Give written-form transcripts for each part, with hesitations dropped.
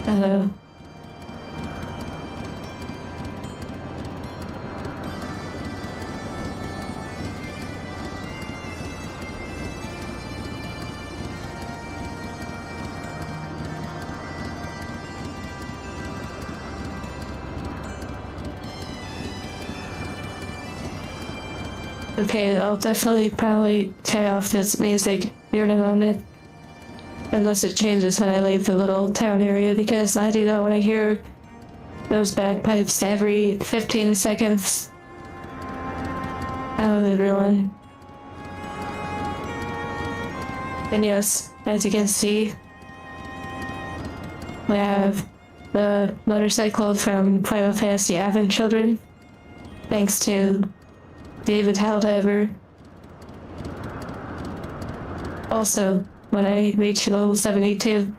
Uh, okay, I'll definitely probably turn off this music here in a moment. Unless it changes when I leave the little town area, because I do not want to hear those bagpipes every 15 seconds. Hello everyone. And yes, as you can see, we have the motorcycle from Final Fantasy Advent Children, thanks to David Haldiver. Also, when I reach level 72,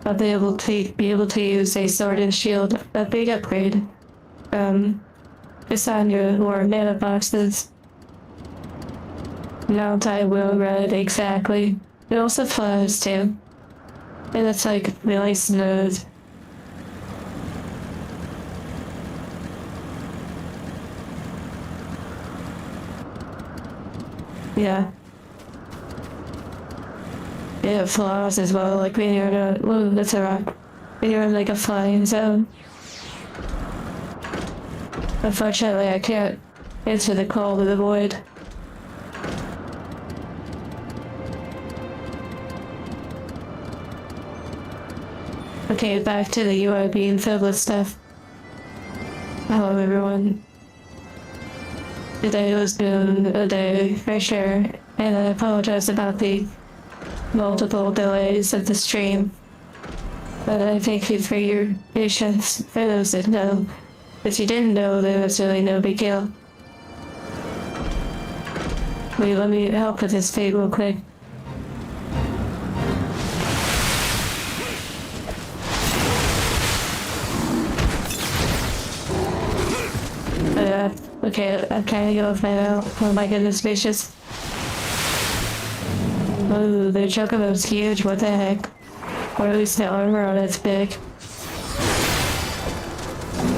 I'll be able to use a sword and shield, a big upgrade, Cassandra or mana boxes. Mount I will ride exactly. It also flies too. And it's like really smooth. Yeah. It flies as well, like when you're in a, whoa, that's a rock. When you're in like a flying zone. Unfortunately, I can't answer the call to the void. Okay, back to the UI being filled with stuff. Hello everyone. Today was been a day for sure, and I apologize about the multiple delays of the stream. But I thank you for your patience. For those that know, if you didn't know, there was really no big deal. Wait, let me help with this fade real quick. Okay, I'm trying to get off my now. Oh my goodness gracious. Oh, the chocobo's huge, what the heck? Or at least the armor on it's big.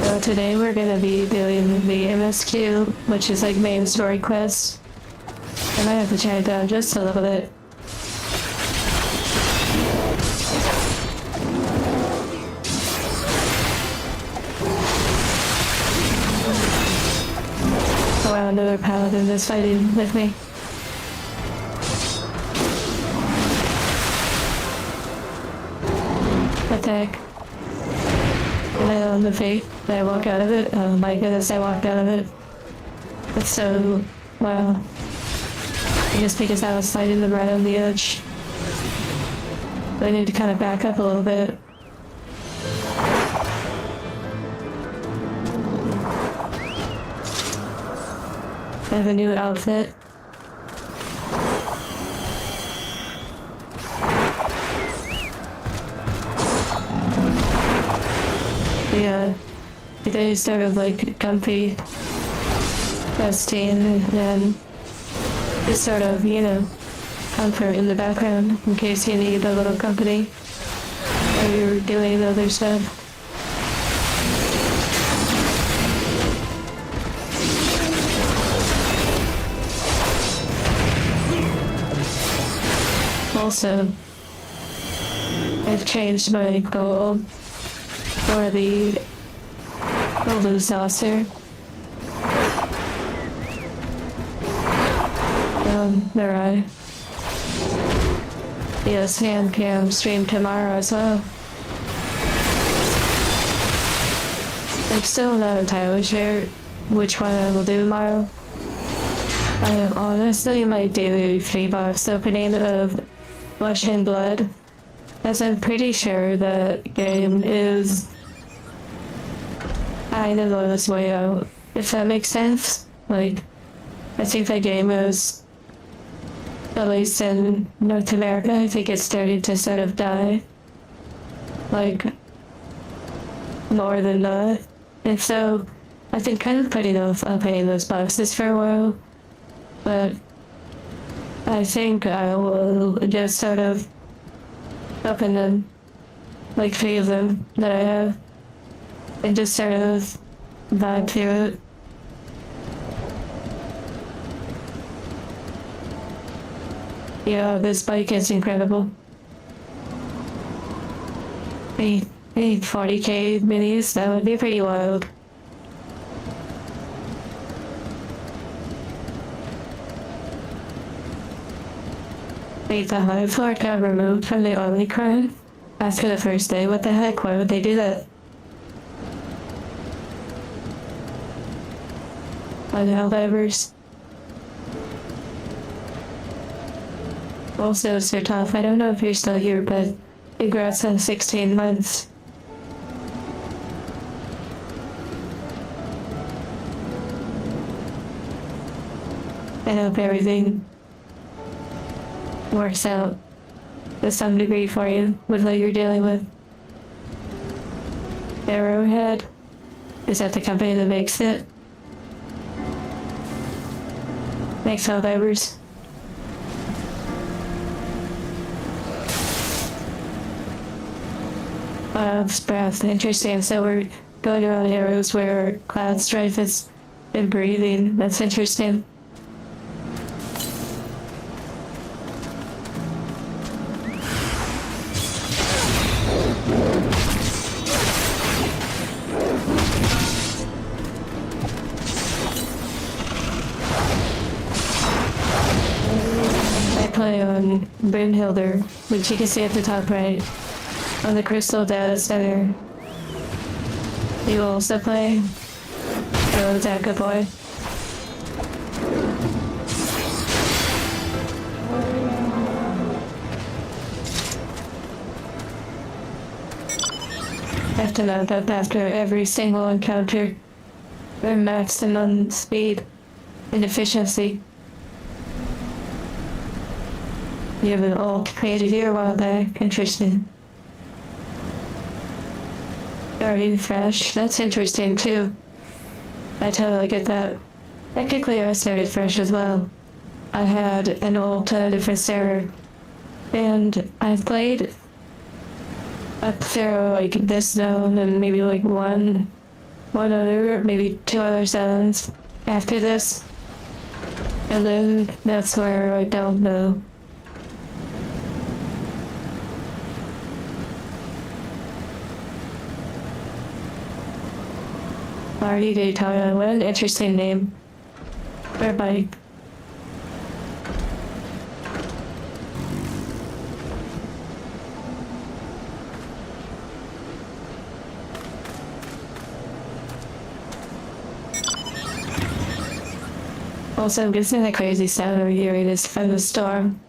So today we're gonna be doing the MSQ, which is like main story quest. I might have to try it down just a little bit. Oh wow, another paladin is fighting with me. What the heck? Did I on the fate? Did I walk out of it? Oh my goodness, I walked out of it. That's so... wow. Just because I was fighting them right on the edge. But I need to kind of back up a little bit. I have a new outfit. Yeah, they sort of like comfy resting and then just sort of, you know, comfort in the background in case you need a little company or you're doing other stuff. Also, I've changed my goal for the golden saucer. Alright. Yes, hand cam stream tomorrow as well. I'm still not entirely sure which one I will do tomorrow. I am honestly my daily free box opening of Flesh and Blood, as I'm pretty sure that game is kind of on its way out, if that makes sense. Like, I think that game is, at least in North America, I think it's starting to sort of die. Like, more than not. And so, I've been kind of putting off opening those boxes for a while. But I think I will just sort of open them like 3 of them that I have, and just sort of vibe through it. Yeah, this bike is incredible. A 40k minis, that would be pretty wild. Wait, the hive floor got removed from the only crime after the first day? What the heck? Why would they do that? By the Helldivers. Also, Sir Tough, I don't know if you're still here, but congrats on 16 months. I hope everything works out to some degree for you with what you're dealing with. Arrowhead? Is that the company that makes it? Makes Helldivers. Cloud's breath. Interesting. So we're going around arrows where Cloud Strife has been breathing. That's interesting. I play on Brynhilder, which you can see at the top right, on the Crystal Data Center. You also play? Oh, is that good boy? I have to note that after every single encounter, we're maxing on speed and efficiency. You have an ult created here a while back. Interesting. Already fresh. That's interesting too. I totally get that. Technically, I started fresh as well. I had an ult at a different server, and I've played up through like this zone and maybe like one other, maybe 2 other zones after this, and then that's where I don't know. Party Daytona, what an interesting name for a bike. Also, gives me that crazy sound over here, it is from the storm.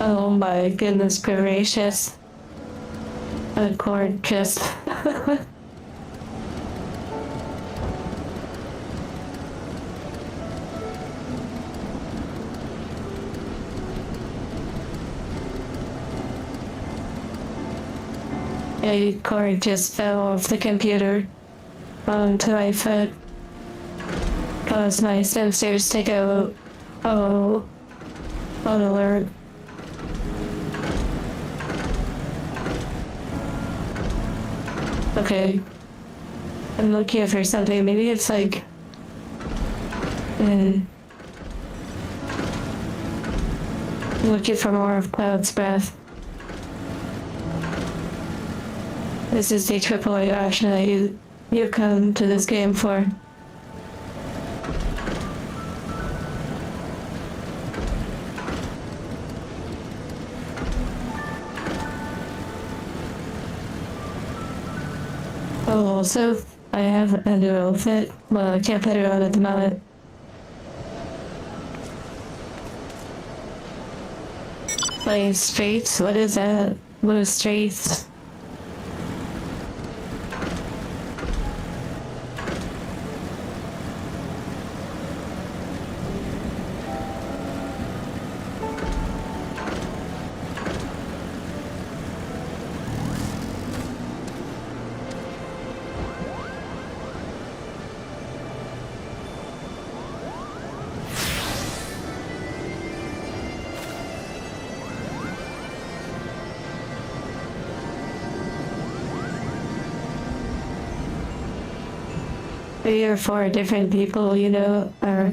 Oh my goodness gracious. A cord just... A cord just fell off the computer onto my foot. Caused my sensors to go, oh, on alert. Okay, I'm looking for something. Maybe it's like, I'm looking for more of Cloud's breath. This is the AAA action that you come to this game for. Oh, also, I have a new outfit. Well, I can't put it on at the moment. Playing streets? What is that? What is streets? 3 or 4 different people, you know, are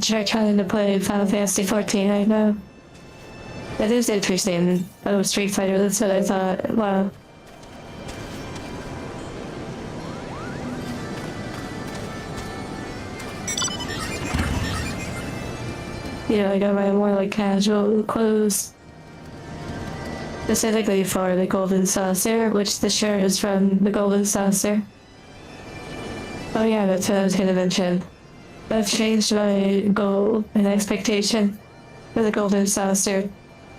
trying to play Final Fantasy 14 right now. That is interesting. Oh, Street Fighter, that's what I thought. Wow. You know, I got my more like casual clothes. Specifically for the Golden Saucer, which the shirt is from the Golden Saucer. Oh yeah, that's what I was gonna mention. I've changed my goal and expectation for the Golden Saucer.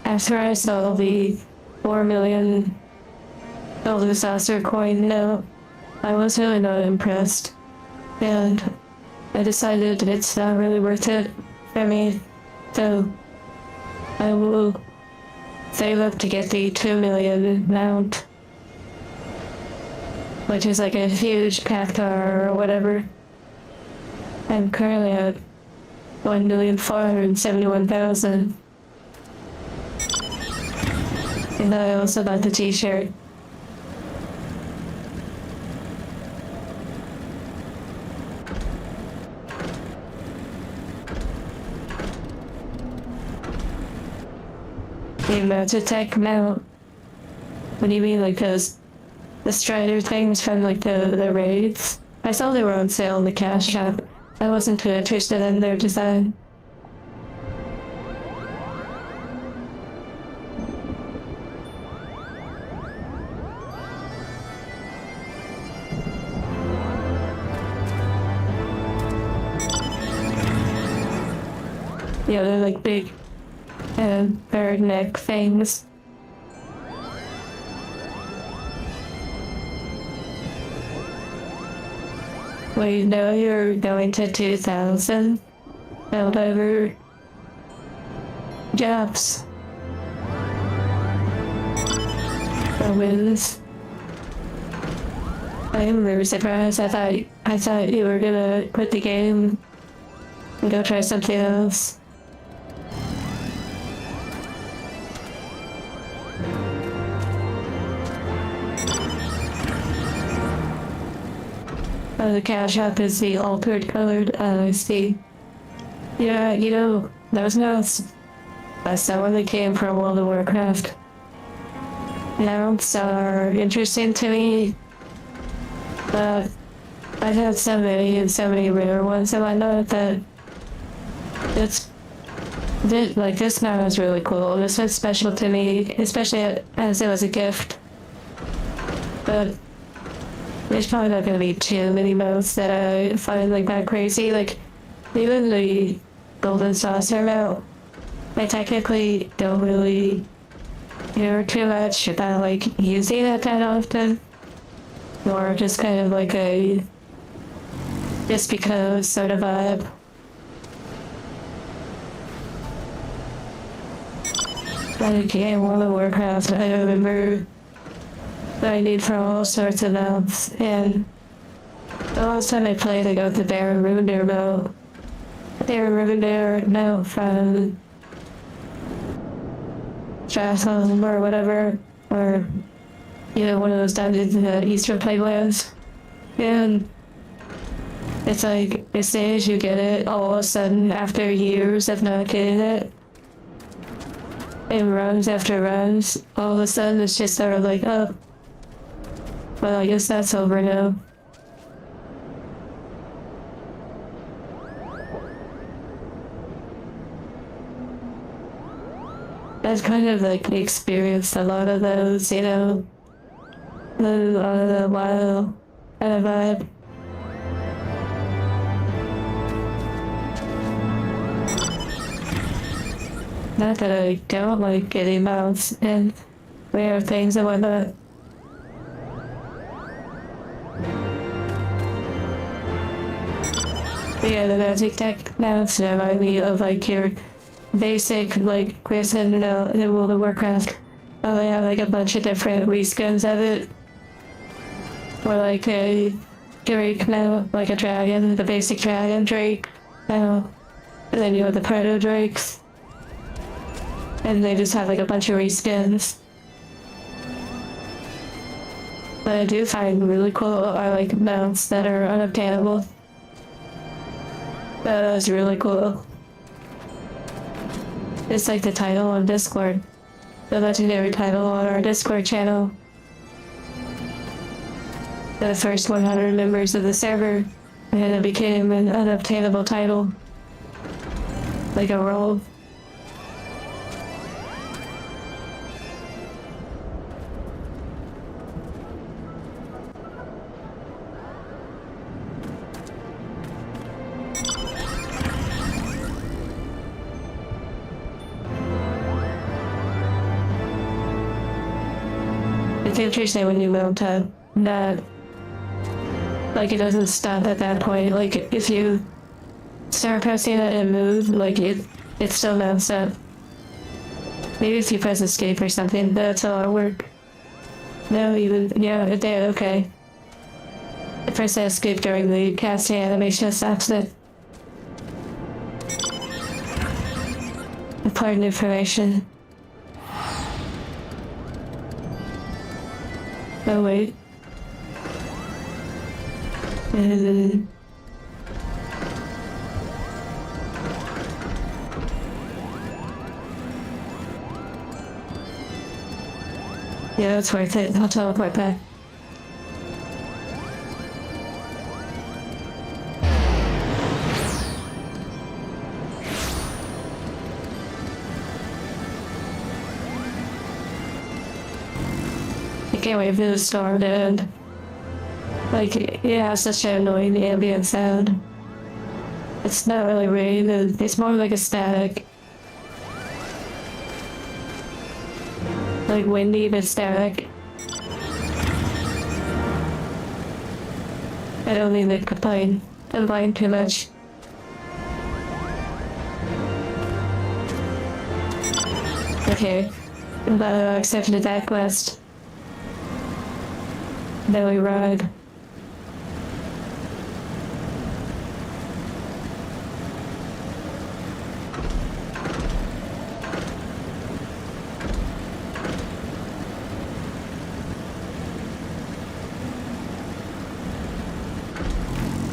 After I saw the 4 million Golden Saucer coin note, I was really not impressed. And I decided it's not really worth it for me. So I will save up to get the 2 million mount, which is like a huge path car or whatever. I'm currently at 1,471,000. And I also got the t-shirt. The Magitech mount. What do you mean, like those, the Strider things from like the raids? I saw they were on sale in the cash shop. I wasn't too interested in their design. Yeah, they're like big bird neck things. Well, you know you're going to 2,000. However, jobs. For wins. I am really surprised. I thought you were gonna quit the game and go try something else. The cash app is the altered colored, I see. Yeah, you know, those notes, that's not when they came from World of Warcraft. Mounts are interesting to me, but I've had so many rare ones in my note that this mount is really cool. This was special to me, especially as it was a gift. But there's probably not gonna be too many mounts that I find like that crazy. Like, even the Golden Saucer mount, I technically don't really care too much about like using it that often. Or just kind of like a just because sort of vibe. Like in World of Warcraft, I remember that I need for all sorts of mounts, and the last time I played I got the Baron Ruiner mount. Baron Ruiner mount from Stratham or whatever, or you know, one of those dungeons in the Eastern Playlands. And it's like, as soon as you get it, all of a sudden, after years of not getting it, and runs after runs, all of a sudden it's just sort of like, oh, well, I guess that's over now. I've kind of like experienced a lot of those, you know, a lot of the wild kind of vibe. Not that I don't like getting mounts and rare things and whatnot. But yeah, the magic tech mounts remind me of like your basic like Grayson in World of Warcraft. Oh, they have like a bunch of different reskins of it. Or like a Drake now, like a dragon, the basic dragon Drake now. And then you have the Proto Drakes. And they just have like a bunch of reskins. But I do find really cool are like mounts that are unobtainable. That was really cool. It's like the title on Discord. The legendary title on our Discord channel. The first 100 members of the server, and it became an unobtainable title. Like a role. It's interesting when you mount up that, like, it doesn't stop at that point. Like, if you start pressing it and move, like, it still mounts up. Maybe if you press escape or something, that's all it'll work. No, yeah, it did, okay. I pressed escape during the casting animation, stops it. Important information. Oh wait. Yeah, it's worth it. I'll teleport back. I can't wait for the storm to end. Like, it has such an annoying ambient sound. It's not really rain, it's more like a static. Like windy but static. I don't need to complain too much. Okay, accepted that quest. Then we ride.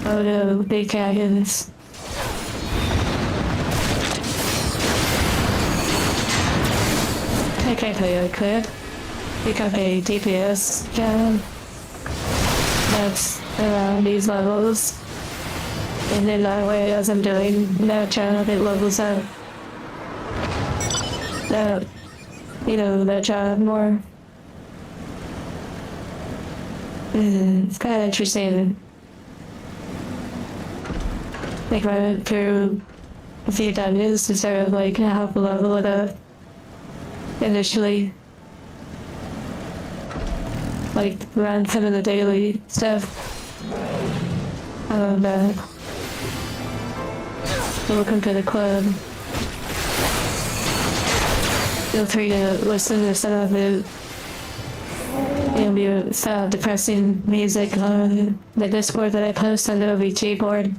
Oh no, big canyons. I can't tell you I could. Become a DPS job that's around these levels. And then that way, as I'm doing that job, it levels up. That, you know, that job more. It's kind of interesting. Like I went through a few dungeons to sort of like help level it up initially. Like run some of the daily stuff. Welcome to the club. Feel free to listen to some of the ambient style depressing music on the Discord that I post on the OVG board.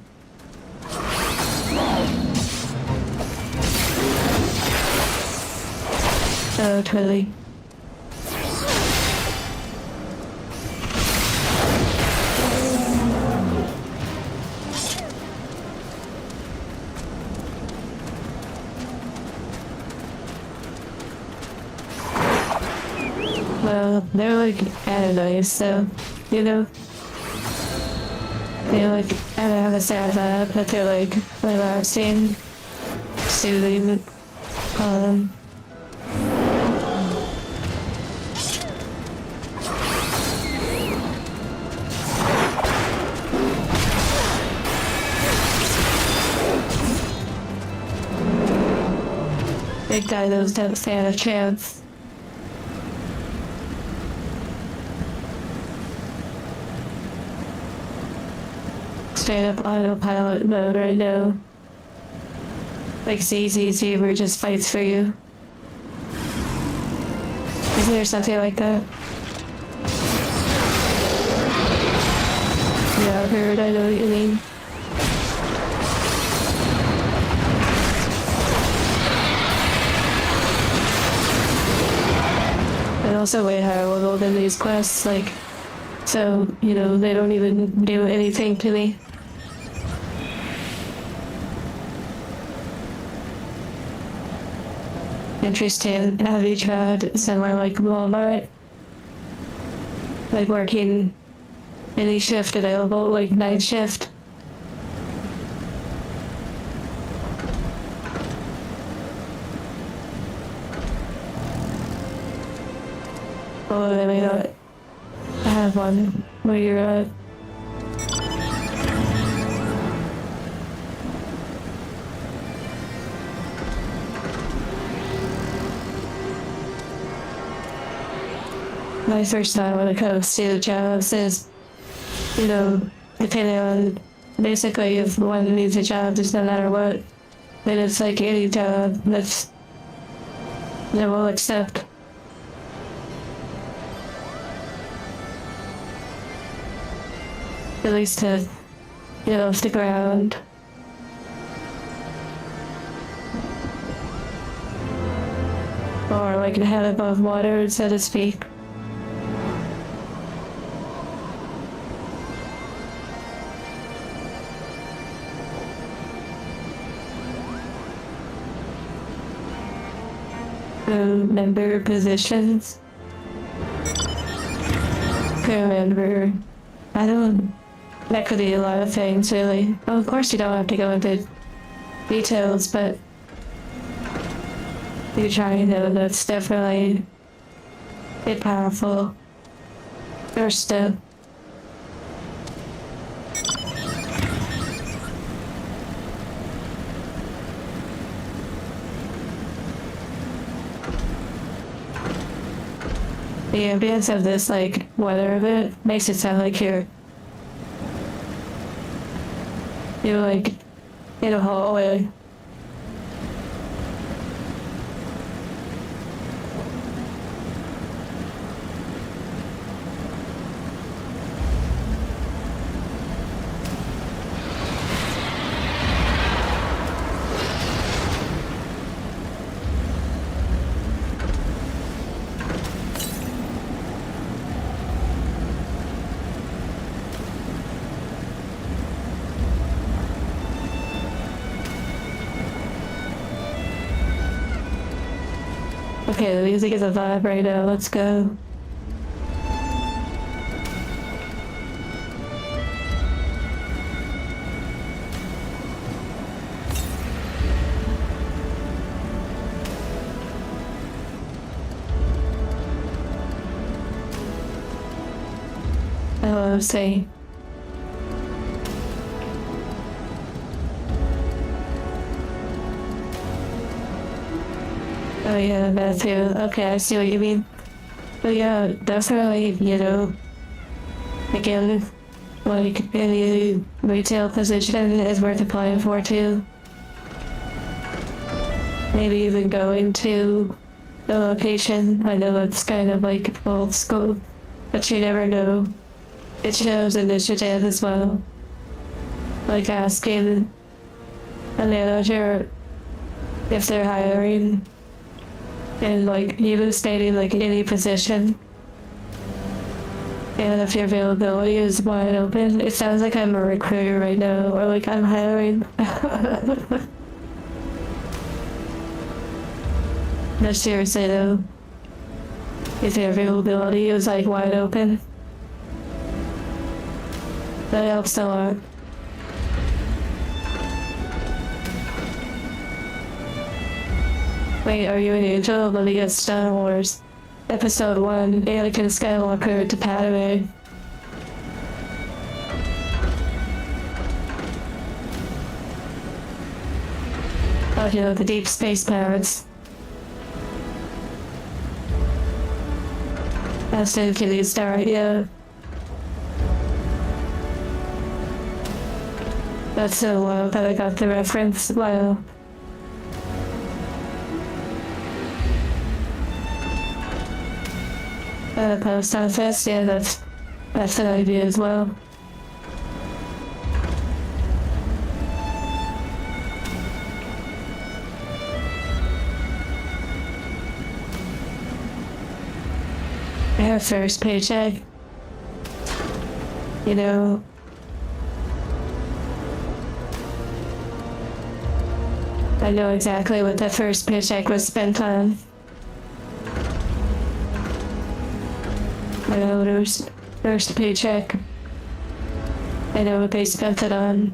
Oh, totally. Well, they're like anime, so, you know, they're like, I don't have a sad vibe, but they're like relaxing, soothing, big dinos don't stand a chance. Straight up autopilot mode right now. Like ZZZ where it just fights for you. Isn't there something like that? Yeah, I've heard, I know what you mean. And also way higher level than these quests, like, so, you know, they don't even do anything to me. interesting. Have you tried somewhere like Walmart? Like working any shift available, like night shift? Oh, I mean, I have one where you're my first time when it comes to jobs is, you know, depending on basically if one needs a job, just no matter what, then it's like any job that will accept. At least to get off the ground. Or like a head above water, so to speak. Member positions. Crew member. I don't. That could be a lot of things, really. Oh, of course, you don't have to go into details, but you're trying to. That's definitely a powerful first step. The ambience of this, like, weather of it makes it sound like you're like in a hallway. Okay, the music is a vibe right now. Let's go. Oh, say. Oh yeah, that too. Okay, I see what you mean. But yeah, definitely, you know, again, like any retail position is worth applying for too. Maybe even going to the location. I know it's kind of like old school, but you never know. It shows initiative as well. Like asking a manager if they're hiring. And like even stating like any position, and if your availability is wide open. It sounds like I'm a recruiter right now, or like I'm hiring. No, seriously though, if your availability is like wide open, that helps a lot. Wait, are you an angel? Let me get Star Wars. Episode 1, Anakin Skywalker to Padme. Oh, you know, the deep space pirates. That's the Infinity Star, yeah. That's so wild that I got the reference. Wow. Post office, yeah, that's an idea as well. Our first paycheck, you know. I know exactly what that first paycheck was spent on. I know there's first paycheck. I know what they spent it on.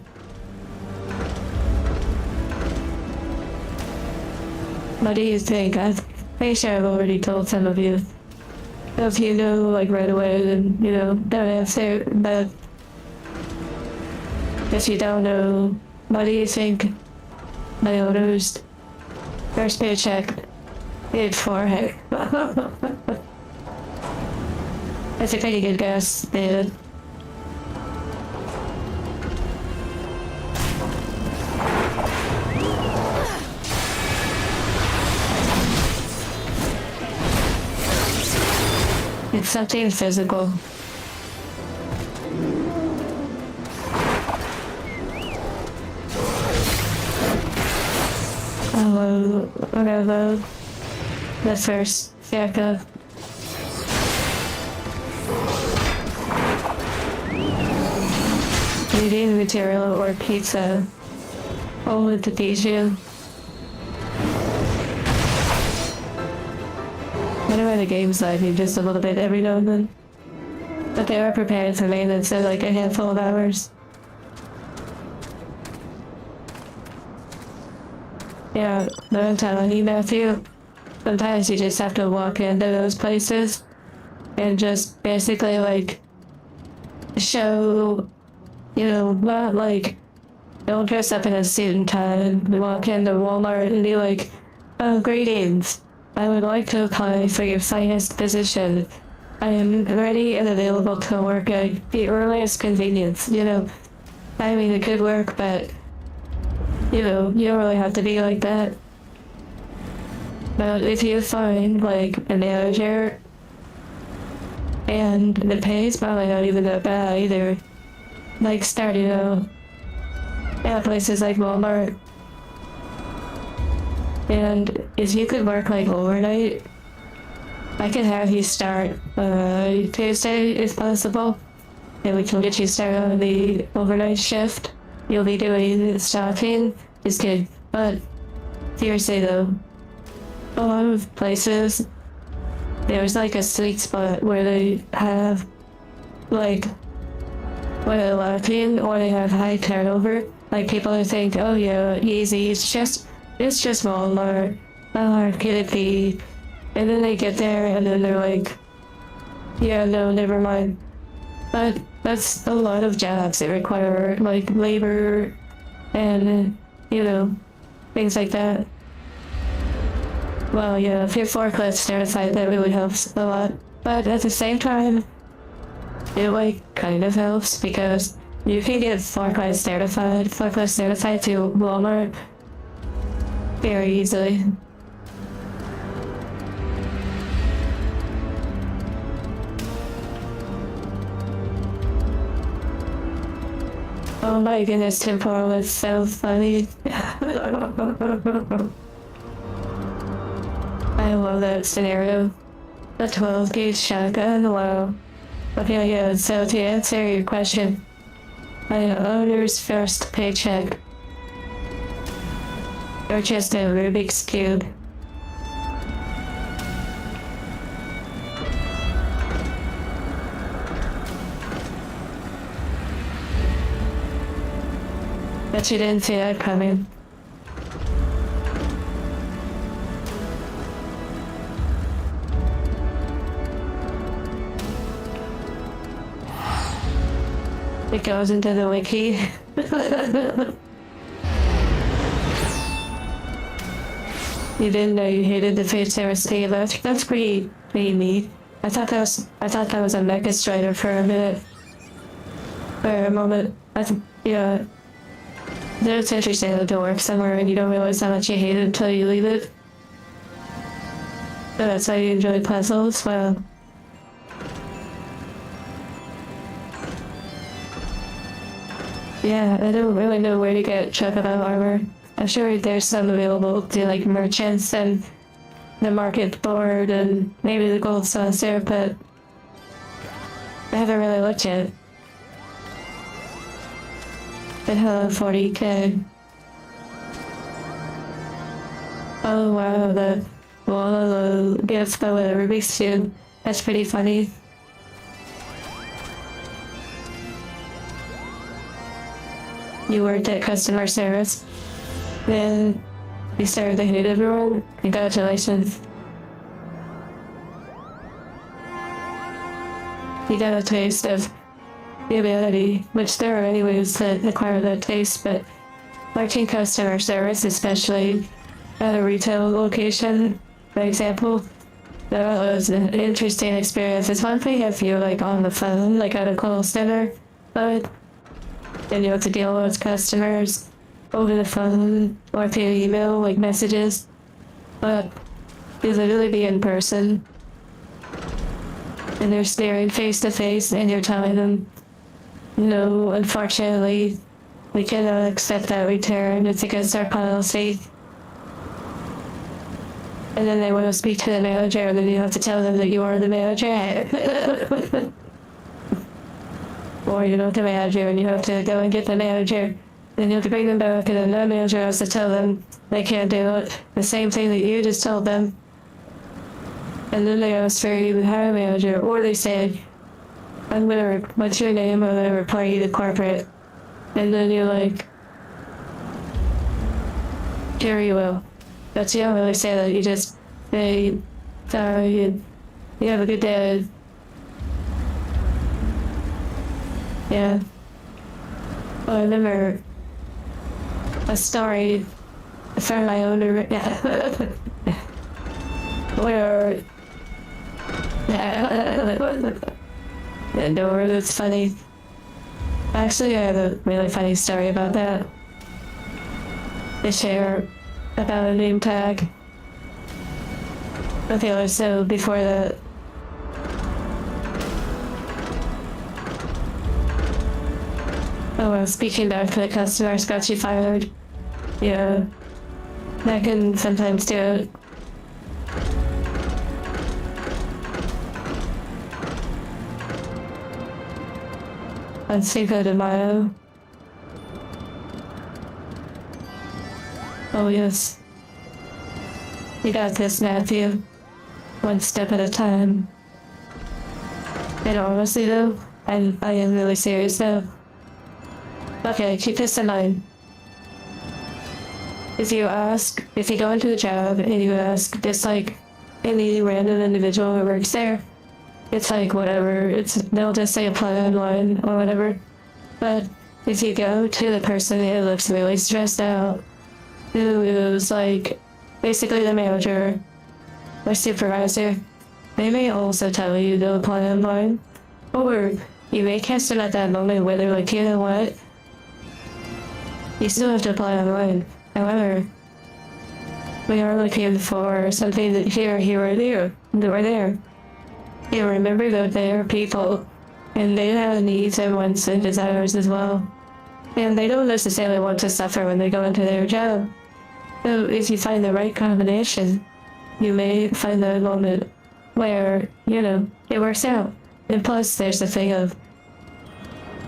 What do you think? I'm pretty sure I've already told some of you. If you know, like, right away, then, you know, don't answer. But if you don't know, what do you think my owner's first paycheck paid for? That's a pretty good guess, David. It's something physical. Whatever. The first circa. Reading material or pizza. Oh, with the DJ. Whenever the game's lagging just a little bit every now and then. But they are prepared for maintenance in like a handful of hours. Yeah, but I'm telling you, Matthew, sometimes you just have to walk into those places and just basically like show, you know, not like, don't dress up in a suit and tie and walk into Walmart and be like, oh, greetings. I would like to apply for your finest position. I am ready and available to work at the earliest convenience, you know. I mean, it could work, but, you know, you don't really have to be like that. But if you find, like, a manager, and the pay's probably not even that bad either, like, starting out at places like Walmart. And if you could work like overnight, I could have you start Tuesday if possible. And we can get you started on the overnight shift. You'll be doing the stocking. It's good. But seriously though, a lot of places, there's like a sweet spot where they have like where they're lacking or they have high turnover. Like people who think, oh yeah, easy, it's just Walmart. Oh, could it be? And then they get there and then they're like, yeah, no, never mind. But that's a lot of jobs that require like labor and, you know, things like that. Well, yeah, if you're forklift certified, that really helps a lot. But at the same time, it like kind of helps because you can get forklift certified to Walmart very easily. Oh my goodness, temporal is so funny. I love that scenario. The 12 gauge shotgun, wow. Okay, yeah, so to answer your question, my owner's first paycheck purchased a Rubik's Cube. Bet you didn't see that coming. It goes into the wiki. You didn't know you hated the Futurity. That's pretty neat. I thought that was a Mecha Strider for a minute. For a moment. Yeah. It's interesting to work somewhere and you don't realize how much you hate it until you leave it. So that's why you enjoy puzzles. Well. Yeah, I don't really know where to get Chocobo armor. I'm sure there's some available to like merchants and the market board and maybe the gold saucer, but I haven't really looked yet. But hello, 40k. Oh wow, the wall gift by the Rubik's Cube. That's pretty funny. You worked at customer service, then you started to hate everyone. Congratulations. You got a taste of the ability, which there are many ways to acquire that taste, but working customer service, especially at a retail location, for example, that was an interesting experience. It's one thing if you're like on the phone, like at a call center, but then you have to deal with customers over the phone or through email, like messages, but you literally be in person and they're staring face to face and you're telling them, no, unfortunately, we cannot accept that return. It's against our policy. And then they want to speak to the manager, and then you have to tell them that you are the manager. Or you're not the manager, and you have to go and get the manager. Then you have to bring them back, and then the manager has to tell them they can't do it. The same thing that you just told them. And then they ask for you to hire a manager, or they say, what's your name? I'm gonna reply you to corporate. And then you're like, sure you will. But you don't really say that, you just say, sorry, you have a good day. Yeah. Well, I remember a story from my own, where, no, that's funny. Actually, I have a really funny story about that. To share about a name tag. Okay, so before that, oh well, speaking back to the customers got you fired. Yeah, that can sometimes do it. On Cinco de Mayo. Oh yes. You got this, Matthew. One step at a time. And honestly though, I am really serious though. Okay, keep this in mind. If you go into a job and you ask just like any random individual who works there, it's like whatever, they'll just say apply online or whatever. But if you go to the person who looks really stressed out, who is like basically the manager or supervisor, they may also tell you to apply online. Or you may catch them at that moment where they're like, you know what? You still have to apply online. However, we are looking for something that here or there. You remember that they are people, and they have needs and wants and desires as well. And they don't necessarily want to suffer when they go into their job. So if you find the right combination, you may find that moment where, it works out. And plus, there's the thing of,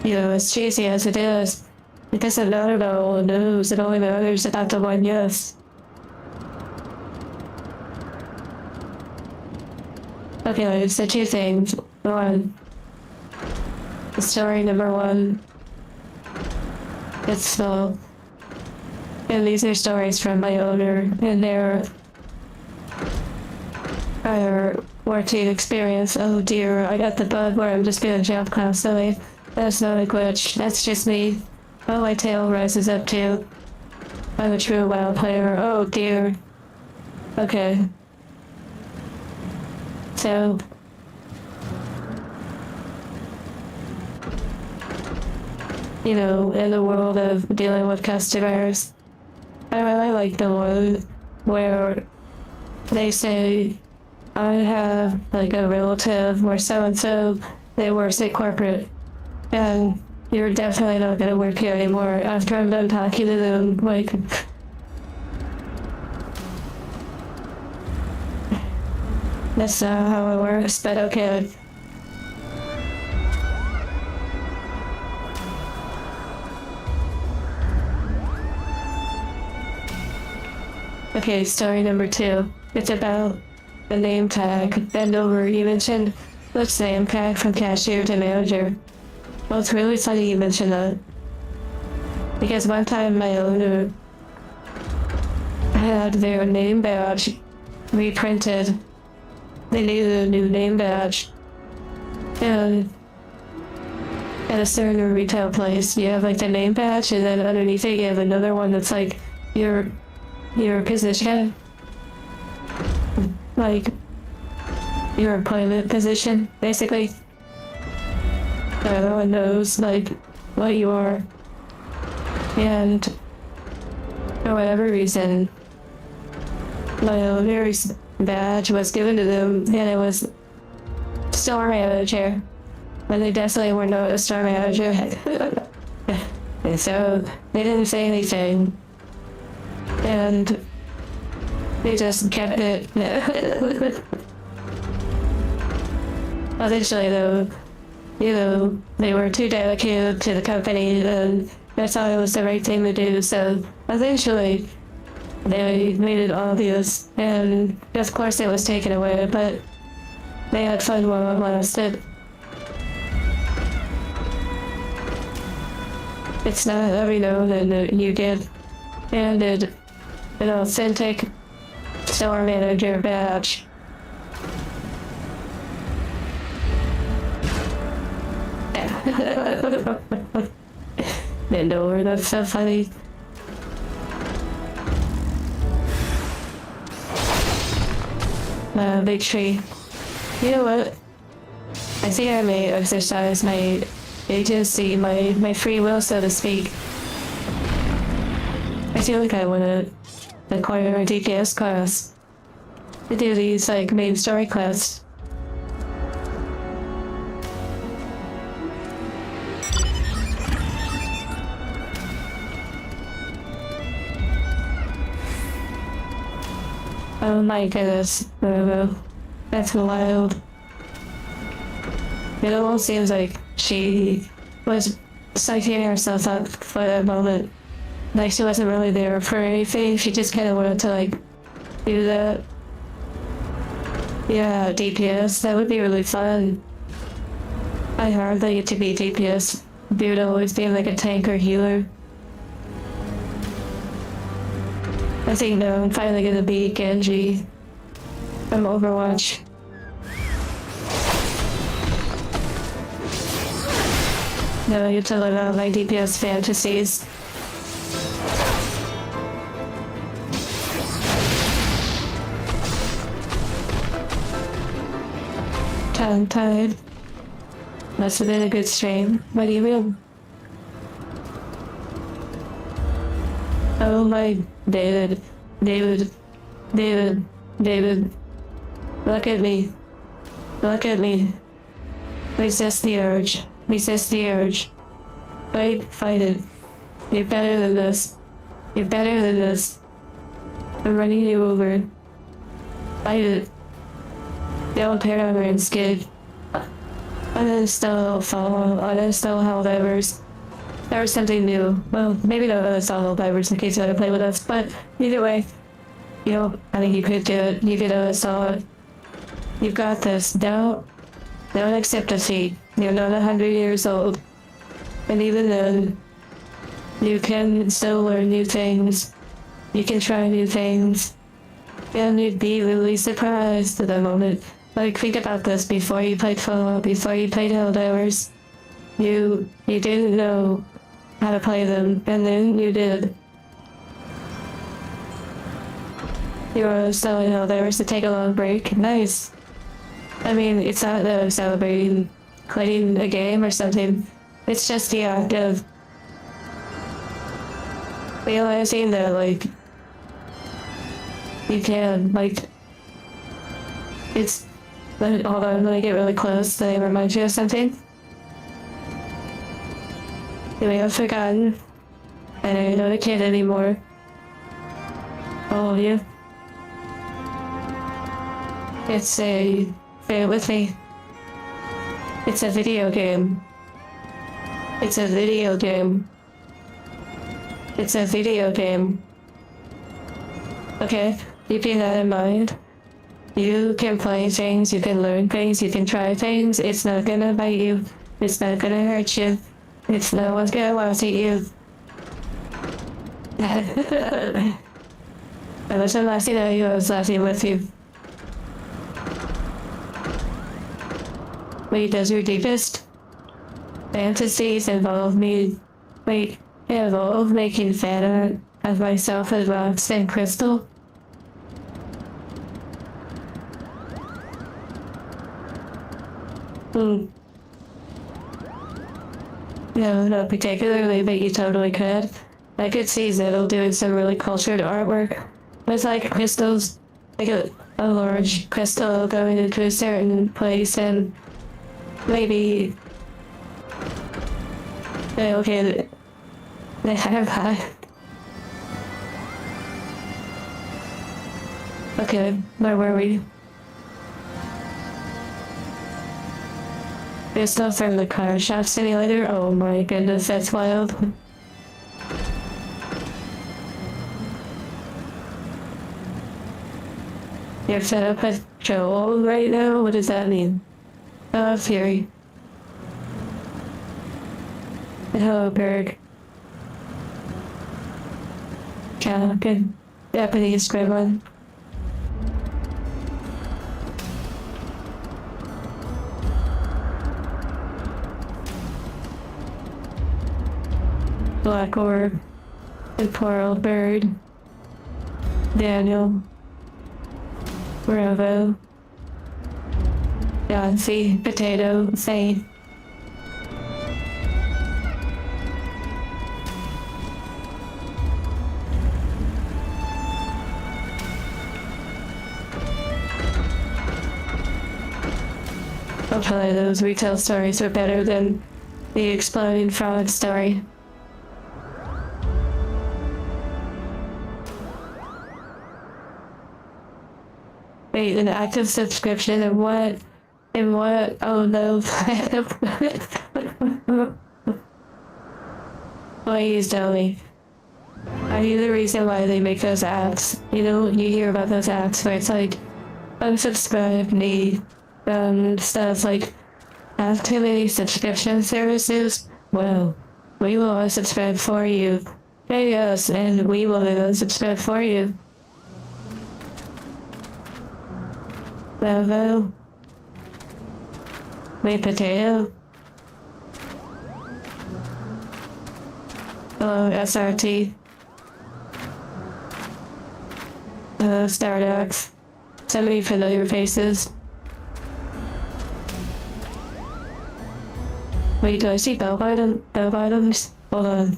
as cheesy as it is, it doesn't matter about all the no's, it only matters about the one yes. Okay, so two things. One, story number one, it's small. And these are stories from my owner and their prior working experience. Oh dear, I got the bug where I'm just gonna jump constantly. That's not a glitch, that's just me. Oh, my tail rises up too. I'm a true WoW player, oh dear. Okay. So, in the world of dealing with customers, I really like the one where they say, I have like a relative or so-and-so, they works at corporate, and you're definitely not gonna work here anymore after I'm done talking to them, like, that's not how it works, but okay. Okay, story number 2. It's about the name tag. Bend over. You mentioned let's name tag from cashier to manager. Well, it's really funny you mentioned that. Because one time my owner had their name badge reprinted. They needed a new name badge. And at a certain retail place, you have like the name badge, and then underneath it you have another one that's like your position. Like your employment position, basically. The other one knows like what you are. And for whatever reason, my owner's badge was given to them, and it was store manager. But they definitely were not a store manager. And so they didn't say anything. And they just kept it. Eventually though, you know, they were too dedicated to the company, and I thought it was the right thing to do, so eventually they made it obvious, and of course it was taken away, but they had fun while it lasted. It's not every now and then that you get handed an authentic store manager badge. Bend over, that's so funny. Big tree. You know what? I think I may exercise my agency, my free will, so to speak. I feel like I want to acquire a DPS class to do these like main story quests. Oh my goodness, that's wild. It almost seems like she was psyching herself up for that moment. Like she wasn't really there for anything, she just kind of wanted to like do that. Yeah, DPS, that would be really fun. I hardly get to be DPS due to always being like a tank or healer. I think no, I'm finally gonna be Genji from Overwatch. Now I get to live out my DPS fantasies. Tongue-tied. Must have been a good stream. What do you mean? Oh my David. Look at me. Look at me. Resist the urge. Resist the urge. Fight it. You're better than this. You're better than this. I'm running you over. Fight it. Don't tear over and skid. Uninstall follow. Uninstall Helldivers. There was something new. Well, maybe not uninstall Helldivers in case you want to play with us, but either way, you know, I think you could do it. You could uninstall it. You've got this. Don't accept defeat. You're not 100 years old. And even then, you can still learn new things. You can try new things. And you'd be really surprised at the moment. Like, think about this before you played Fallout, before you played Helldivers. You didn't know how to play them, and then you did. You were selling Helldivers to take a long break. Nice. I mean, it's not that I'm celebrating playing a game or something. It's just the act of realizing that, like, you can, like, it's, hold on, let me get really close, so I remind you of something. You may have forgotten, and I know the kid anymore. All of you. It's say it with me. It's a video game. It's a video game. It's a video game. Okay? You keep that in mind. You can play things, you can learn things, you can try things. It's not gonna bite you. It's not gonna hurt you. It's no one's gonna laugh at you. I wasn't laughing at you, I was laughing with you. Wait, does your deepest fantasies involve involve making fan art of myself as rocks and crystal? No, not particularly, but you totally could. I could see Ziddle doing some really cultured artwork with like crystals, like a large crystal going into a certain place and maybe okay, they have that. Okay, where were we? There's stuff from the car shop simulator. Oh my goodness, that's wild. You're set up as Joel right now? What does that mean? Oh, Fury. Hello, Berg. Yeah, good. Japanese gremlin. Black Orb. The poor old bird. Daniel. Bravo. Yancy. Potato. Saint. Hopefully those retail stories are better than the exploding frog story. Wait, an active subscription and what? And what? Oh no. Please tell me. Are you the reason why they make those apps? You know, you hear about those apps where it's like, unsubscribe, need, stuff like, have too many subscription services? Well, we will unsubscribe for you. Pay us and we will unsubscribe for you. Bravo. Wait, potato. Hello, SRT. Hello, Stardogs. So many familiar faces. Wait, do I see bell items? Hold on.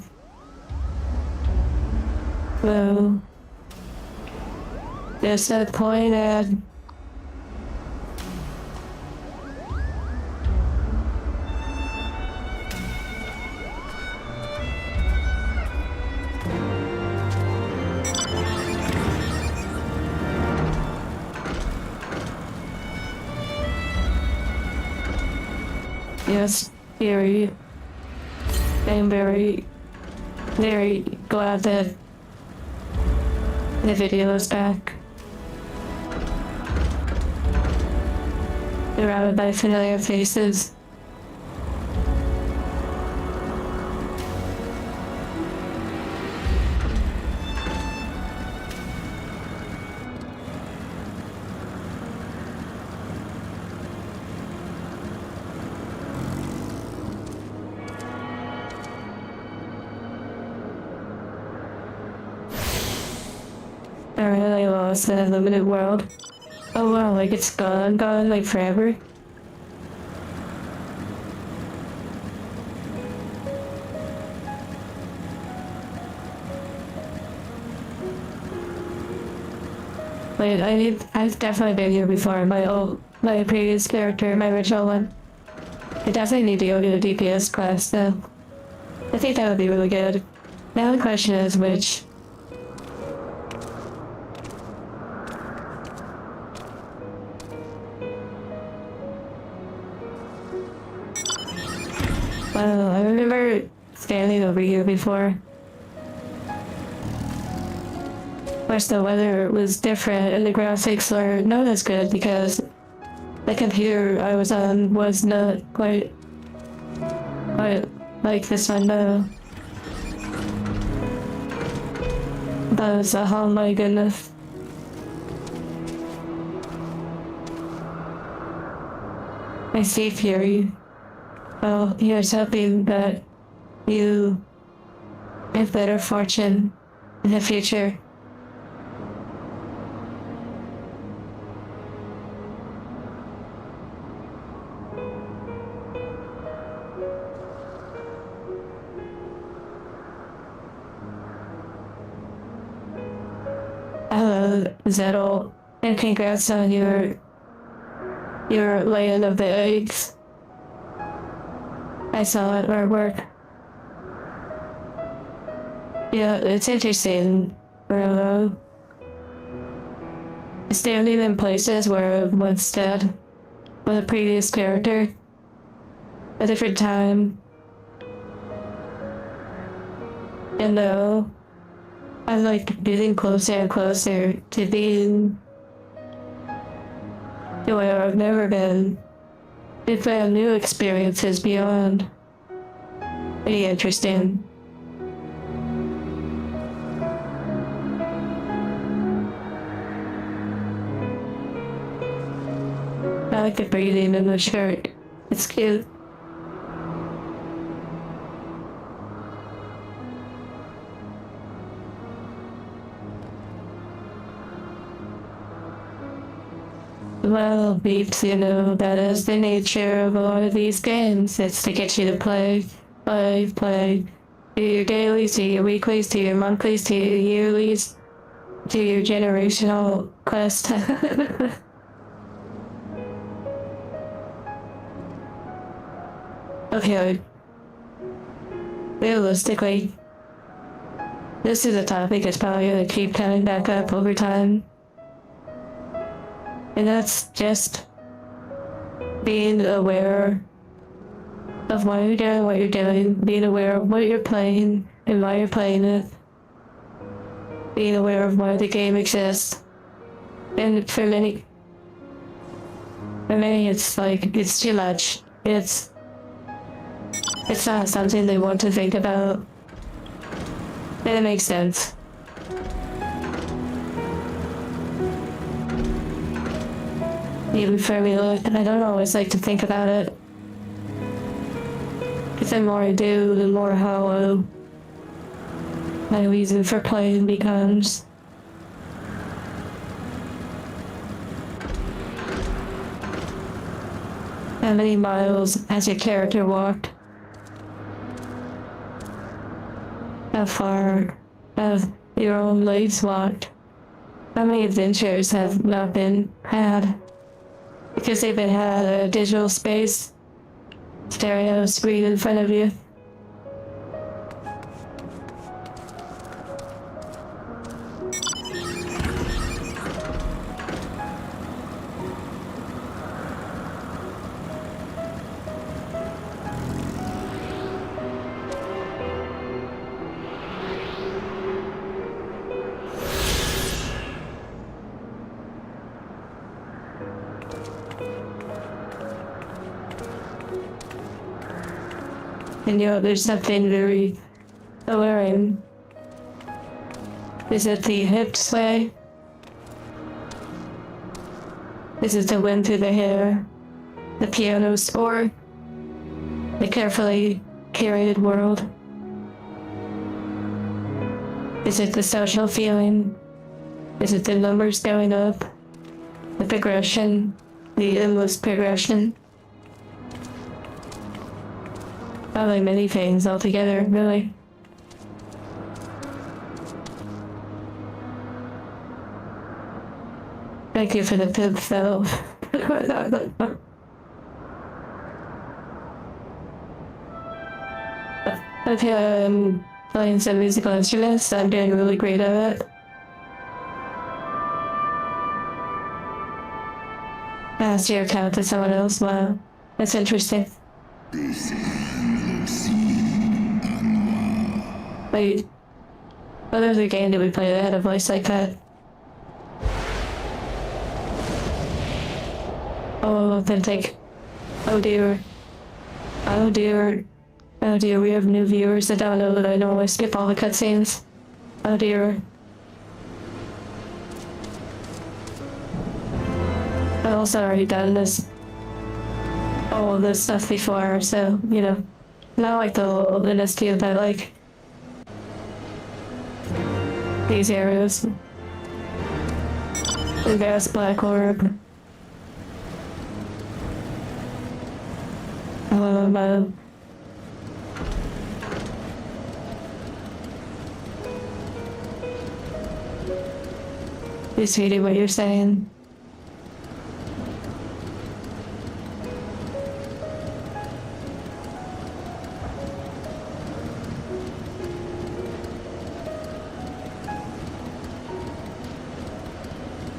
Whoa. There's that point ad. Yes, very, I'm very glad that the video is back. Surrounded by familiar faces. I really lost the limited world. Oh wow, like it's gone, like forever. Wait, I've definitely been here before. My previous character, my original one. I definitely need to go to the DPS class though. I think that would be really good. Now the question is which. Wow, I remember standing over here before. course, the weather was different and the graphics were not as good because the computer I was on was not quite like this one though. That was, oh my goodness. I see Fury. Well, here's hoping that you have better fortune in the future. Hello, Zettel, and congrats on your laying of the eggs. I saw it at work. Yeah, it's interesting, bro. Standing in places where I once stood with a previous character, a different time. And I'm like getting closer and closer to being to where I've never been. If I have new experiences beyond. Pretty interesting. I like the breathing in the shirt. It's cute. Well, beeps, you know, that is the nature of a lot of these games. It's to get you to play. Do your dailies, do your weeklies, do your monthlies, do your yearlies, do your generational quest. Okay, realistically, this is a topic that's probably gonna keep coming back up over time. And that's just being aware of why you're doing what you're doing, being aware of what you're playing and why you're playing it, being aware of why the game exists. And for many, it's like, it's too much. It's not something they want to think about. And it makes sense. Even for me, I don't always like to think about it. Because the more I do, the more hollow my reason for playing becomes. How many miles has your character walked? How far have your own legs walked? How many adventures have not been had? Because they've been had a digital space, stereo screen in front of you. And you know, there's something very alluring. Is it the hip sway? Is it the wind through the hair? The piano score? The carefully curated world? Is it the social feeling? Is it the numbers going up? The progression? The endless progression? Probably many things altogether, really. Thank you for the tip, though. Okay, I'm playing some musical instruments. I'm doing really great at it. Pass your account to someone else. Wow, that's interesting. Wait, What other game did we play that had a voice like that? Oh, authentic. Oh dear. Oh dear. Oh dear, we have new viewers that don't know that I normally skip all the cutscenes. Oh dear. I've also already done all of this stuff before, so, you know, not like the oldness too, but like these areas. The gas black orb. Just reading what you're saying.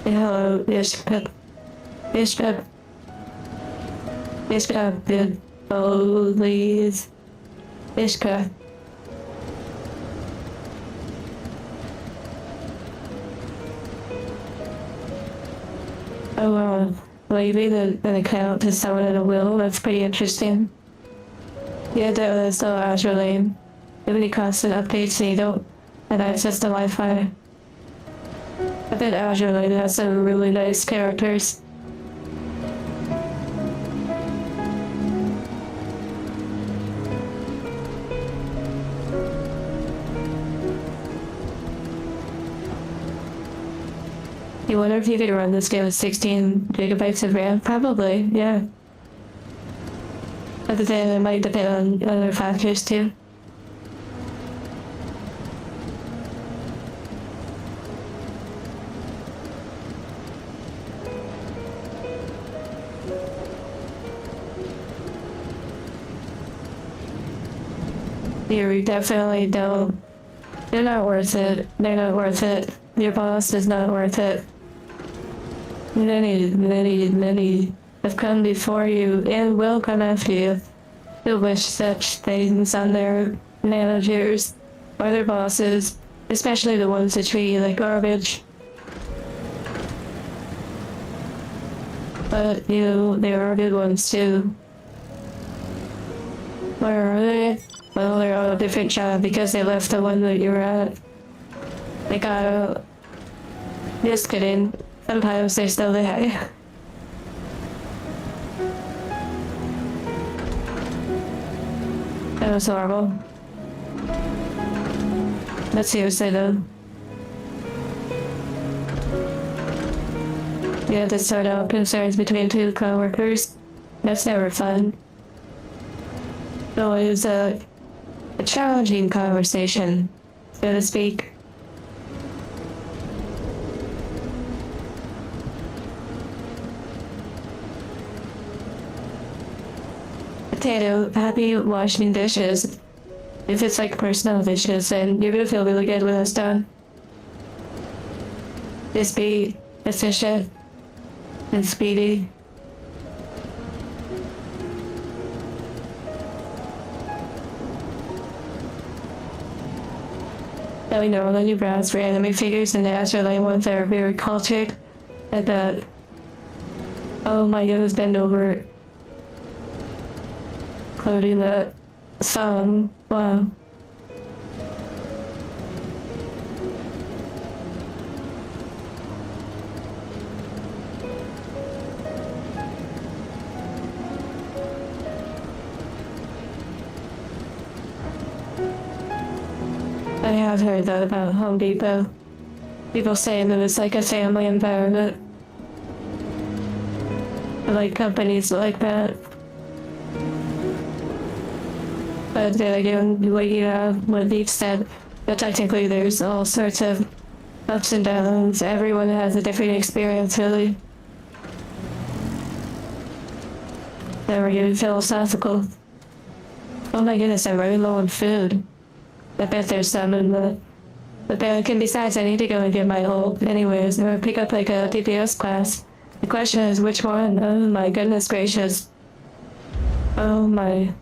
Hello, Bishop. Bishop. Bishop, please. Bishop. Oh, leaving an account to someone at a will, that's pretty interesting. Yeah, that's so Azure Lane. If any constant updates so you don't have access to Wi-Fi. I bet Azure Lane has some really nice characters. You wonder if you could run this game with 16 gigabytes of RAM? Probably, yeah. But then it might depend on other factors too. You definitely don't. They're not worth it. They're not worth it. Your boss is not worth it. Many have come before you and will come after you who wish such things on their managers or their bosses, especially the ones that treat you like garbage. But there are good ones too. Where are they? Well, they're on a different job because they left the one that you were at. They got out. Just kidding. Sometimes they're still there. That was horrible. But seriously though. You have to sort out concerns between two coworkers. That's never fun. Always a challenging conversation, so to speak. Potato, happy washing dishes. If it's like personal dishes, then you're gonna feel really good when it's done. Just be efficient and speedy. Now we know that you browse for enemy figures and the Azure Lane ones that are very cultured. And that, oh my goodness, bend over. Including that song. Wow. I have heard that about Home Depot. People saying that it's like a family environment. I like companies like that. But then again, what you have, what Eve said, that technically there's all sorts of ups and downs. Everyone has a different experience, really. Then we're getting philosophical. Oh my goodness, I'm really low on food. I bet there's some in the bag. And besides, I need to go and get my ult anyways. I'm gonna pick up like a DPS class. The question is, which one? Oh my goodness gracious. Oh my.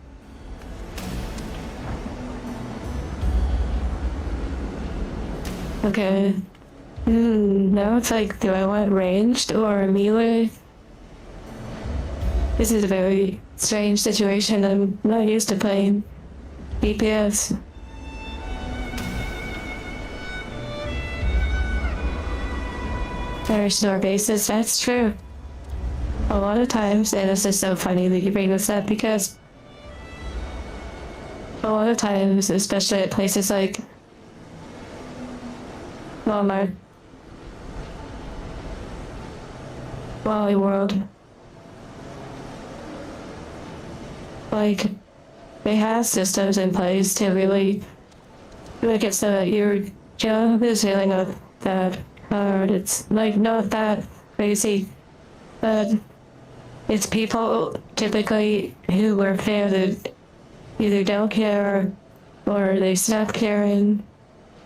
Okay. Now it's like, do I want ranged or melee? This is a very strange situation. I'm not used to playing DPS. Very store bases, that's true. A lot of times, and it's just so funny that you bring this up because a lot of times, especially at places like Walmart, Wally World, like, they have systems in place to really make it so that your job is really not that hard. It's like not that crazy, but it's people typically who work there that either don't care or they stop caring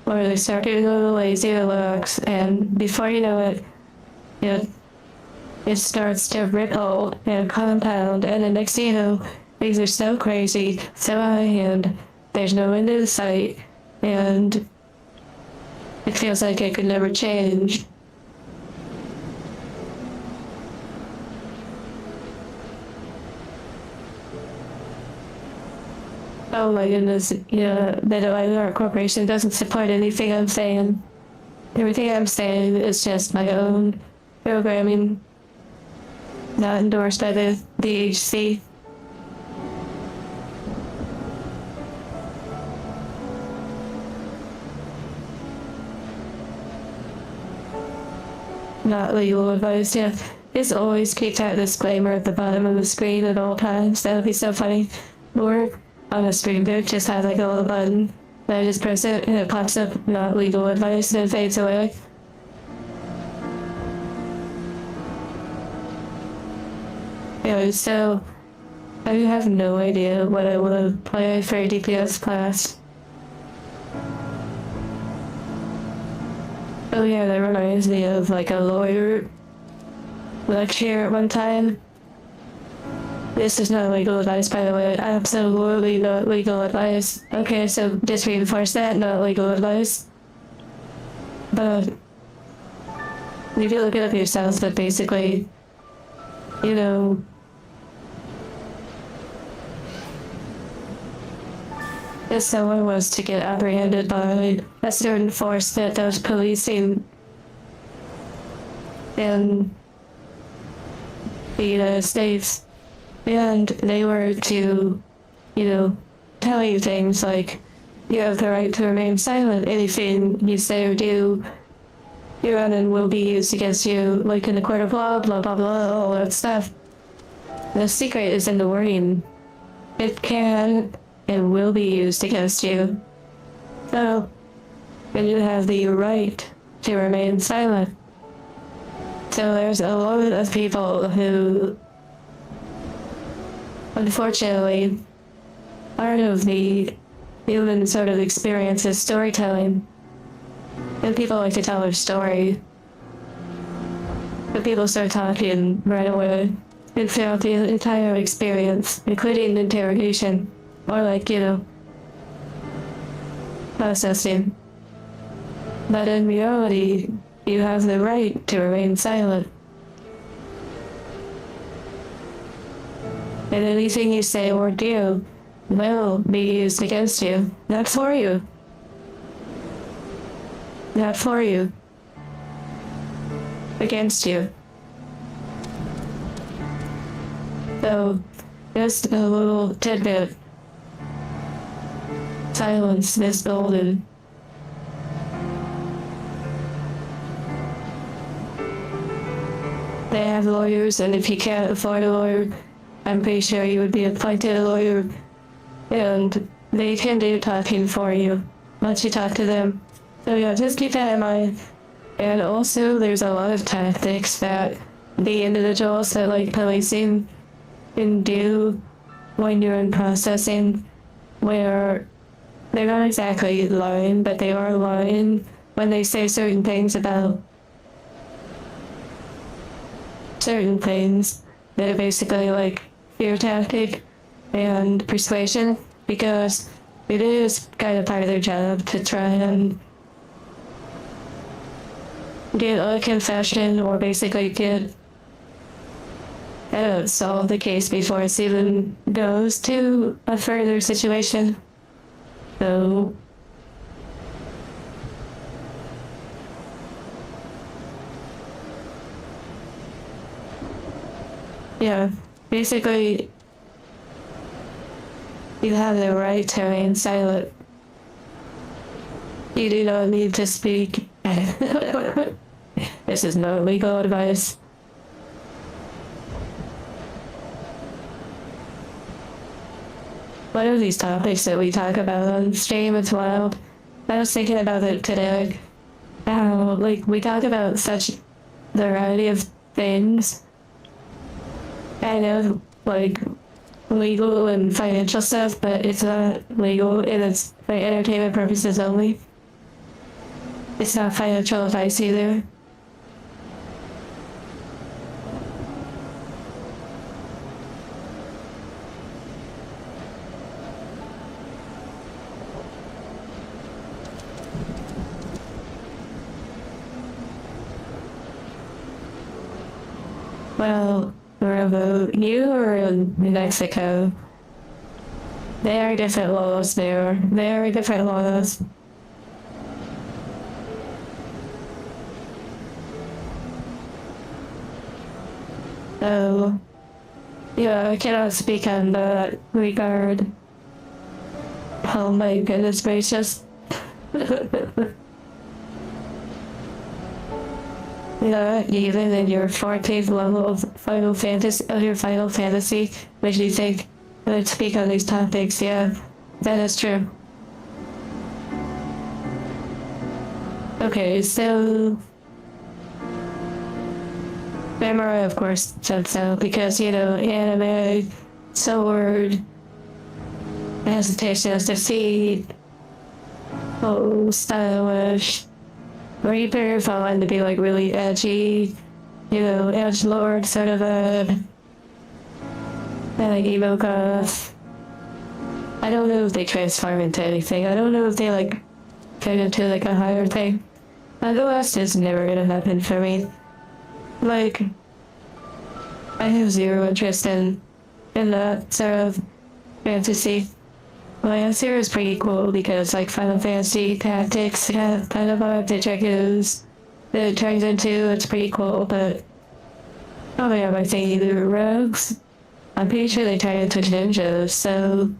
or they start getting a little lazy or lax, and before you know it, it starts to ripple and compound, and the next thing you know, things are so crazy, so high, and there's no end in sight, and it feels like it could never change. Oh my goodness, yeah, our corporation doesn't support anything I'm saying. Everything I'm saying is just my own programming, not endorsed by the DHC. Not legal advice, yeah. Just always keep that disclaimer at the bottom of the screen at all times. That would be so funny. Or on a screen there, just have like a little button that I just press it and it pops up not legal advice and it fades away. Anyway, so I have no idea what I want to play for a DPS class. Oh yeah, that reminds me of like a lawyer lecture at one time. This is not legal advice, by the way. Absolutely not legal advice. Okay, so just reinforce that, not legal advice. But you can look it up yourself, but basically, you know, if someone was to get apprehended by a certain force that does policing in the United States, and they were to, tell you things like, you have the right to remain silent, anything you say or do, your honor will be used against you, like in the court of law, blah blah blah, all that stuff. The secret is in the wording. It can and will be used against you. So, and you have the right to remain silent. So there's a lot of people who, unfortunately, part of the human sort of experience is storytelling. And people like to tell their story. But people start talking right away and throughout the entire experience, including interrogation, or like, processing. But in reality, you have the right to remain silent. And anything you say or do will be used against you. Not for you. Not for you. Against you. So, just a little tidbit. Silence is golden. They have lawyers, and if you can't afford a lawyer, I'm pretty sure you would be appointed a lawyer, and they can do talking for you once you talk to them. So yeah, just keep that in mind. And also, there's a lot of tactics that the individuals that like policing can do when you're in processing, where they're not exactly lying, but they are lying when they say certain things about certain things that are basically like fear tactic and persuasion, because it is kind of part of their job to try and get a confession or basically get solve the case before it even goes to a further situation. So yeah, basically you have the right to remain silent. You do not need to speak. This is not legal advice. One of these topics that we talk about on stream as well, I was thinking about it today. How, like, we talk about such variety of things. I know, like, legal and financial stuff, but it's not legal and it's for entertainment purposes only. It's not financial advice either. Well, wherever you are in Mexico, there are different laws there. There are different laws. So, yeah, I cannot speak on that regard. Oh my goodness gracious. Yeah, even in your 14th level of Final Fantasy, which you think would speak on these topics, yeah, that is true. Okay, so Samurai, of course, said so, because, you know, anime, sword, hesitation is defeat, oh, stylish, Reaper found to be like really edgy, you know, edgelord sort of like emo goth. I don't know if they transform into anything. I don't know if they like turn into like a higher thing. The last is never gonna happen for me. Like, I have zero interest in that sort of fantasy. My answer is pretty cool because like Final Fantasy Tactics have kind of a objectives that it turns into. It's pretty cool, but oh yeah, I think either rogues. I'm pretty sure they turn into ninjas, so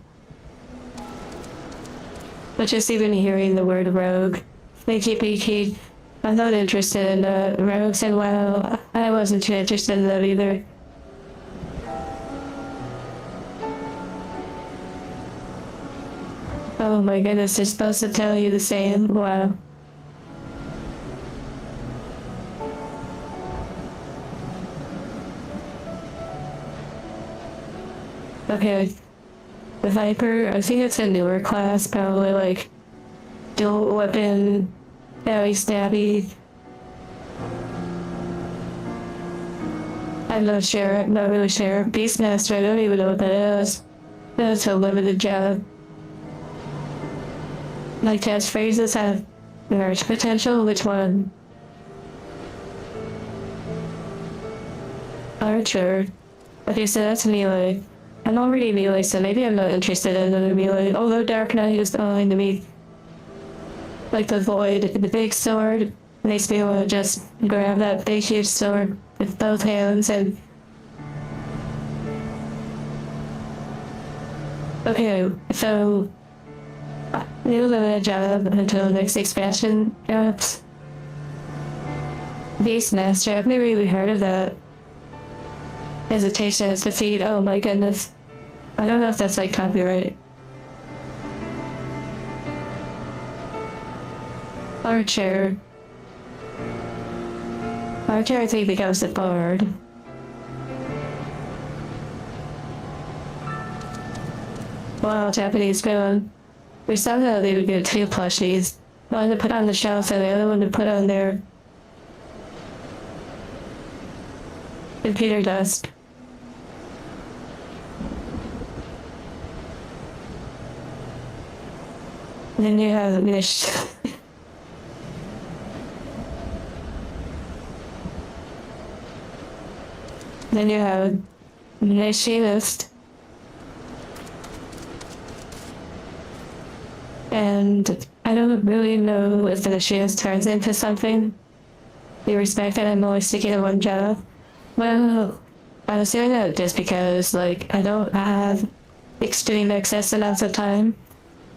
but just even hearing the word rogue, makes you peaky. I'm not interested in rogues, and well, I wasn't too interested in that either. Oh my goodness, they're supposed to tell you the same. Wow. Okay. The Viper, I think it's a newer class, probably like dual weapon, stabby. I'm not sure, I'm not really sure. Beastmaster, I don't even know what that is. That's a limited job. Like test phrases have merge potential, which one? Archer. Okay, so that's melee. I'm already melee, so maybe I'm not interested in another melee, although Dark Knight is calling to me. Like the Void, the big sword, makes me want to just grab that big huge sword with both hands and... Okay, so... New limited job until next expansion drops. Beastmaster, I've never even heard of that. Hesitation is defeat, oh my goodness. I don't know if that's like copyright. Archer. Archer I think becomes the bard. Wow, Japanese villain. We saw that they would get two plushies. One to put on the shelf and the other one to put on their computer desk. And then you have Nish. Then you have machinist. And I don't really know if the machinist turns into something. You respect that I'm only sticking to one job. Well, I was doing that just because, like, I don't have extreme excess amounts of time.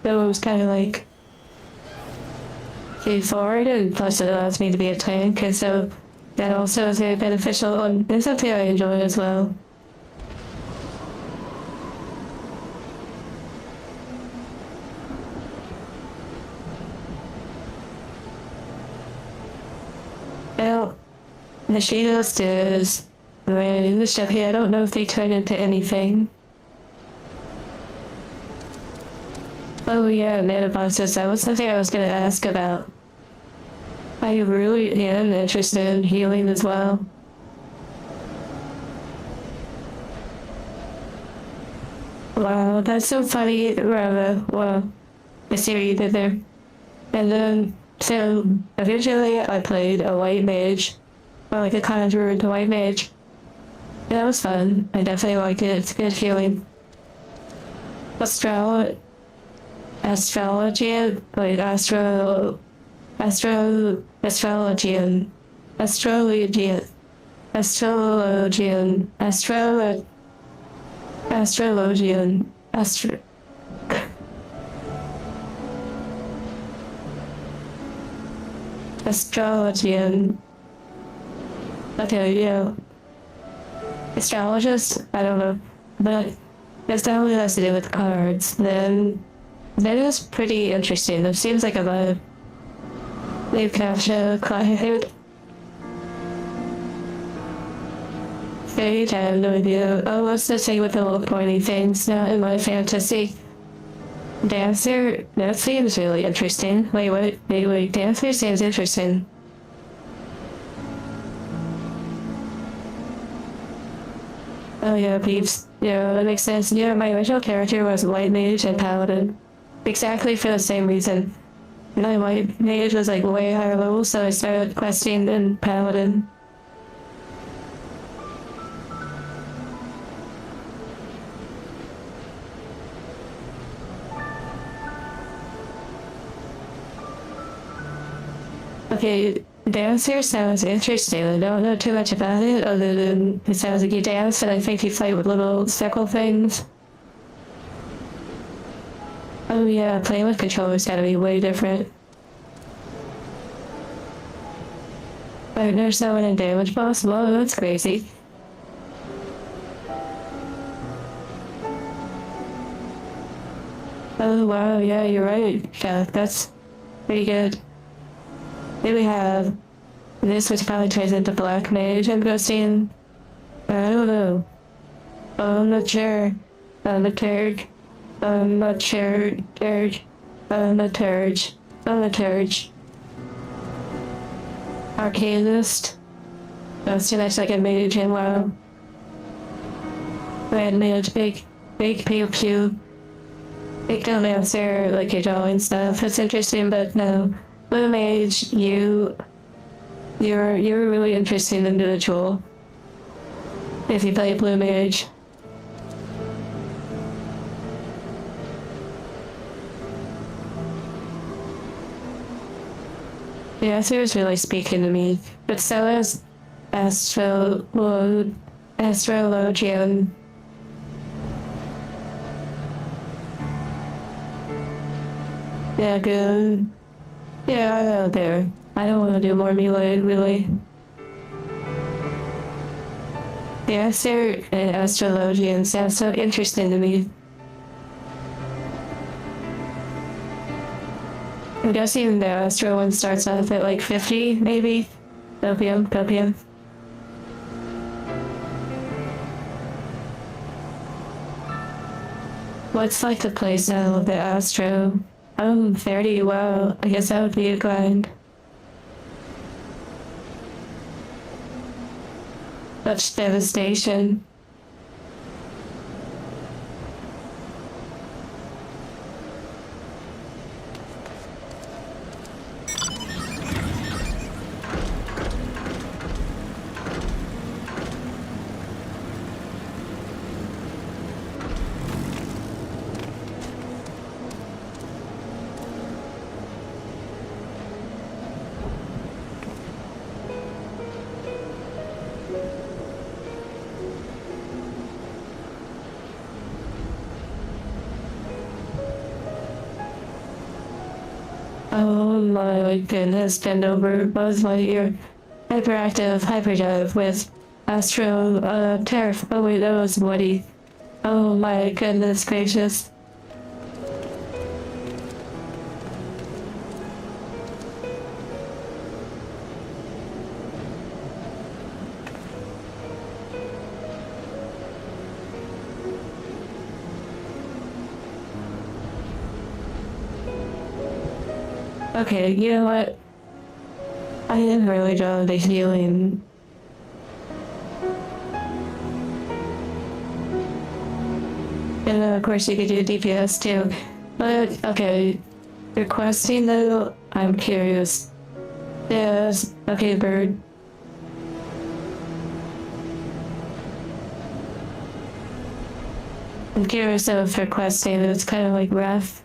So it was kind of like forward, and plus it allows me to be a tank, and so that also is very beneficial, and it's something I enjoy as well. Well, the shield is in the stuff here. I don't know if they turn into anything. Oh yeah, nanoboxes. That was something I was gonna ask about. I really am interested in healing as well. Wow, that's so funny. Well, I see what you did there. And then, so, eventually I played a white mage, or like a conjurer into white mage. That was fun. I definitely liked it. It's good healing. Astrology, like astrologian, astrologian. Okay, yeah. Astrologist? I don't know. But it's definitely has to do with cards. Then that is pretty interesting. It seems like a vibe. They've captured client. Fate, I have no idea. Oh, what's the thing with the little pointy things? Not in my fantasy. Dancer? That seems really interesting. Wait. Dancer seems interesting. Oh yeah, peeps. Yeah, that makes sense. Yeah, my original character was White Mage and Paladin. Exactly for the same reason. My White Mage was like way higher level, so I started questing in Paladin. Okay, Dancer sounds interesting. I don't know too much about it, other than it sounds like you dance, and I think you fight with little circle things. Oh yeah, playing with controllers gotta be way different. But there's no one in damage possible. That's crazy. Oh wow, yeah, you're right. Yeah, that's pretty good. Then we have this, which probably turns into Black Mage and Ghosting. I don't know. I'm not sure. I'm a turd. I'm not sure. I'm a turd. Arcanist. That's too much like a mage in WoW. Red mage, big pew pew. Big don't answer like your drawing stuff. It's interesting, but no. Blue mage, you're a really interesting individual. If you play blue mage. The answer is really speaking to me, but so is astrologian. Yeah, good. Yeah, I'm out there. I don't want to do more melee, really. The answer and astrologian sounds so interesting to me. I'm guessing the Astro one starts off at like 50, maybe? Copium. What's like the playstyle of the Astro? Oh, 30, wow. I guess that would be a grind. Such devastation. Oh my goodness, bend over, buzz my ear. Hyperactive hyperdrive with Astro, Tariff. Oh wait, that was Woody. Oh my goodness gracious. Okay, you know what? I didn't really draw the healing. And of course you could do DPS too. But, okay, requesting though, I'm curious. Yes, okay, bird. I'm curious of requesting, it's kind of like rough.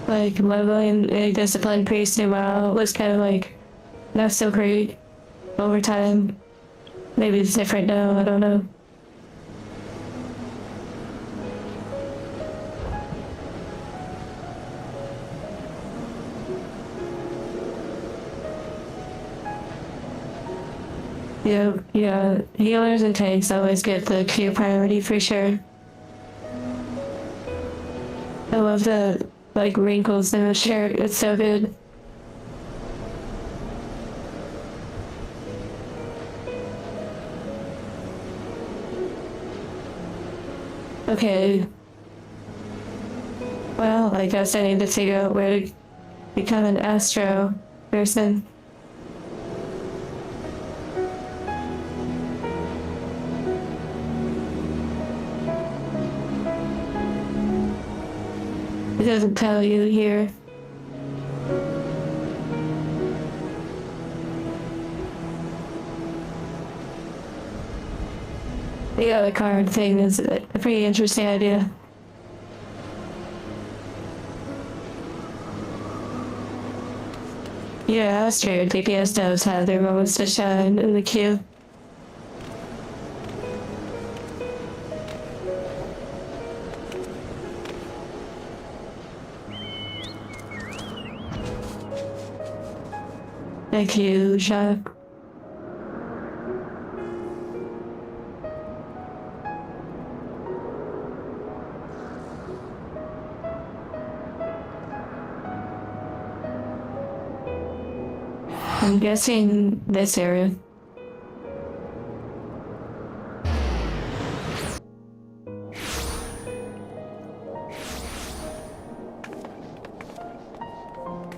Like leveling a discipline priest tomorrow was kind of like not so great over time. Maybe it's different now, I don't know. Yeah, healers and tanks always get the Q priority for sure. I love the like wrinkles in the shirt, it's so good. Okay. Well, I guess I need to figure out where to become an astro person. It doesn't tell you here. The other card thing is a pretty interesting idea. Yeah, that's true. DPS does have their moments to shine in the queue. Thank you, Jacques. I'm guessing this area.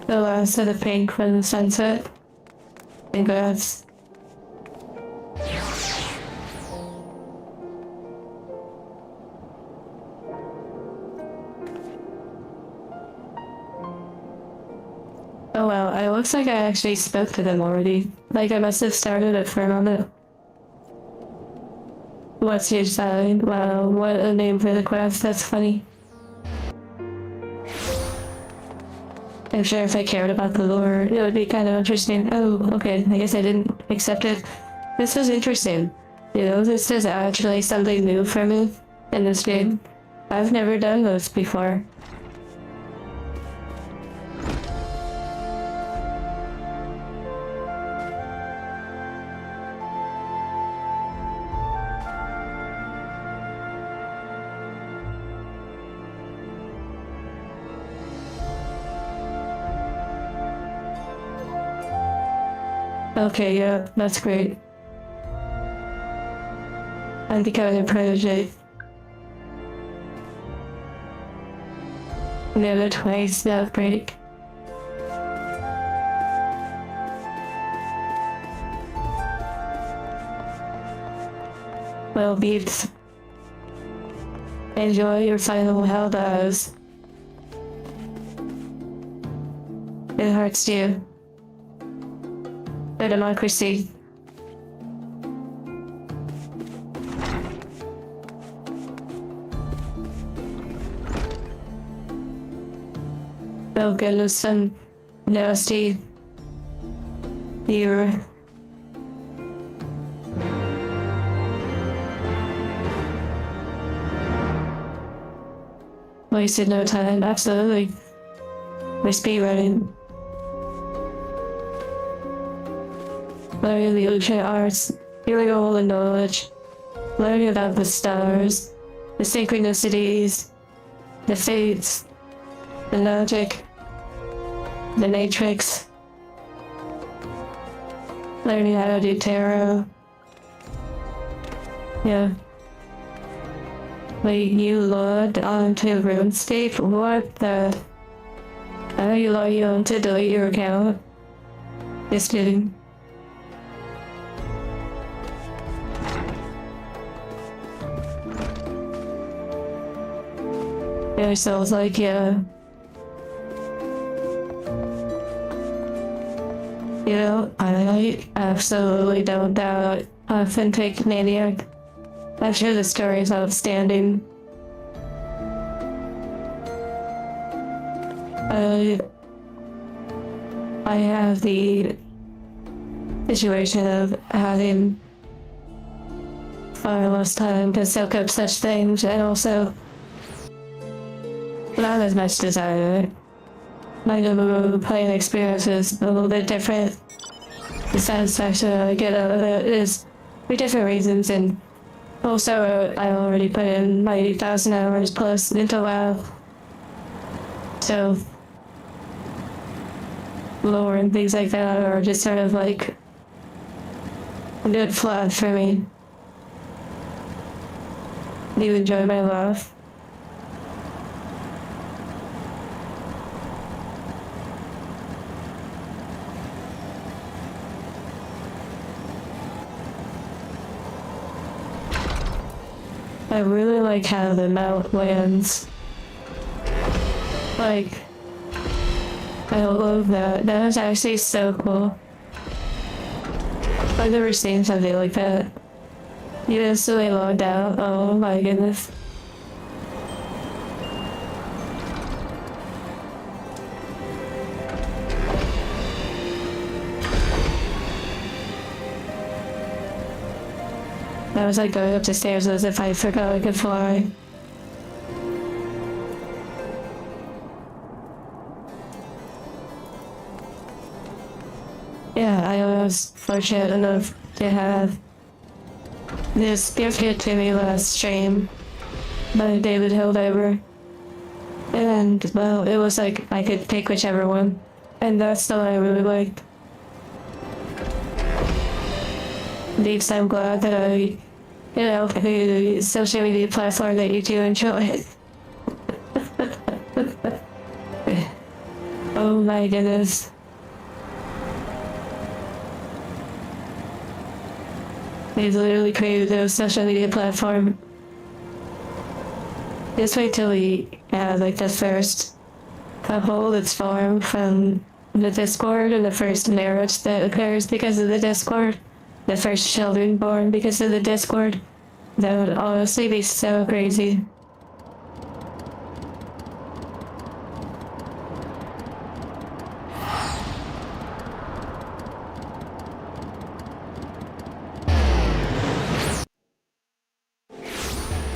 The last of the pink from the sunset. And grass. Oh wow, it looks like I actually spoke to them already. Like I must have started a firm on it. What's your sign? Wow, what a name for the quest, that's funny. I'm sure if I cared about the lore, it would be kind of interesting. Oh, okay, I guess I didn't accept it. This is interesting. You know, this is actually something new for me in this game. I've never done this before. Okay, yeah, that's great. I'm becoming a protege. Never twice, that break. Well, beats. Enjoy your final hell dives. It hurts you. The democracy. Oh goodness, some nasty here. wasted no time, absolutely. We're speedrunning. Learning the ancient arts, healing all the knowledge, learning about the stars, the synchronicities, the fates, the logic, the matrix, learning how to do tarot. Yeah. Like, you logged onto RuneScape? What the? How do you log on to delete your account? Just kidding. Yeah, so it's like, yeah. You know, I absolutely don't doubt Authentic Maniac. I'm sure the story is outstanding. I have the situation of having far less time to soak up such things, and also not as much desire. My playing experience is a little bit different. The satisfaction I get out of it is for different reasons, and also I already put in my 8,000 hours plus into WoW. So lore and things like that are just sort of like a good fluff for me. Do you enjoy my laugh? I really like how the mount lands. Like, I love that. That was actually so cool. I've never seen something like that. You instantly logged out. Oh my goodness. I was like going up the stairs as if I forgot I could fly. Yeah, I was fortunate enough to have this gift to me last stream by David Hildover. And, well, it was like I could pick whichever one. And that's the one I really liked. Indeed, I'm glad that I, the social media platform that you do enjoy. Oh my goodness. They've literally created a social media platform. Just wait till we have like the first couple that's formed from the Discord and the first marriage that occurs because of the Discord. The first children born because of the Discord. That would honestly be so crazy.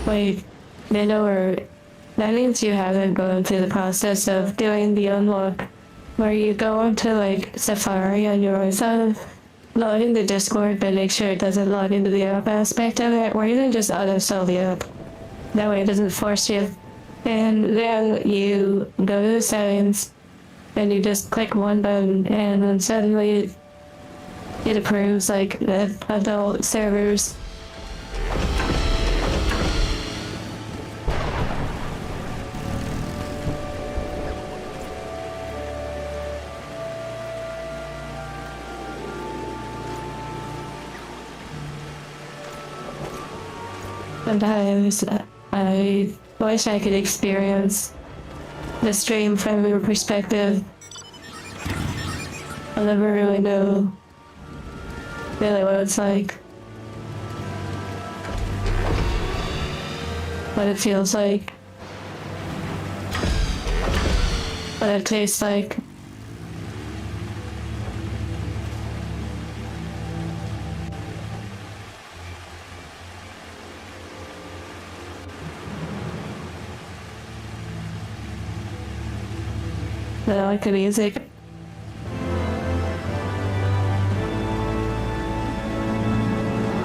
Wait, that means you haven't gone through the process of doing the unlock, where you go onto like Safari on your iPhone, log into Discord, but make sure it doesn't log into the app aspect of it, or even just uninstall the app. That way it doesn't force you. And then you go to the settings, and you just click one button, and then suddenly it approves like the adult servers. Sometimes I wish I could experience the stream from your perspective. I'll never really know really what it's like. What it feels like. What it tastes like. but I like the music.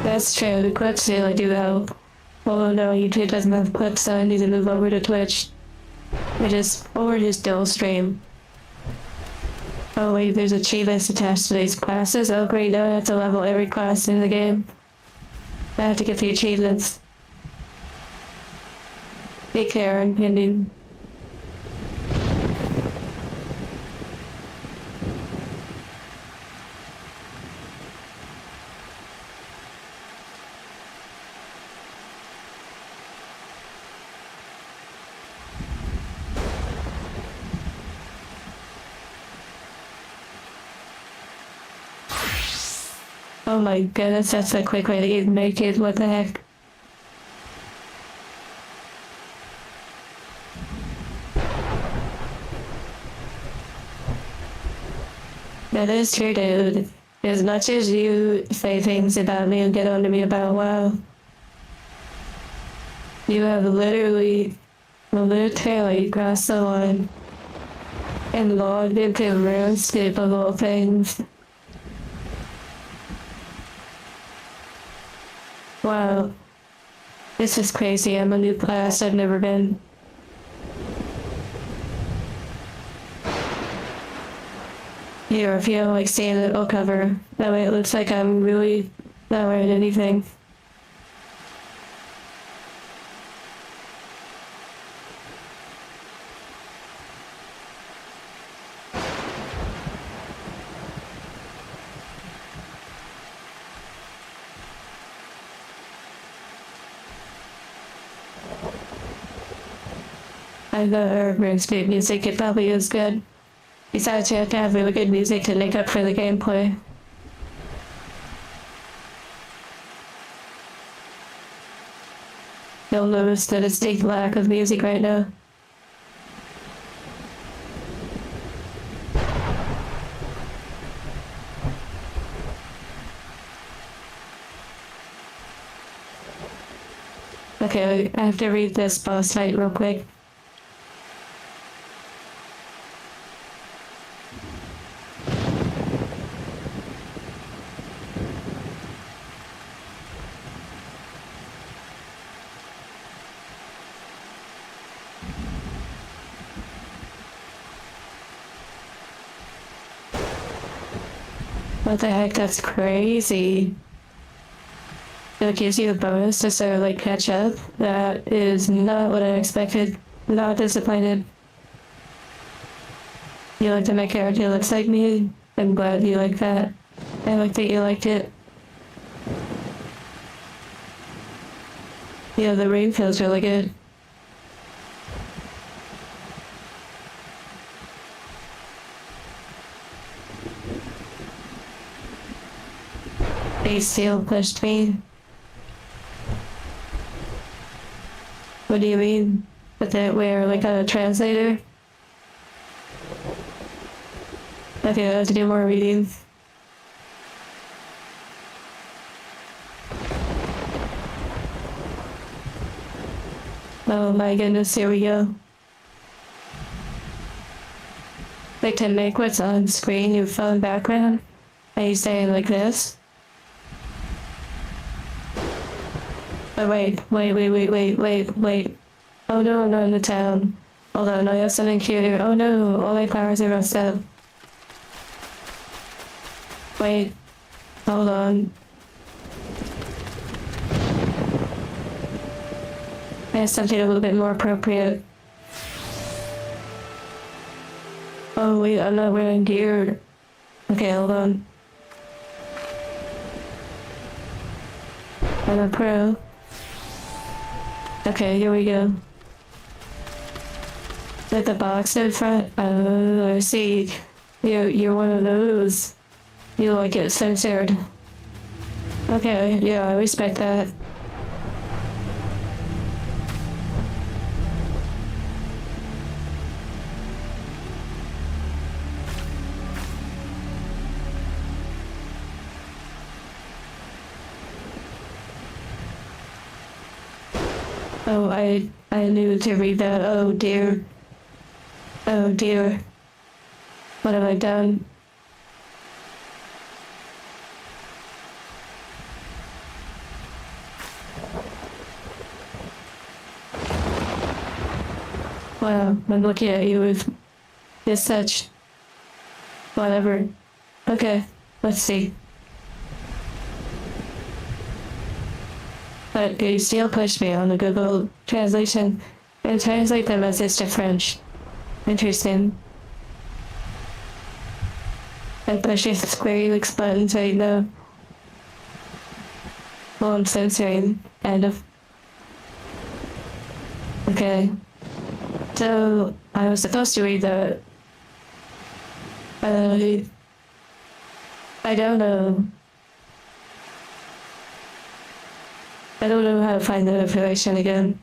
That's true, the clips really do help. Oh no, YouTube doesn't have clips, so I need to move over to Twitch. Or just dual stream. Oh wait, there's achievements attached to these classes. Oh great, now I have to level every class in the game. I have to get the achievements. Take care, Indy. Oh my goodness, that's a quick way to get naked, what the heck? That is true, dude. As much as you say things about me and get on to me about WoW, you have literally crossed the line and logged into runes capable things. Wow. This is crazy. I'm a new class. I've never been. Here, if you don't like seeing it, I'll cover. That way it looks like I'm really not wearing anything. I know Urban's good music, it probably is good. Besides, you have to have really good music to make up for the gameplay. You'll notice the distinct lack of music right now. Okay, I have to read this boss fight real quick. What the heck, that's crazy. It gives you a bonus to sort of like catch up. That is not what I expected. Not disappointed. You like that my character looks like me? I'm glad you like that. I like that you liked it. Yeah, the rain feels really good. They still pushed me. What do you mean? But that we're like a translator? Okay, I have to do more reading. Oh my goodness, here we go. Like to make what's on screen your phone background? Are you saying like this? Oh wait. Oh no, I'm not in the town. Hold on, I have something here. Oh no, all my powers are messed up. Wait, hold on. I have something a little bit more appropriate. Oh wait, I'm not wearing gear. Okay, hold on. I'm a pro. Okay, here we go. With the box in front. Oh, I see. You're one of those. You like it censored. Okay, yeah, I respect that. Oh, I knew to read that. Oh dear. Oh dear. What have I done? Wow, I'm looking at you with this such. Whatever. Okay, let's see. But you still push me on the Google translation and translate the message to French. Interesting. And pushing the Square Helix button so you know. Well, I'm censoring, kind of. Okay. So, I was supposed to read the... I don't know. I don't know how to find the information again.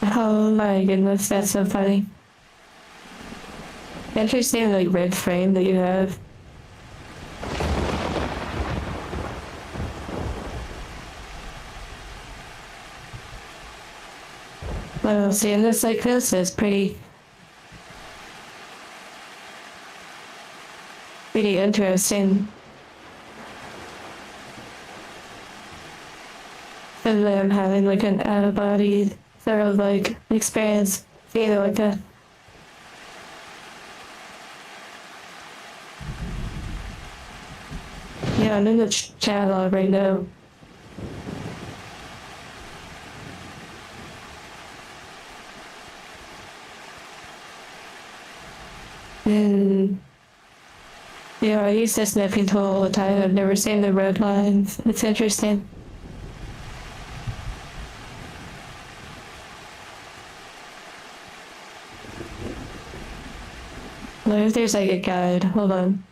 Oh my goodness, that's so funny. Interesting, like, red frame that you have. Well, seeing this like this is pretty interesting. And then I'm having like an out-of-body sort of like experience, feeling like a... Yeah, I'm in the channel right now. And yeah, I use this sniffing tool all the time. I've never seen the road lines. It's interesting. What if there's like a guide? Hold on.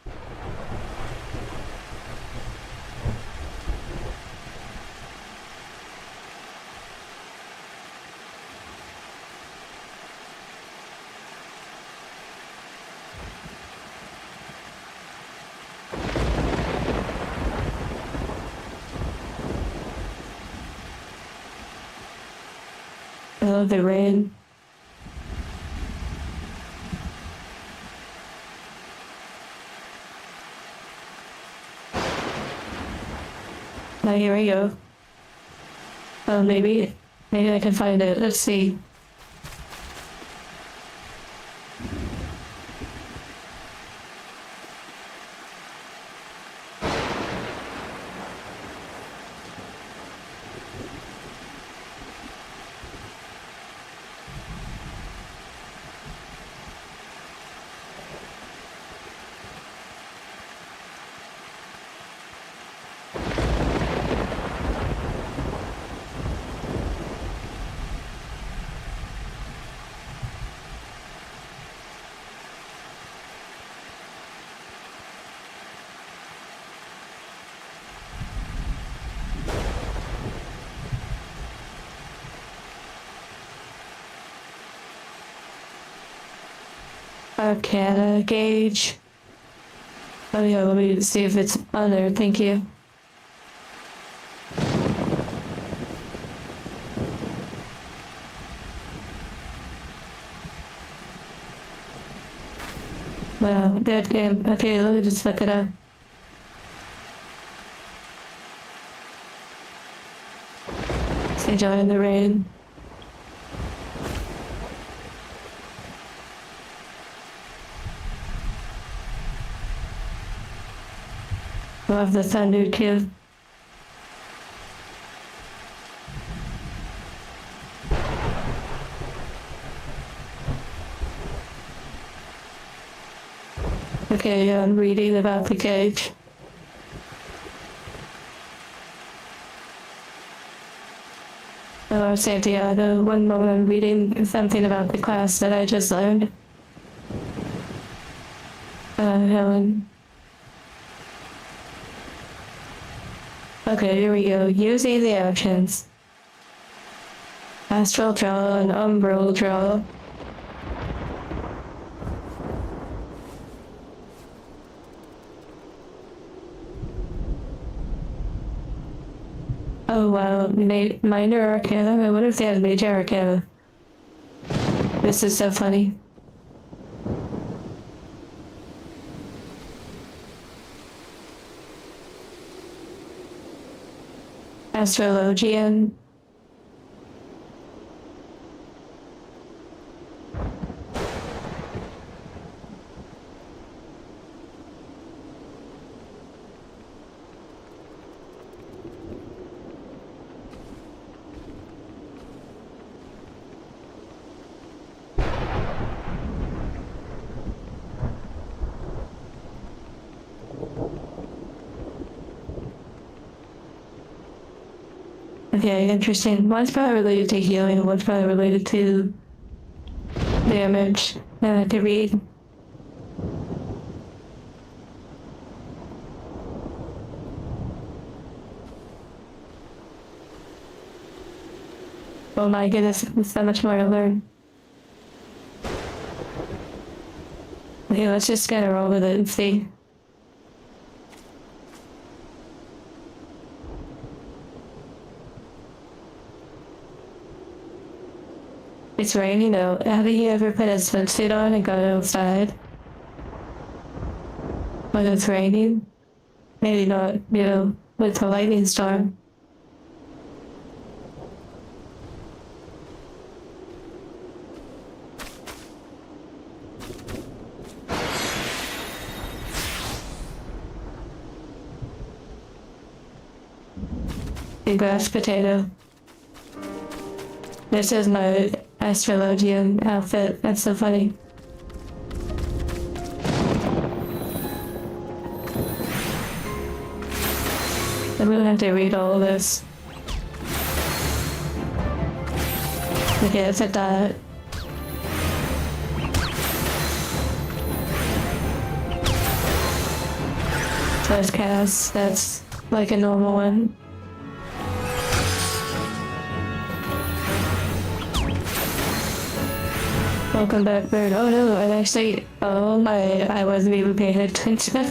I love the rain. Oh, here we go. Oh, maybe I can find it. Let's see. Arcana gauge. Oh yeah, let me see if it's on there. Thank you. Wow, dead game. Okay, let me just look it up. Enjoying the rain. Love the thunder too. Okay, I'm reading about the cage. Oh, Santiago, one moment I'm reading something about the class that I just learned. Helen. Okay, here we go. Using the actions. Astral draw and umbral draw. Oh wow, minor arcana? I wonder if they had major arcana. This is so funny. Astrologian. Okay, interesting. One's probably related to healing, one's probably related to damage. To read. Oh my goodness, there's so much more to learn. Okay, let's just kind of roll with it and see. It's raining out. Have you ever put a swimsuit on and gone outside when it's raining? Maybe not, with the lightning storm. Big grass potato. This is my astrologian outfit. That's so funny. I'm gonna have to read all of this. Okay, let's hit that. First cast, that's like a normal one. Welcome back, bird. Oh no, I wasn't even paying attention.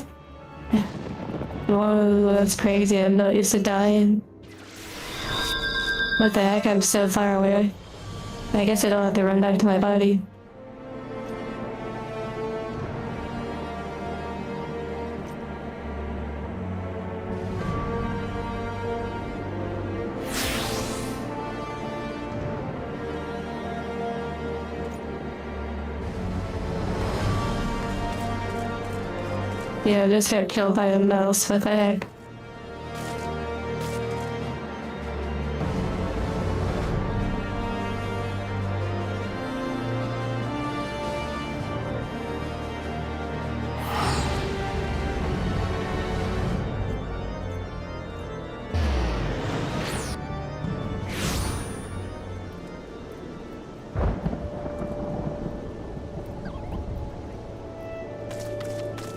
Whoa, that's crazy. I'm not used to dying. What the heck? I'm so far away. I guess I don't have to run back to my body. Yeah, I just got killed by a mouse. What the heck?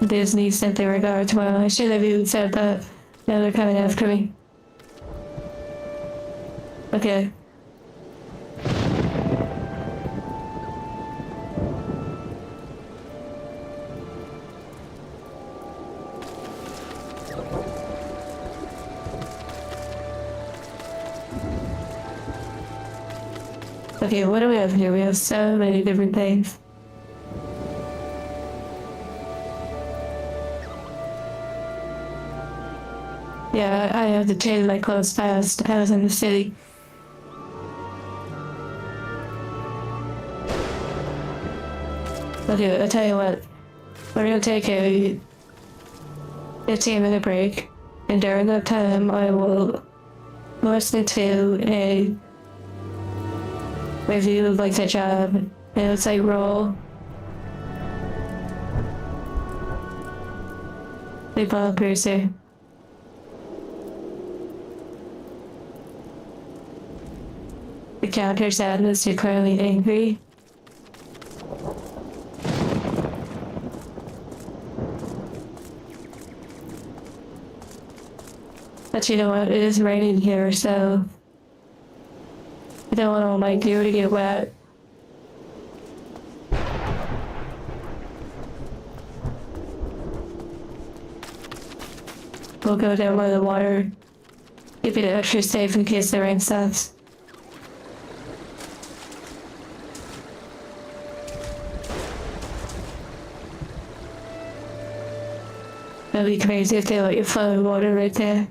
Disney sent their regards. Well, I should have even said that. Now they're coming after me. Okay. Okay, what do we have here? We have so many different things. Yeah, I have to change my clothes fast. I was in the city. Okay, I'll tell you what. We're gonna take a 15-minute break, and during that time, I will listen to a review of like the job, and it's like roll. They ball piercer. The counter sadness, you're clearly angry. But you know what, it is raining here, so I don't want all my gear to get wet. We'll go down by the water. keep it extra safe in case the rain stops. That'd be crazy if they let you flow in water right there.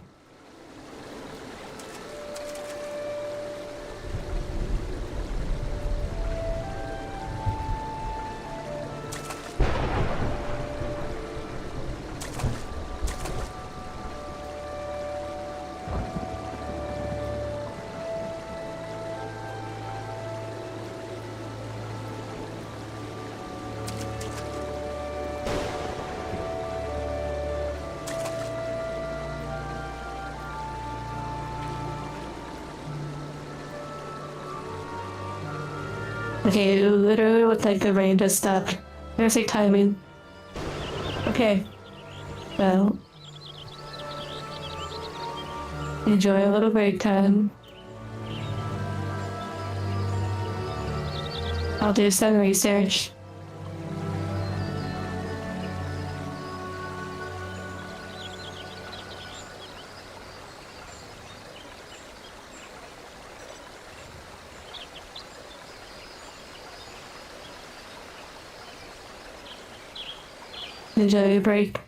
Okay, it literally looked like the rain just stopped. Perfect timing. Okay, well, enjoy a little break time. I'll do some research. Enjoy your break.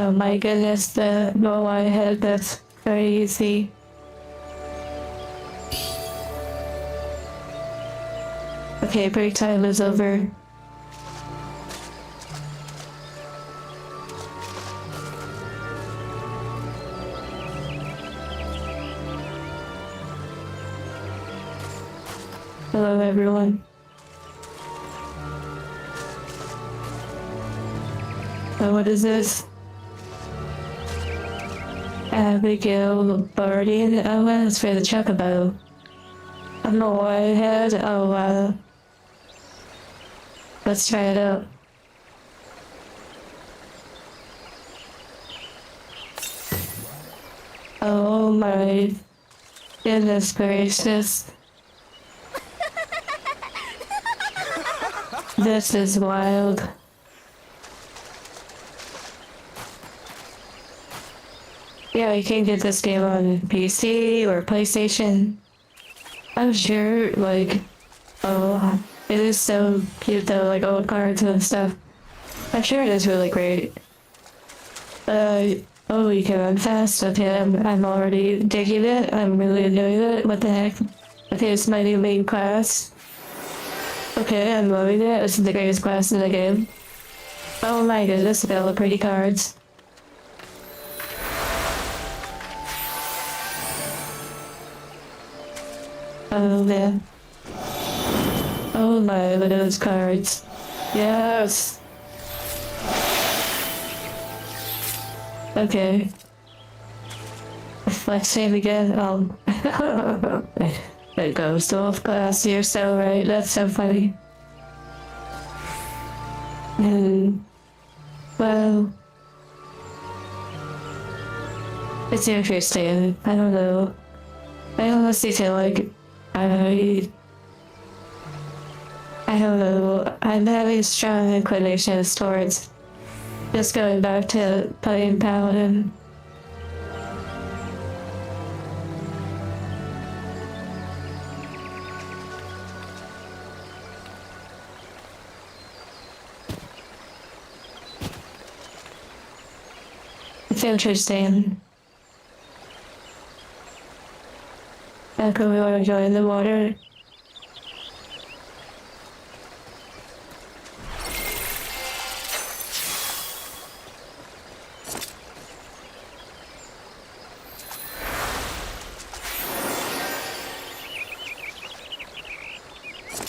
Oh my goodness, the goal I had, that's very easy. Okay, break time is over. Hello everyone. Oh, what is this? Abigail Bardian? Oh, well, it's for the chocobo. I don't know what I had. Oh, let's try it out. Oh my goodness gracious. This is wild. Yeah, you can get this game on PC or PlayStation. I'm sure, like, oh, it is so cute though, like old cards and stuff. I'm sure it is really great. Oh, you can run fast. Okay, I'm already digging it. I'm really enjoying it. What the heck? Okay, it's my new main class. Okay, I'm loving it. This is the greatest class in the game. Oh my goodness, look at all the pretty cards. Oh man. Oh my, look at those cards. Yes. Okay. Let's save again. It goes to off class. You're so right. That's so funny. Well, it's interesting. I don't know. I honestly feel like I don't know. I'm having strong inclinations towards just going back to playing Paladin. It's interesting. Back when we want to join the water.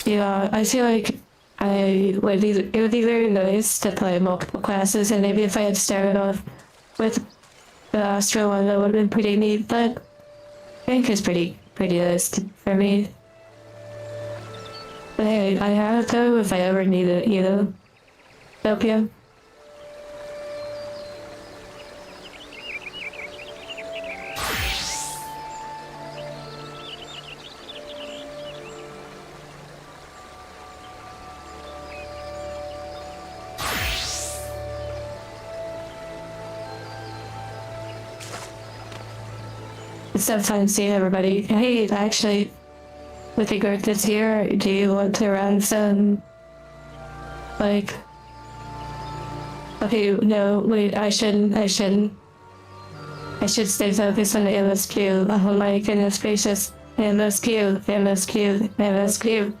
Yeah, I feel like it would be very nice to play multiple classes, and maybe if I had started off with the Astro one, that would have been pretty neat, but I think it's pretty nice for me. But hey, I have it though if I ever need it, you know? Help you? It's so fun seeing everybody. Hey, actually, with regard this year, do you want to run some, like, okay, no, wait, I shouldn't. I should stay focused on the MSQ. Oh my goodness gracious. MSQ, MSQ, MSQ.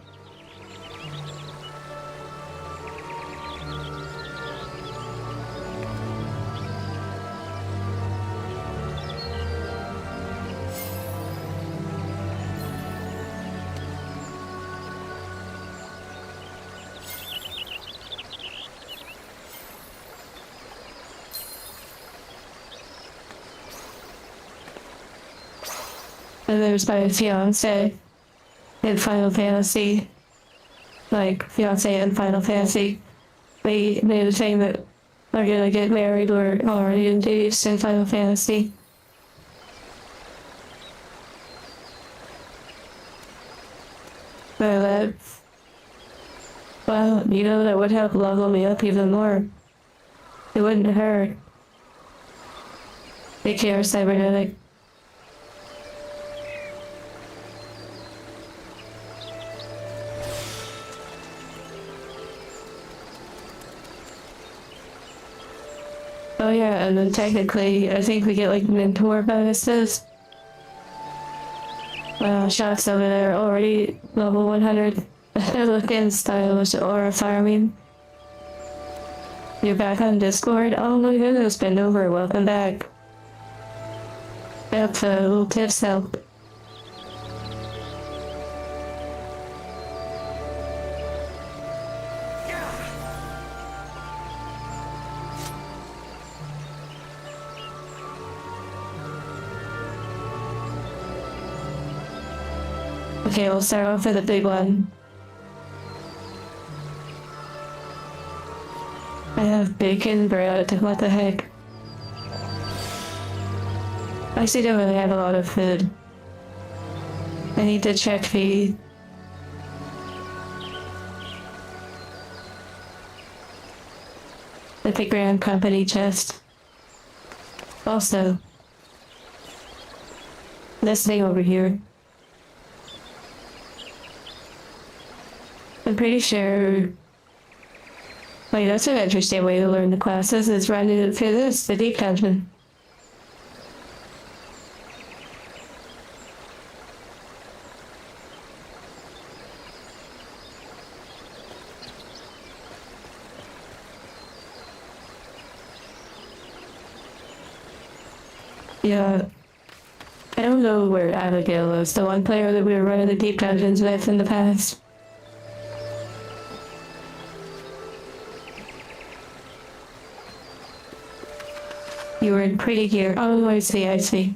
And there's my fiance in Final Fantasy. Like, fiance in Final Fantasy. They made a thing that they're gonna get married or already engaged in Final Fantasy. So that, well, you know, that would help level me up even more. It wouldn't hurt. Take care, cybernetic. Oh yeah, and then technically, I think we get like mentor bonuses. Wow, shots over there already level 100. Looking stylish aura farming. You're back on Discord? Oh my goodness, been over, welcome back. That's a little tips help. Okay, we'll start off with the big one. I have bacon bread, what the heck? I actually don't really have a lot of food. I need to check the... the Grand Company chest. Also, this thing over here. I'm pretty sure... Wait, that's an interesting way to learn the classes, is running it through this, the deep dungeon. Yeah. I don't know where Abigail is, the one player that we were running the deep dungeons with in the past. You were in pretty gear. Oh, I see, I see.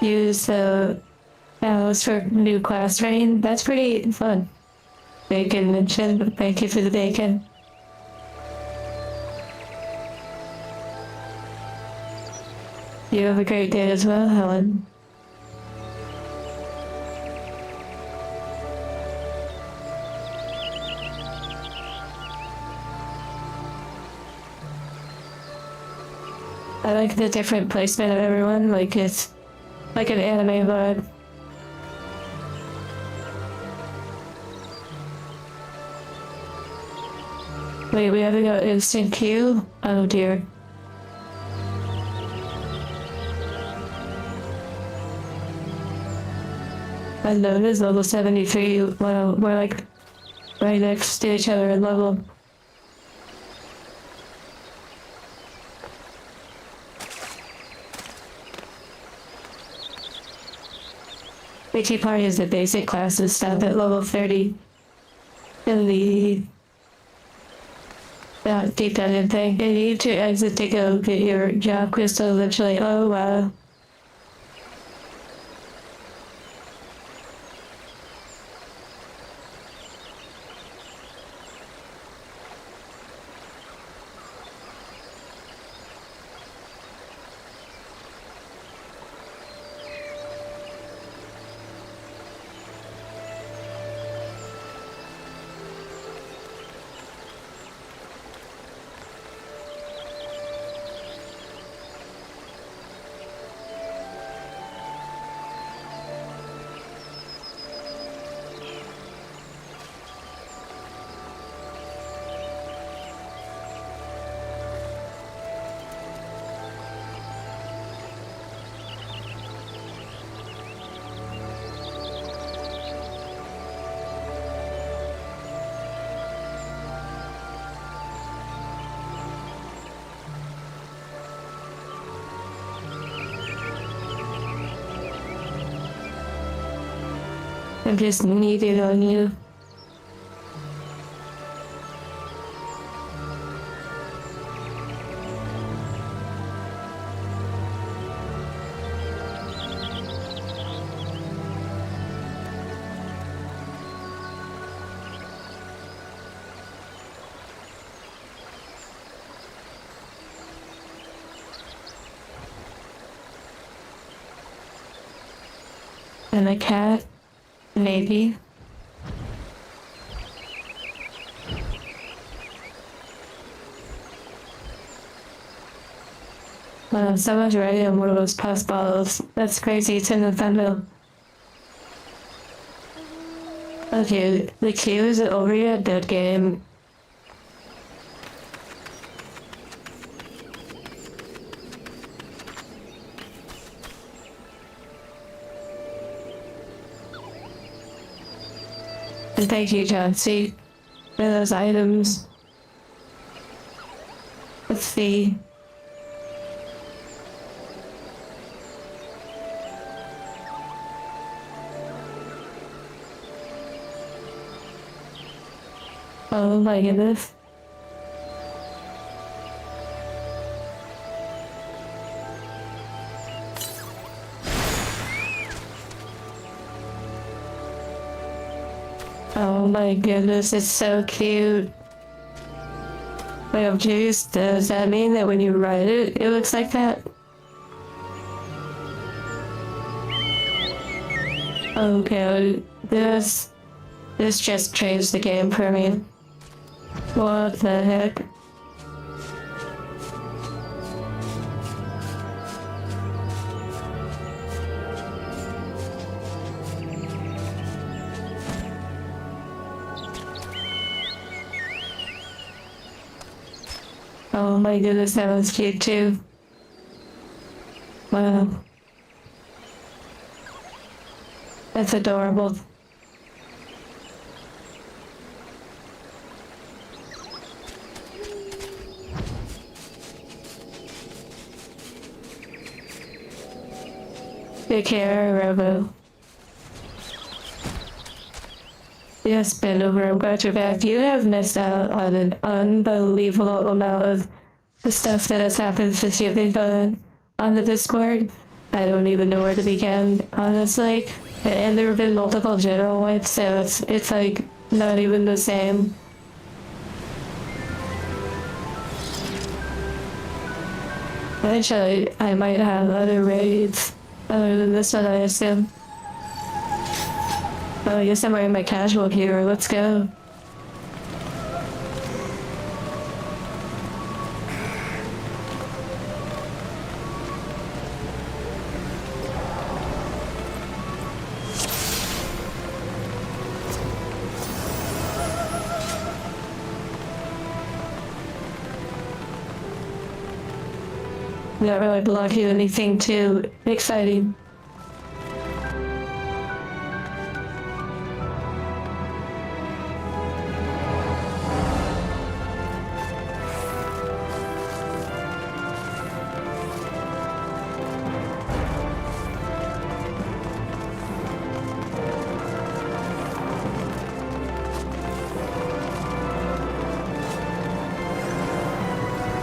Use the arrows for new class training. That's pretty fun. Bacon mentioned. Thank you for the bacon. You have a great day as well, Helen. I like the different placement of everyone, like it's like an anime vibe. Wait, we haven't got instant Q? Oh dear. Unknown is level 73, well, we're like right next to each other in level. Wiki Party is the basic classes stuff at level 30 in the deep dungeon thing. You need to exit to go get your job crystal eventually. Oh wow. I'm just needed on you. And a cat, maybe. Wow, someone's already on one of those past bottles. That's crazy, it's in the thumbnail. Okay, the queue is over yet, dead game. And thank you, Chauncey, for those items. Let's see. Oh my goodness. Oh my goodness, it's so cute. Wait, I'm curious, does that mean that when you write it, it looks like that? Okay, this just changed the game for me. What the heck? Oh my goodness, that was cute too. Wow. That's adorable. Take care, Robo. Yes, bend over and got your back. You have missed out on an unbelievable amount of the stuff that has happened since you've been going on the Discord. I don't even know where to begin, honestly. And there have been multiple general wipes, so it's like not even the same. Eventually, I might have other raids other than this one, I assume. Oh, I guess I'm wearing my casual gear. Let's go. Not really blocking anything too exciting.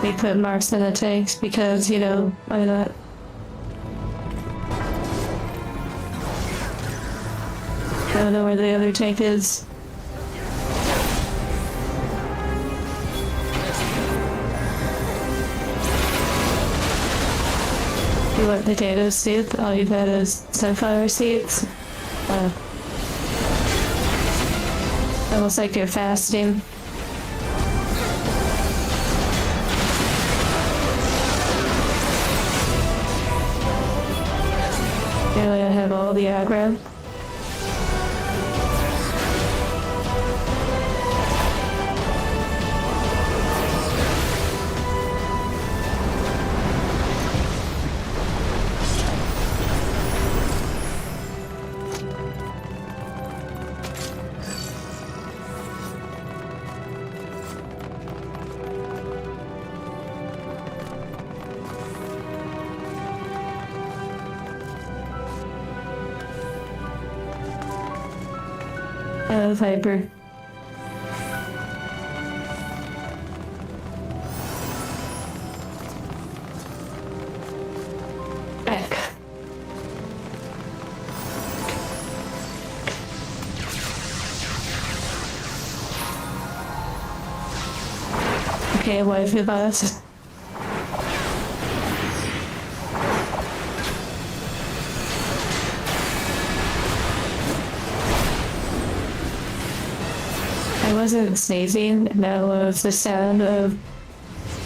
We put marks in the tanks because, you know, why not? I don't know where the other tank is. You want potato soup? All you've had is sunflower seeds? Almost like you're fasting. Really, I have all the aggro. Viper. Back. Okay, wifey boss. I wasn't sneezing, that was the sound of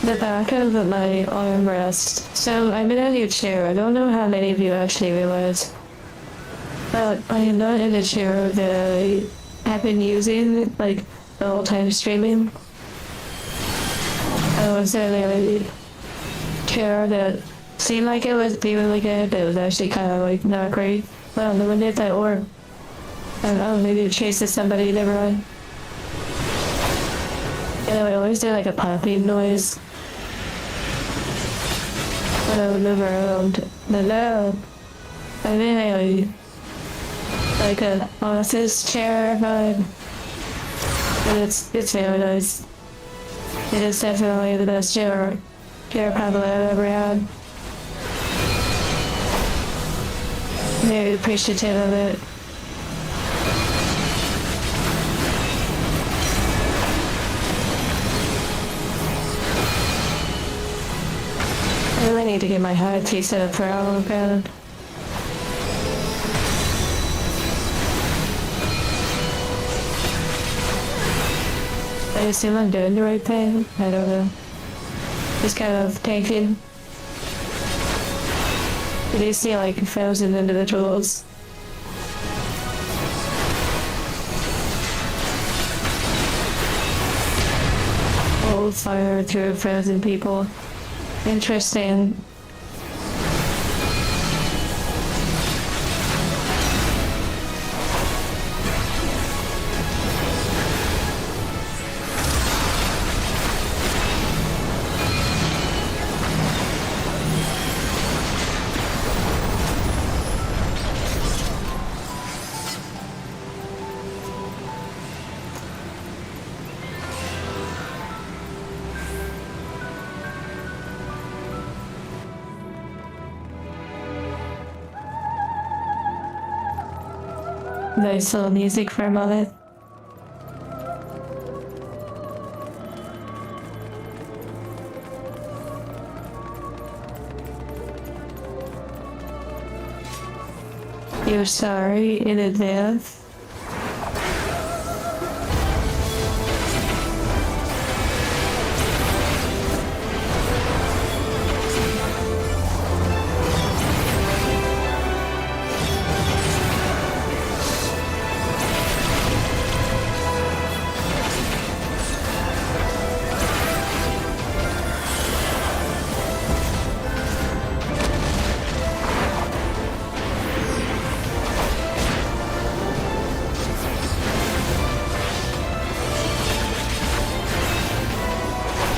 the back of my armrest. So I'm in a new chair. I don't know how many of you actually realize, but I am not in a chair that I have been using like the whole time streaming. I was in a chair that seemed like it would be really good, but it was actually kind of like not great. Well, no one did that or I don't know, maybe it chases somebody, never mind. And I would always do like a popping noise when I would move around. No. I mean, like a office chair vibe. But it's very nice. It is definitely the best chair probably I've ever had. Very appreciative of it. I really need to get my high tea set up for Halloween. I assume I'm doing the right thing. I don't know. Just kind of tanking. They see like 1,000 individuals. Hold fire through 1,000 people. Interesting. Nice little music for a moment. You're sorry in advance.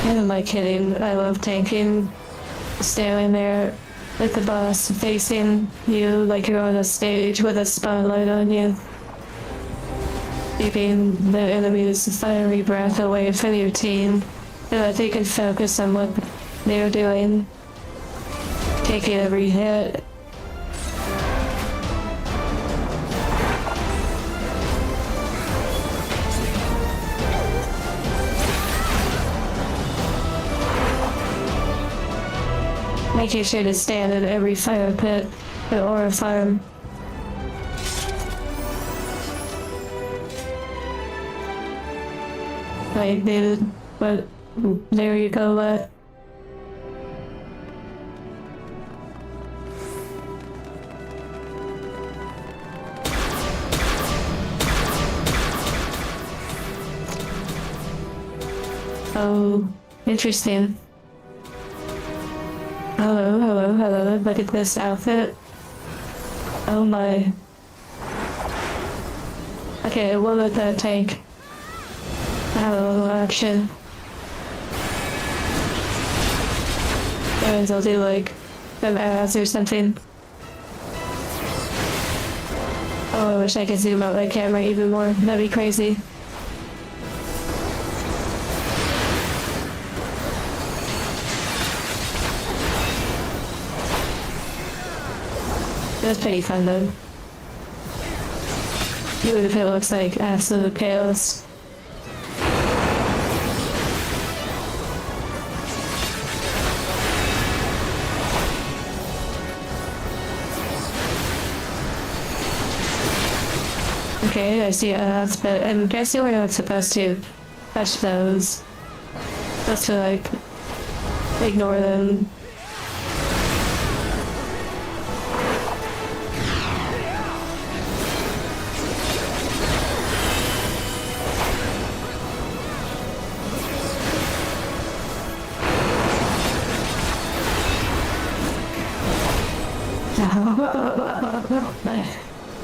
Am I kidding? I love tanking. Standing there with the boss facing you like you're on a stage with a spotlight on you. Keeping the enemy's fiery breath away from your team so that they can focus on what they're doing. Taking every hit. Making sure to stand at every fire pit or a farm. Right, dude, but there you go, Oh, interesting. Hello, look at this outfit. Oh my. Okay, what about that tank? Have a little action. Maybe I'll do like some ads or something. Oh, I wish I could zoom out my camera even more. That'd be crazy. That's pretty fun though. Even if it looks like absolute chaos. Okay, I see ads, but I'm guessing we're not supposed to touch those. Just to like ignore them.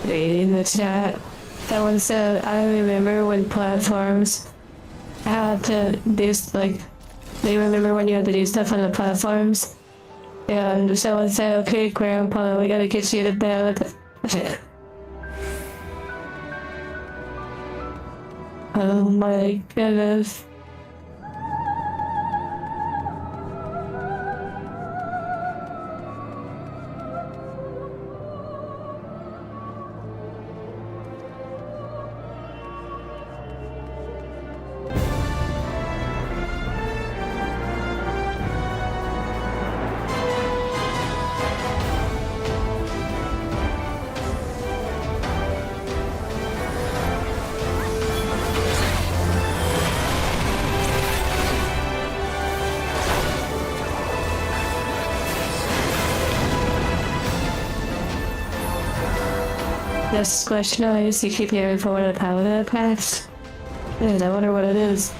Reading the chat. Someone said, I remember when platforms had to do, like, they remember when you had to do stuff on the platforms. And someone said, okay, Grandpa, we gotta get you to bed. Oh my goodness. This question I used to keep hearing for one of the paladin attacks. And I wonder what it is.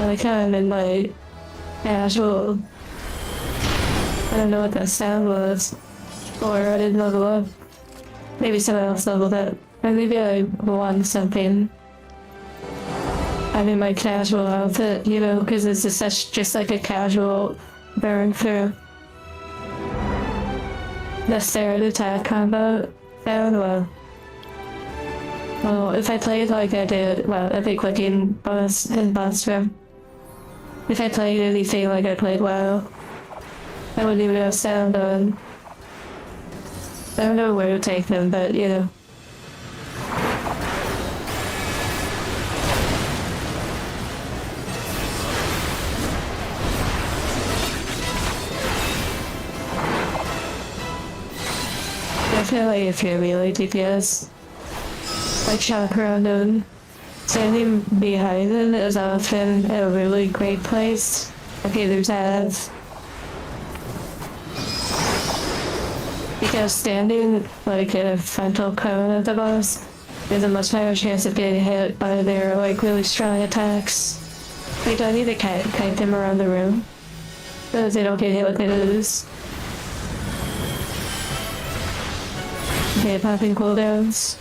I kind of in my casual. I don't know what that sound was. Or I didn't level up. Maybe someone else leveled up. Or maybe I won something. I'm in my casual outfit, you know, because it's just like a casual burn through. The standard attack combo sound well, if I played like I did, well, epic clicking boss and boss room. If I played anything like I played WoW, I wouldn't even have sound on. I don't know where to take them, but you know. I feel like if you're really DPS, like shock around them, standing behind them is often a really great place. Okay, there's ads. Because standing like in a frontal cone of the boss, there's a much higher chance of getting hit by their like really strong attacks. Like I need to kite them around the room so they don't get hit with those. Okay, popping cooldowns.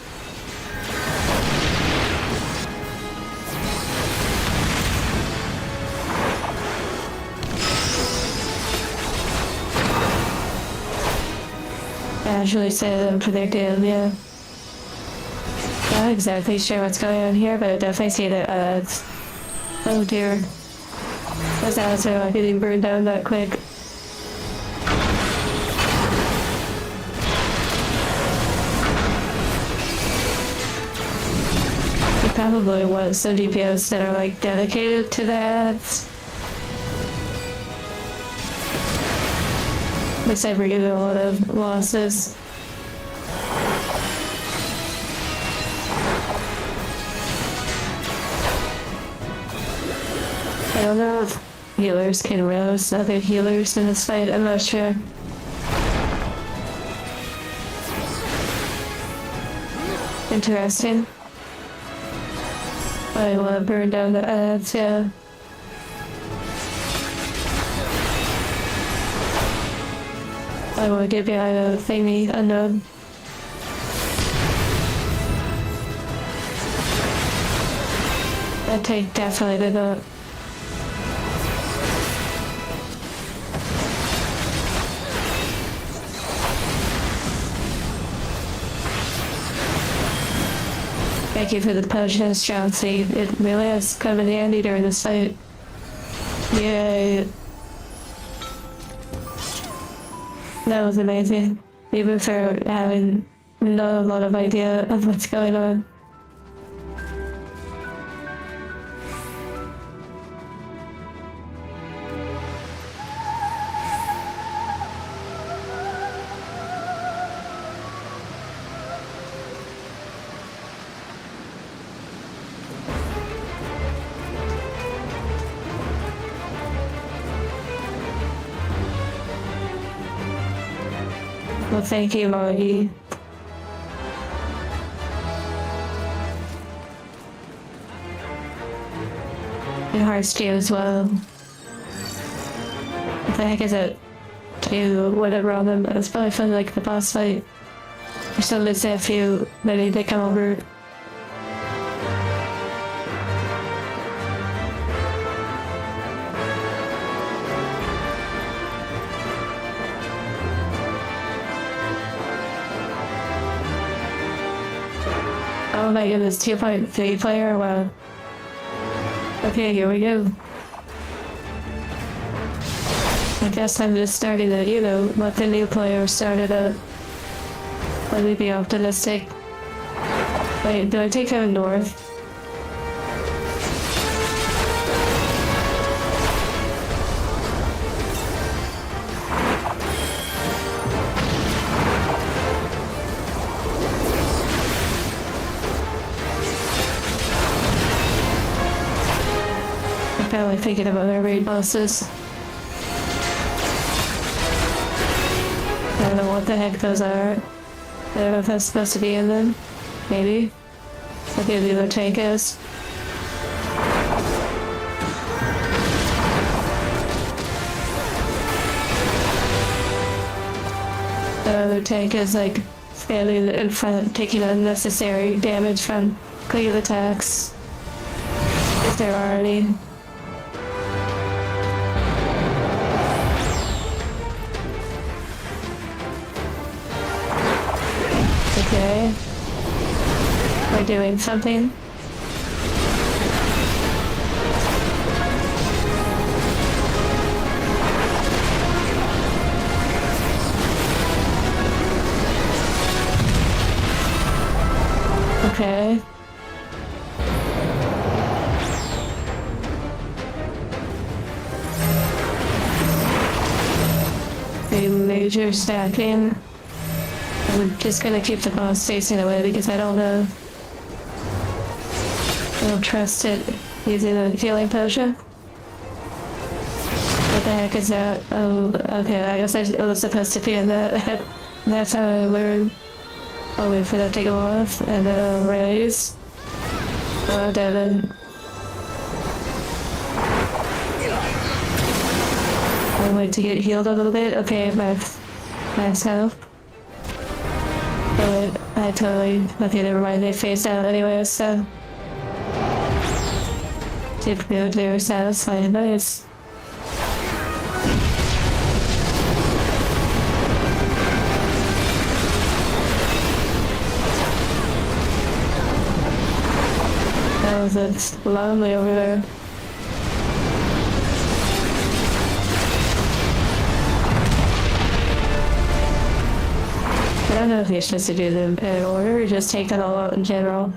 Casually say them predicted, yeah. Not exactly sure what's going on here, but I definitely see the ads. Oh dear. Those ads are not getting burned down that quick. There probably was some DPS that are like dedicated to the ads. Looks like we're getting a lot of losses. I don't know if healers can roast other healers in this fight, I'm not sure. Interesting. I will burn down the ads, yeah. I will get behind a thingy unknown. That take definitely did not. Thank you for the potion, strong seed. It really has come in handy during this fight. Yay. That was amazing. Even for having not a lot of idea of what's going on. Well, thank you, Margie. Your heart's to you as well. What the heck is it? To whatever on them. It's probably fun like the boss fight. So let's say a few, maybe they come over. Oh my goodness, 2.3 player, wow. Okay, here we go. I guess I'm just starting to, you know, let the new player started to let me be optimistic. Wait, do I take him north? I'm probably thinking about our raid bosses. I don't know what the heck those are. I don't know if that's supposed to be in them. Maybe. What the other tank is. The other tank is like standing in front, taking unnecessary damage from clean attacks. If there are any. Okay. We're doing something. Okay. A major stacking. I'm just gonna keep the boss facing away because I don't know. I don't trust it using a healing potion. What the heck is that? Oh, okay, I guess I was supposed to be in that. That's how I learned. I'll wait for that to go off and then I'll raise. Oh, Devin. I'll wait to get healed a little bit. Okay, max health. But I totally, okay, never mind, they phased out anyway, so. Typically, they were satisfied, nice. That was it's lonely over there. I don't know if you're supposed to do them in order or just take them all out in general.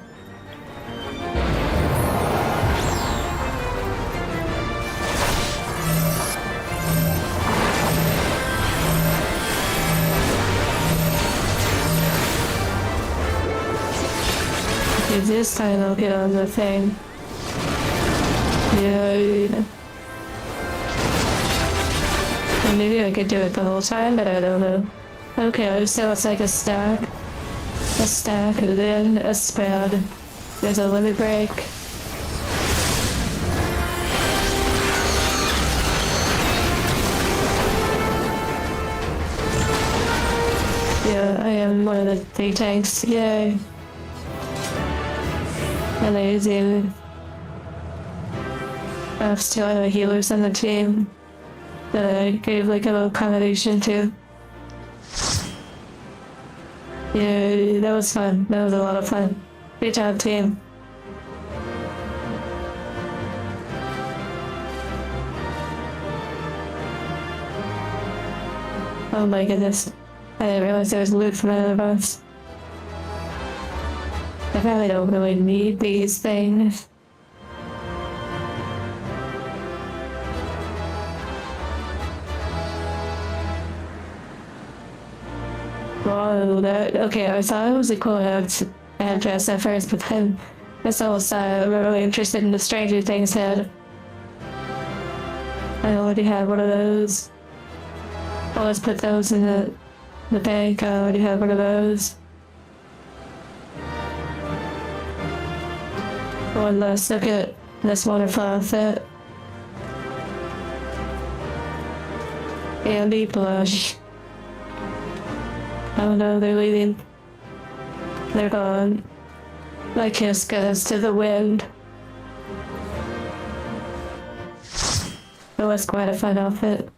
Okay, this time I'll get on the thing. Yeah. And maybe I could do it the whole time, but I don't know. Okay, so it's like a stack, and then a spread. There's a limit break. Yeah, I am one of the big tanks, yay. Amazing. I have still have healers on the team that I gave like a little accommodation to. Yeah, that was fun. That was a lot of fun. Good job, team. Oh my goodness. I didn't realize there was loot from another boss. I probably don't really need these things. Whoa, that, okay, I thought it was a cool address at first, but then this whole side, I'm really interested in the Stranger Things head. I already have one of those. I'll just put those in the the bank. I already have one of those. One last look at this waterfall set. Andy Blush. Oh no, they're leaving. They're gone. My kiss goes to the wind. It was quite a fun outfit.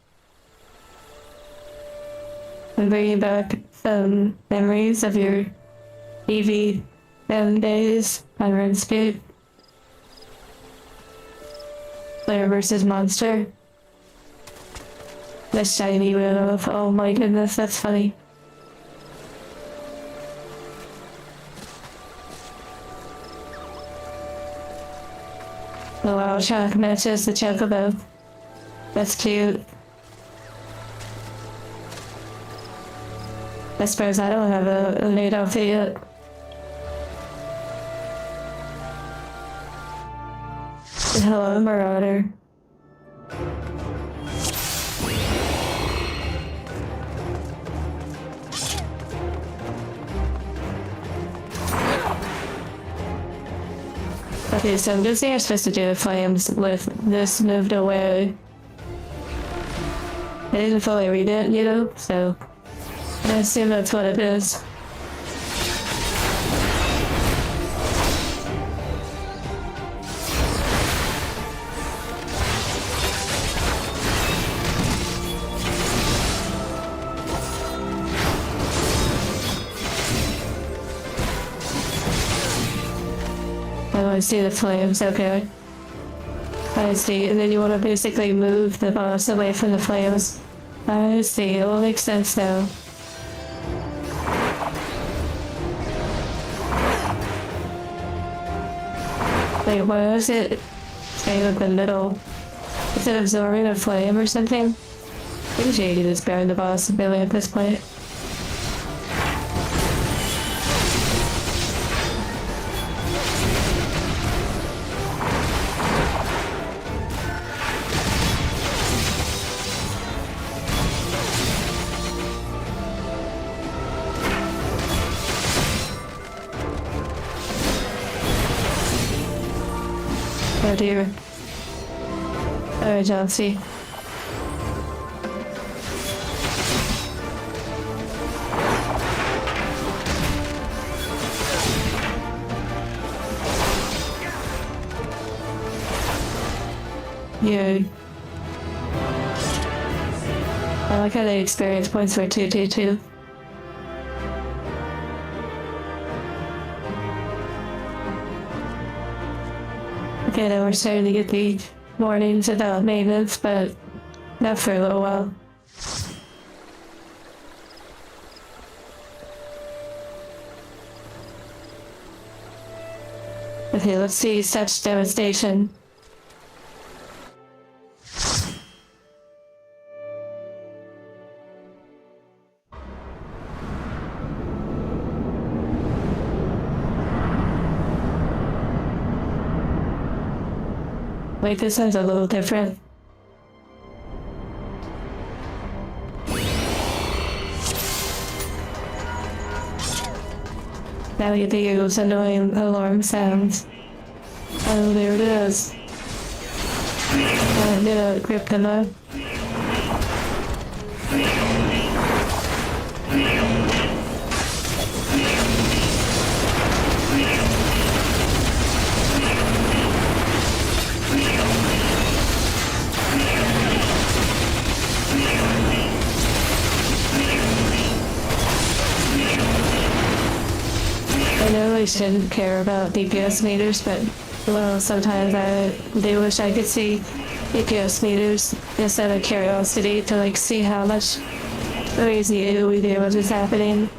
I'm bringing back some memories of your EVM days on RuneScape. Player versus monster. The shiny wolf. Oh my goodness, that's funny. Oh wow, Shock matches the chocobo. That's cute. I suppose I don't have a laid outfit yet. Hello, Marauder. Okay, so I'm guessing I'm supposed to do the flames with this moved away. I didn't fully read it, you know, so I assume that's what it is. Oh, I see the flames, okay. I see, and then you want to basically move the boss away from the flames. I see, it will make sense now. Wait, what is it? Staying in the middle. Is it absorbing a flame or something? I think Shady is bearing the boss really at this point. Oh dear. Alright, Chelsea. Yeah. I like how the experience points were 222. Okay, now we're starting to get the warnings about maintenance, but not for a little while. Okay, let's see such devastation. Wait, this one's a little different. Now we get the those annoying alarm sounds. Oh, there it is. I'm gonna grip them up. I know I shouldn't care about DPS meters, but well, sometimes I do wish I could see DPS meters instead of curiosity to like see how much crazy AoE damage is happening.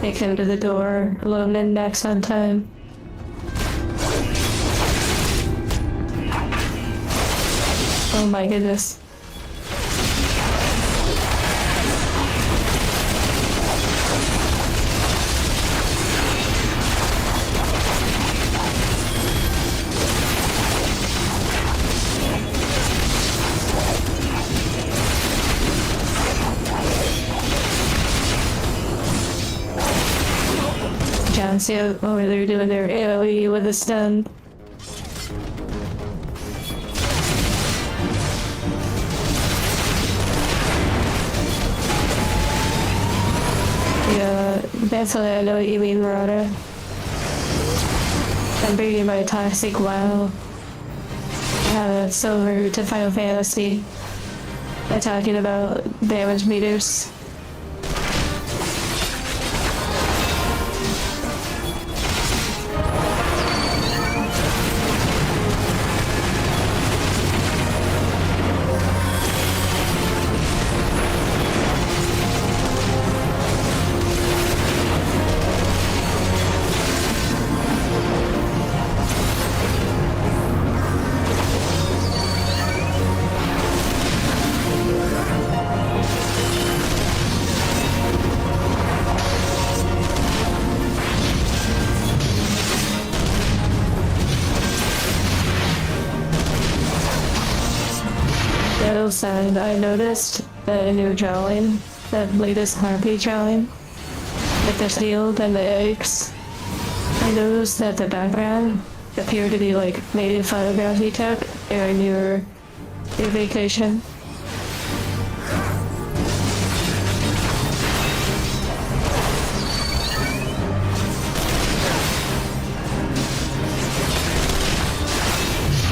Take him to the door, alone and next on time. Oh my goodness. Can't see what they're doing their AoE with the stun. Yeah, that's what I know what you mean, Marauder. I'm bringing my toxic WoW silver to Final Fantasy by talking about damage meters. And I noticed the new drawing, the latest harpy drawing, with the shield and the eggs. I noticed that the background appeared to be like native photographs you took during your vacation.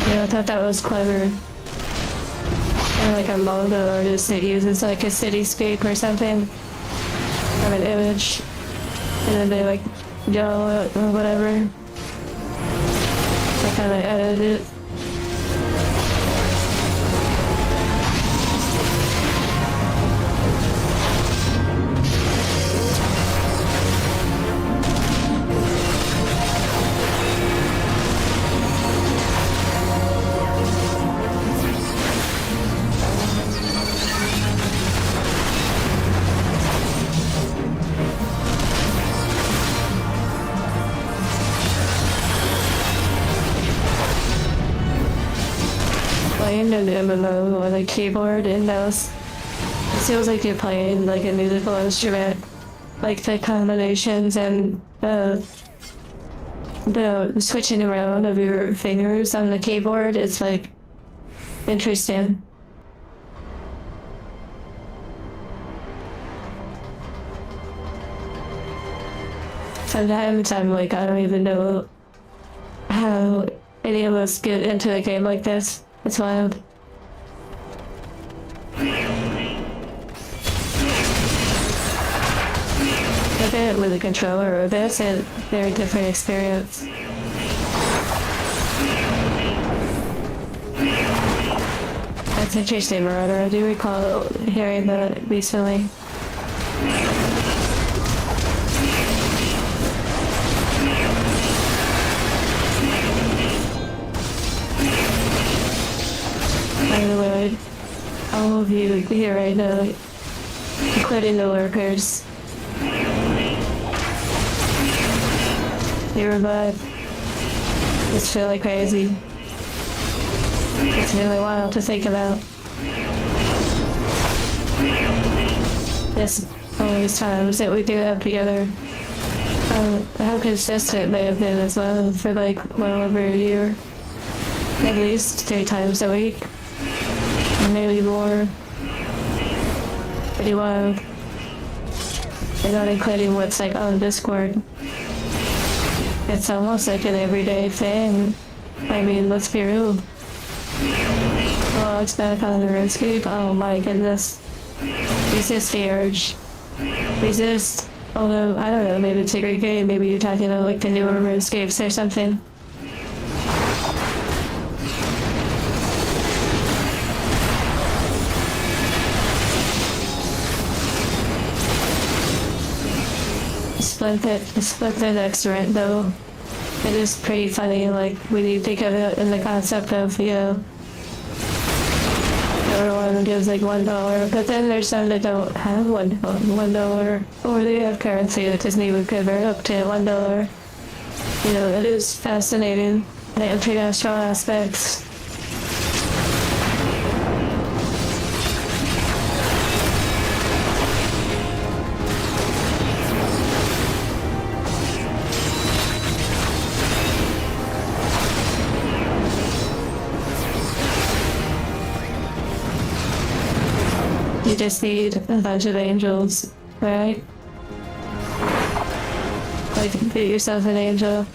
Yeah, I thought that was clever. Or like a manga artist that uses like a cityscape or something of an image, and then they like draw it or whatever. I kind of edit it. Playing an MMO on a keyboard and mouse, it feels like you're playing like a musical instrument, like the combinations and the switching around of your fingers on the keyboard is like interesting. Sometimes I'm like, I don't even know how any of us get into a game like this. It's wild. With it with a controller or this, it's a very different experience. That's interesting, Marauder. I do recall hearing that recently. By the way, all of you here right now, including the lurkers, your vibe is really crazy. It's really wild to think about. This all these times that we do have together, how consistent they have been as well for like well over a year. At least 3 times a week. Maybe more. Pretty wild. And not including what's like on Discord. It's almost like an everyday thing. I mean, let's be real. Oh, it's back on the RuneScape. Oh my goodness. Resist the urge. Resist. Although, I don't know, maybe it's a great game. Maybe you're talking about like the newer RuneScapes or something. Split the next rent though. It is pretty funny, like when you think of it in the concept of, you know, everyone gives like $1, but then there's some that don't have $1, or they have currency that doesn't even convert up to $1. You know, it is fascinating, the international aspects. You just need a bunch of angels, right? Like, be yourself an angel.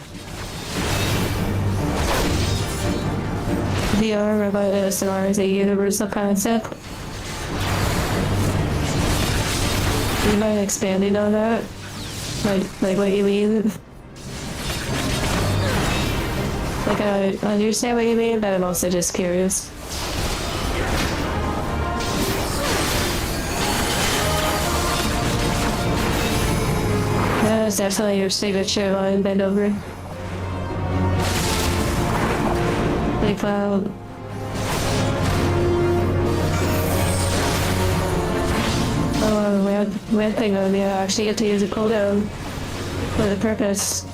VR about ASMR is a universal concept. You mind expanding on that? Like what you mean? Like, I understand what you mean, but I'm also just curious. That is definitely your signature line, bend over. Like, wow. Oh, weird thing on me, I actually get to use a cooldown for the purpose.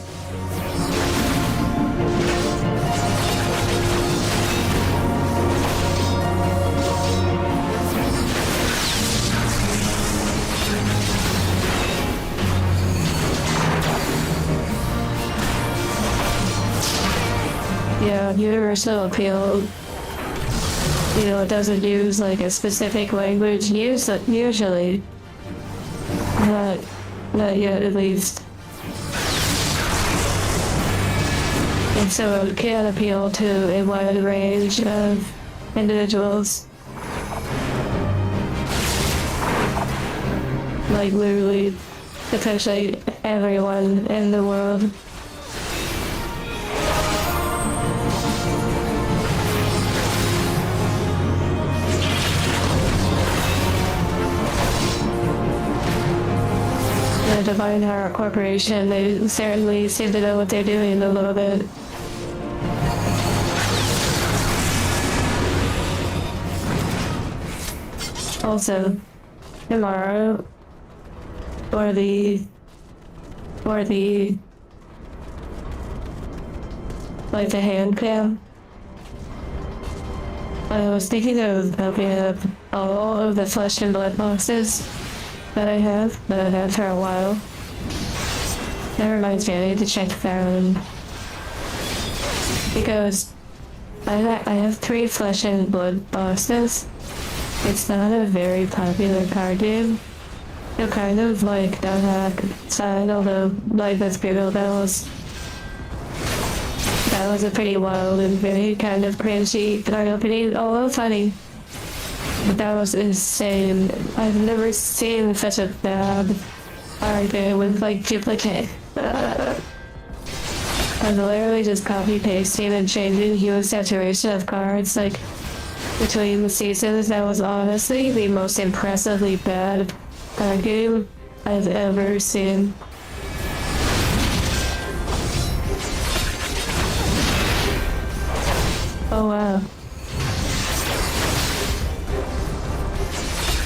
Yeah, universal appeal, you know, it doesn't use like a specific language, usually, not yet at least. And so it can appeal to a wide range of individuals. Like literally, potentially everyone in the world. The Divine Heart Corporation, they certainly seem to know what they're doing a little bit. Also, tomorrow, or the, like the hand cam, I was thinking of opening up all of the flesh and blood boxes that I have for a while. That reminds me, I need to check that because I have 3 flesh and blood boxes. It's not a very popular card game. You're kind of like the hack side, although like that's Bugle, that was a pretty wild and very kind of cringy card opening, although funny. But that was insane. I've never seen such a bad card game with like duplicate. I was literally just copy pasting and changing hue and saturation of cards like between the seasons. That was honestly the most impressively bad card game I've ever seen. Oh wow.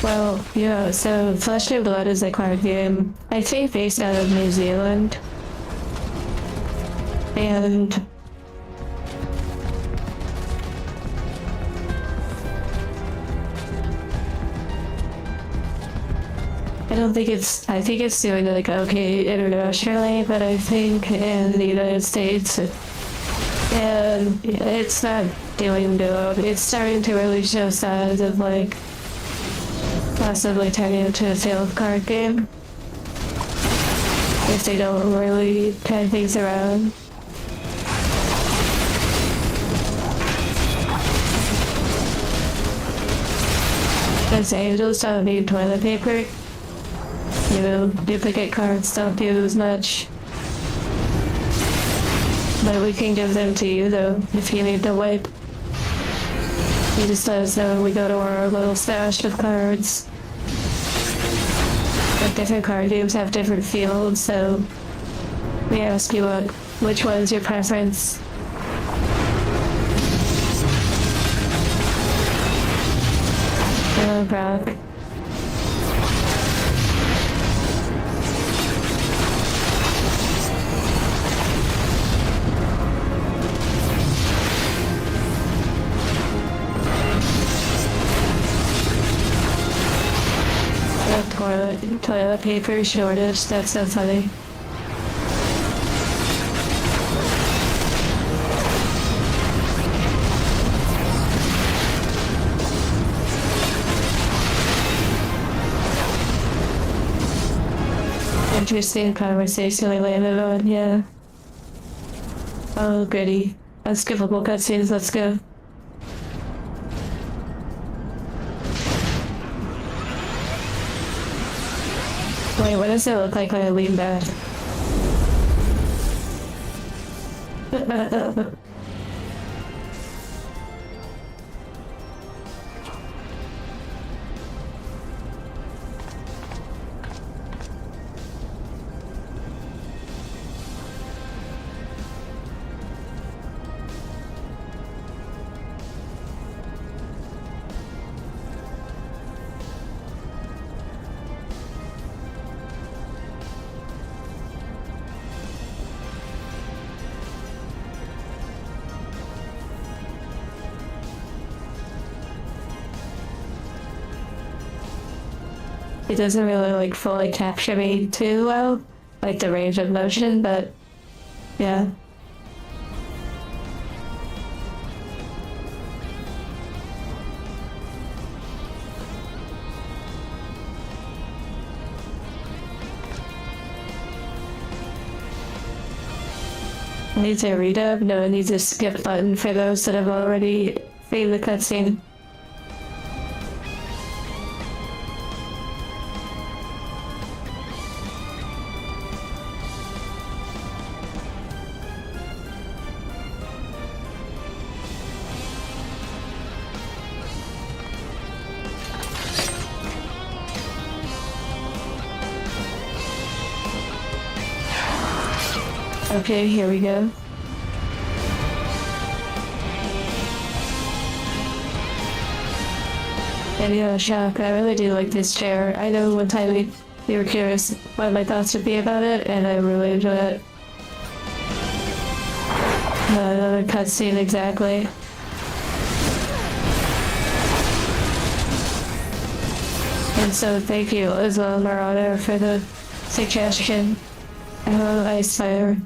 Well, yeah, so Flesh and Blood is a card game, I think based out of New Zealand. And I think it's doing like okay internationally, but I think in the United States, and it's not doing good. It's starting to really show signs of like possibly turning into a failed card game if they don't really turn things around. Because angels don't need toilet paper. You know, duplicate cards don't do as much. But we can give them to you though, if you need to wipe. You just let us know when we go to our little stash of cards. Like different card games have different fields, so we ask you which one's your preference. Brock. Toilet paper shortage, that's so funny. Interesting conversation we landed on, yeah. Oh, goody. Unskippable cutscenes, let's go. Wait, what does it look like when I lean back? It doesn't really like fully capture me too well, like the range of motion, but yeah. Needs a redub? No, it needs a skip button for those that have already seen the cutscene. Okay, here we go. Video shock. I really do like this chair. I know one time we were curious what my thoughts would be about it, and I really enjoy it. Another cutscene, exactly. And so thank you as well, Marauder, for the suggestion. Oh, Ice Fire.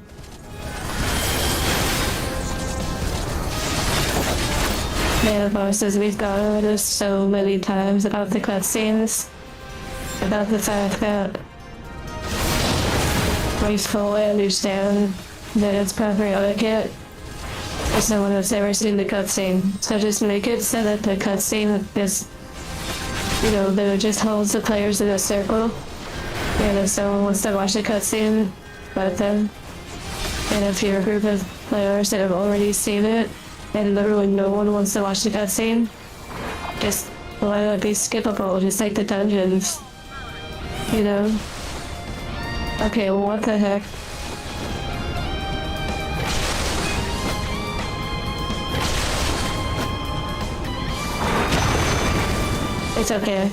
Man, bosses, we've gone over this so many times about the cutscenes. About the fact that we fully understand that it's proper etiquette. As no one has ever seen the cutscene. So just make it so that the cutscene is, you know, that it just holds the players in a circle. And if someone wants to watch the cutscene, let them. And if you're a group of players that have already seen it, and literally no one wants to watch the cutscene, just let it be skippable, just like the dungeons. You know? Okay, well, what the heck? It's okay.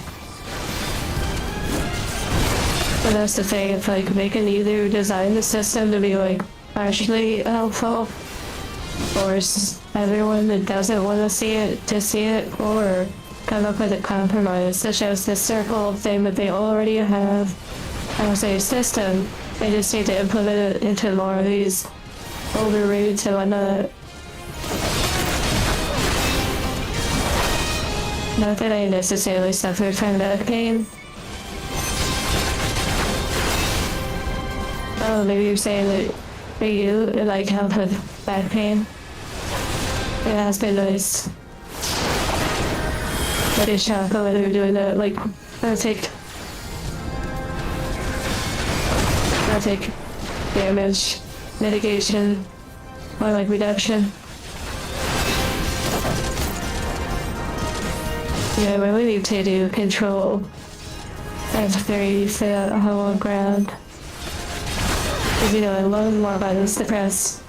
But that's the thing, it's like they can either design the system to be like partially helpful, or everyone that doesn't want to see it, or come up with a compromise that shows the circle thing that they already have as a system. They just need to implement it into more of these older routes and whatnot. Not that I necessarily suffered from that pain. Oh, maybe you're saying that for you, it like helped with back pain. It has been nice. But it's shocking whether you're doing that, like, I'll take damage mitigation or like reduction. Yeah, I really need to do control. That's very fat, hollow ground. Because, you know, I love more buttons to press.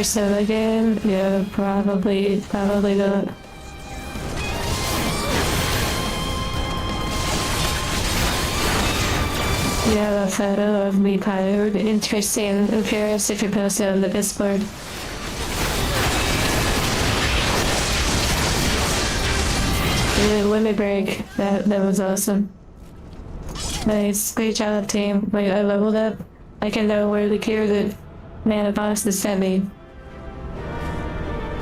Persona game? Yeah, probably not. Yeah, the photo of me tired. Interesting. I'm curious if you post it on the Discord. Yeah, limit break. That was awesome. Nice. Great job, team. Like, I leveled up. I can know where the gear that mana box is sent me.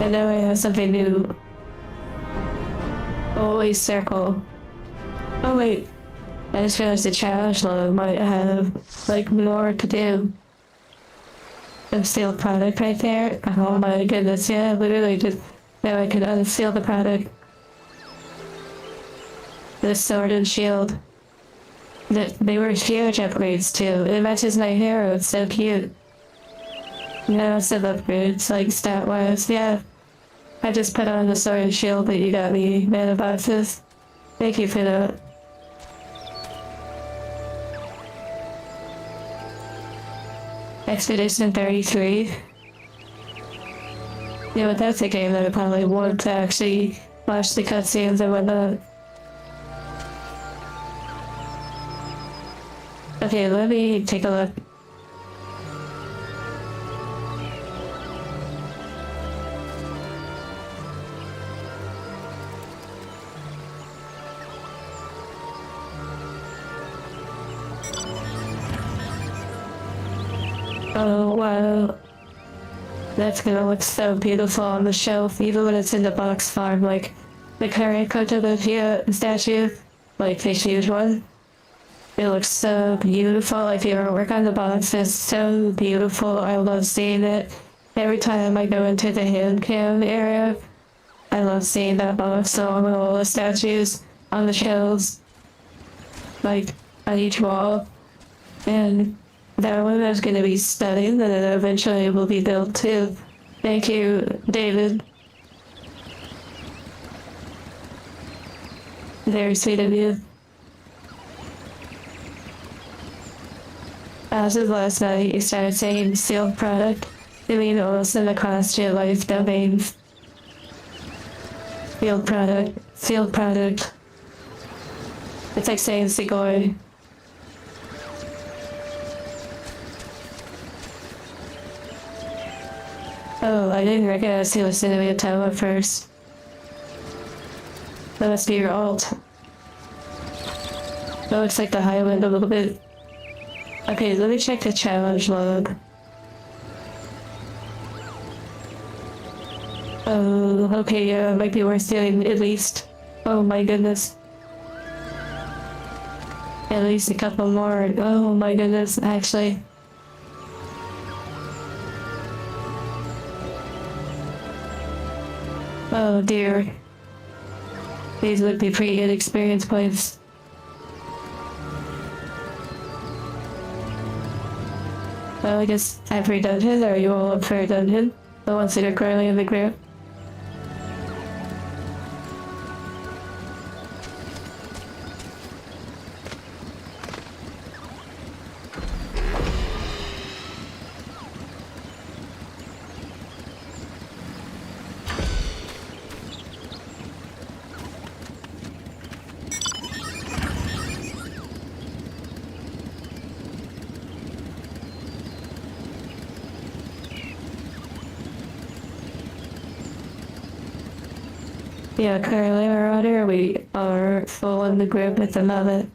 I know I have something new. Always circle. Oh wait. I just realized the challenge log might have, like, more to do. The sealed product right there. Oh my goodness, yeah, literally just, now I can unseal the product. The sword and shield. They were huge upgrades too. It matches my hero, it's so cute. No, some upgrades, like stat-wise, yeah. I just put on the sword and shield that you got me, mana boxes. Thank you for that. Expedition 33. Yeah, but that's a game that I probably want to actually watch the cutscenes and whatnot. Okay, let me take a look. Oh wow. That's gonna look so beautiful on the shelf, even when it's in the box farm, like the current Kotobukiya statue, like the huge one. It looks so beautiful. If you ever work on the box, it's so beautiful. I love seeing it. Every time I go into the hand cam area, I love seeing that box along with all the statues on the shelves, like on each wall. And that one is going to be stunning, and then eventually it will be built too. Thank you, David. Very sweet of you. As of last night, you started saying sealed product. You mean also the cost your life domains. Sealed product. Sealed product. It's like saying Sigoi. Oh, I didn't recognize he was sending me a title at first. That must be your alt. That looks like the Highland a little bit. Okay, let me check the challenge log. Oh, okay, yeah, it might be worth doing at least. Oh my goodness. At least a couple more. Oh my goodness, actually. Oh dear. These would be pretty good experience points. Well, I guess every dungeon, or are you all up for a dungeon? The ones that are currently in the group? Yeah, currently Marauder, we are full in the group at the moment.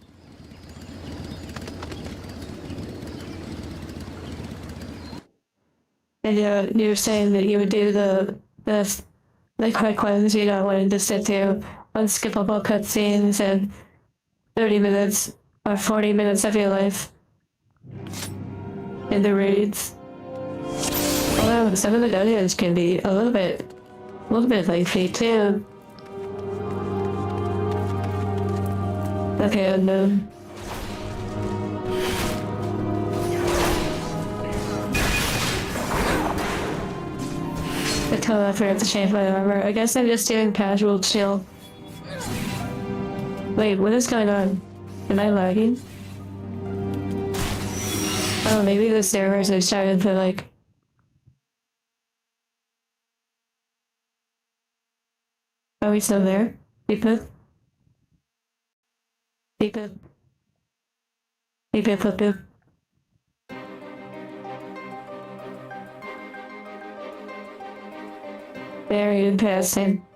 And you're saying that you would do the quick ones, you know, wanting to sit through unskippable cutscenes and 30 minutes or 40 minutes of your life in the raids. Although some of the dungeons can be a little bit lengthy too. Okay, unknown. The total effort to change my armor. I guess I'm just doing casual chill. Wait, what is going on? Am I lagging? Oh, maybe the servers are starting to like Are we still there? People? People? People, people. Very interesting.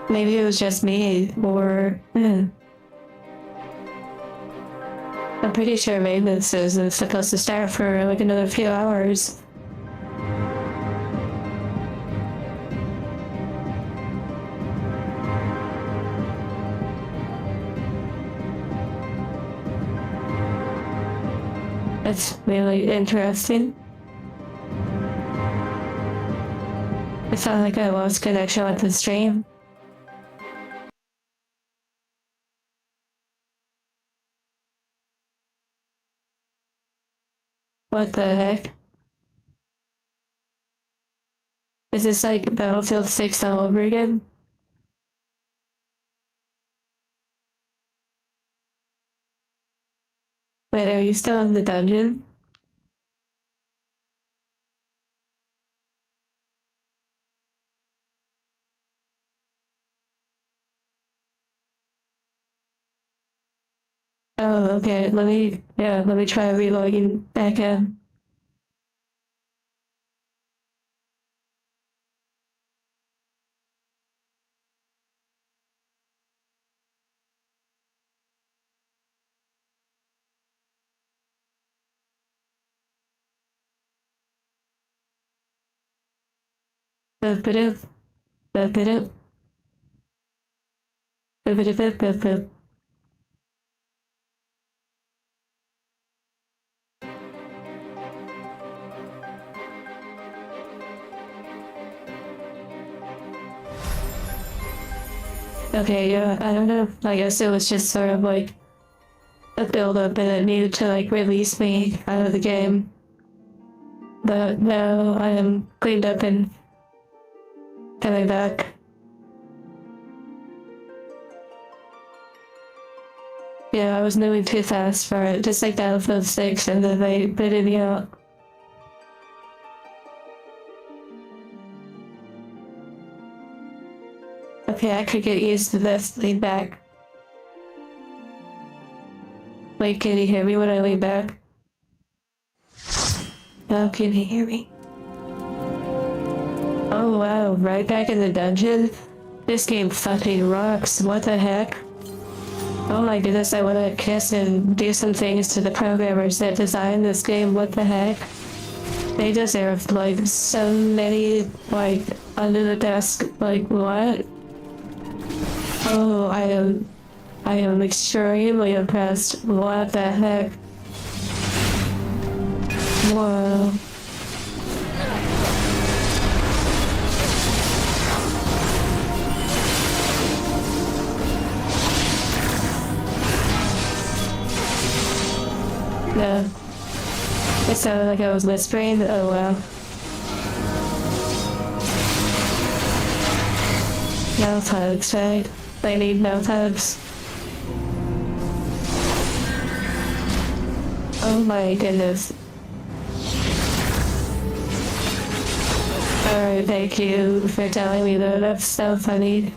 Maybe it was just me, or I'm pretty sure maintenance is supposed to start for like another few hours. That's really interesting. It's not like I lost connection with the stream. What the heck? Is this like Battlefield 6 all over again? Wait, are you still in the dungeon? Oh, okay. Let me try reloading back in. Boop, boop, boop, boop, boop, boop, boop, boop, boop. Okay, yeah, I don't know. I guess it was just sort of like a build up and it needed to like release me out of the game. But now I am cleaned up and coming back. Yeah, I was moving too fast for it, just like Battlefield 6, and then they booted me out. Okay, I could get used to this. Lean back. Wait, can you hear me when I lean back? Oh, can you hear me? Oh wow, right back in the dungeon? This game fucking rocks, what the heck? Oh my goodness, I wanna kiss and do some things to the programmers that designed this game, what the heck? They deserve like so many like under the desk, like what? Oh, I am extremely impressed. What the heck? Whoa. No. It sounded like I was whispering. Oh wow. No tugs, right? They need no tugs. Oh my goodness. Alright, thank you for telling me that. That's so funny.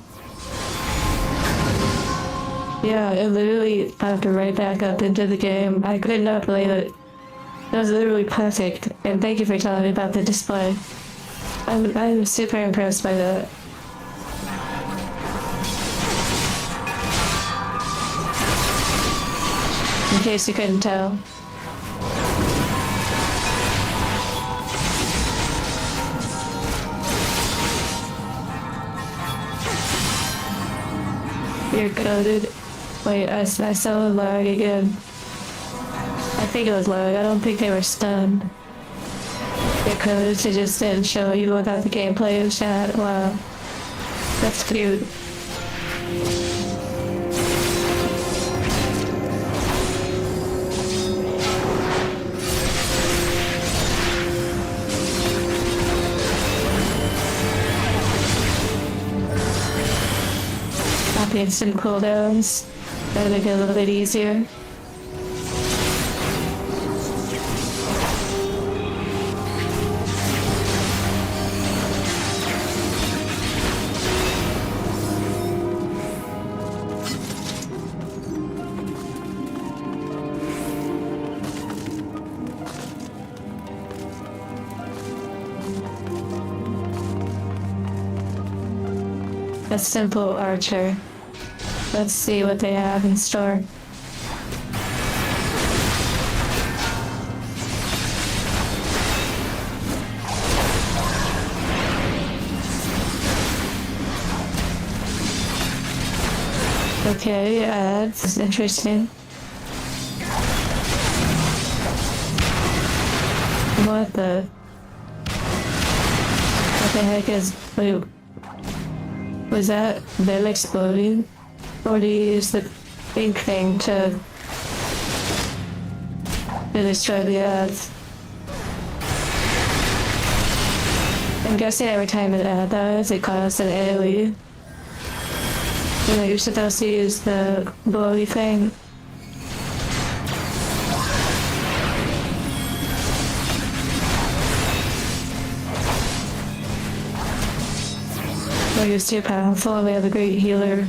Yeah, it literally popped right back up into the game. I could not believe it. That was literally perfect. And thank you for telling me about the display. I'm super impressed by that. In case you couldn't tell. You're coded. Wait, I saw a lag again. I think it was lag. I don't think they were stunned. You're coded to just didn't show you without the gameplay in chat. Wow. That's cute. Copying some cooldowns. That'll make it a little bit easier. a simple archer. Let's see what they have in store. Okay, that's interesting. What the heck is... Wait, was that them exploding? Or do you use the big thing to destroy the earth? I'm guessing every time it dies, it causes an AoE. You know, you're supposed to use the blowy thing. But he was too powerful, we have a great healer.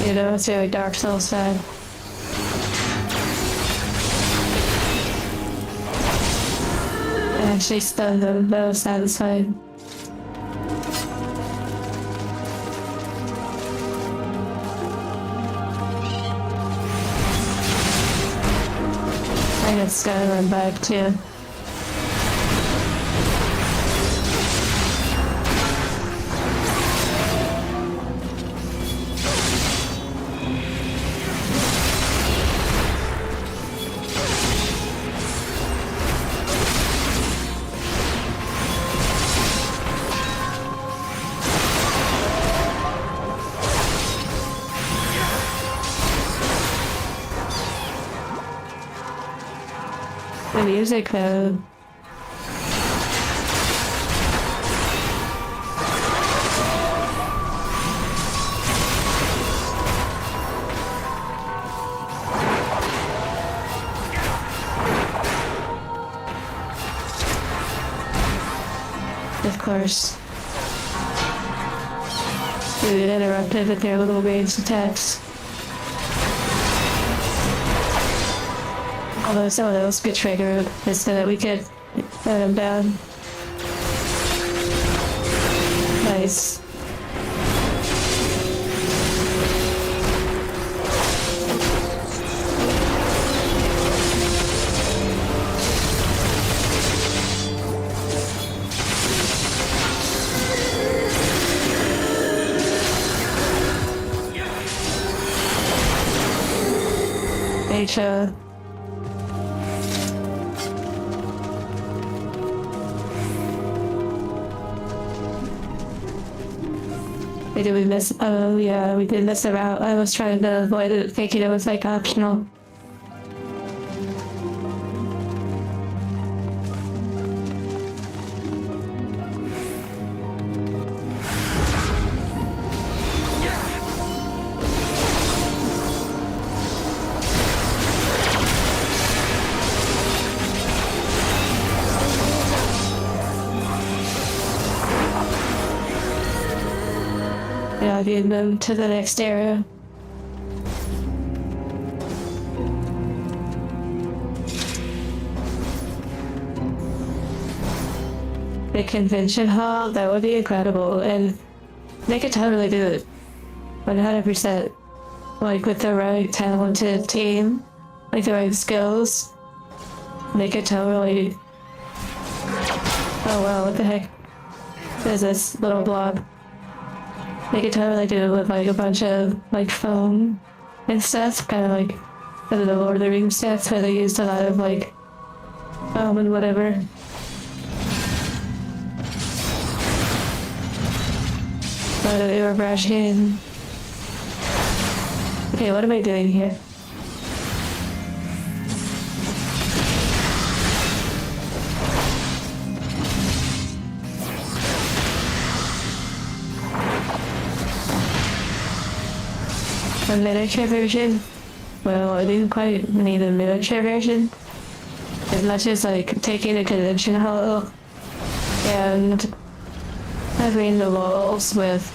You know, it's very Dark Souls side. I actually stunned them, that was satisfying. I just gotta run back too. The music though. Of course. We get interrupted with their little ranged attacks. Although some of those get triggered, just so that we could let them down. Nice. Nature. Did we miss? Oh yeah, we did miss a route. I was trying to avoid it, thinking it was like optional. Yeah, I've even moved to the next area. The convention hall, that would be incredible, and they could totally do it. 100%. Like with the right talented team, like the right skills, they could totally... Oh wow, what the heck? There's this little blob. They could totally do it with like a bunch of like foam and stuff, kind of like the Lord of the Rings stuff, where they used a lot of like foam and whatever. But we were brushing. Okay, what am I doing here? a miniature version. Well, I didn't quite need a miniature version. As much as like taking a convention hall and having the walls with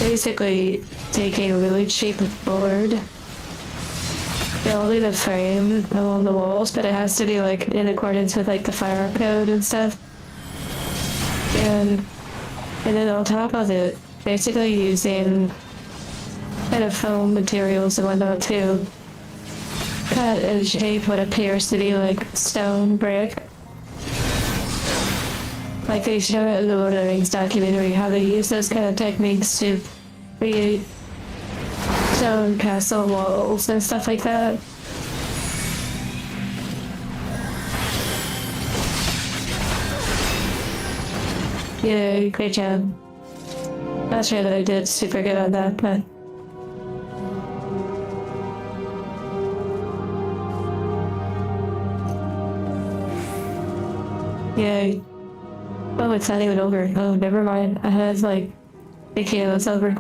basically taking a really cheap board, building a frame along the walls, but it has to be like in accordance with like the fire code and stuff. And then on top of it, basically using kind of foam materials and whatnot to cut and shape what appears to be like stone brick. Like they show it in the Lord of the Rings documentary how they use those kind of techniques to create stone castle walls and stuff like that. Yeah, great job. Not sure that I did super good on that, but yeah. Oh, it's not even over. Oh, never mind. I had like thinking it was over.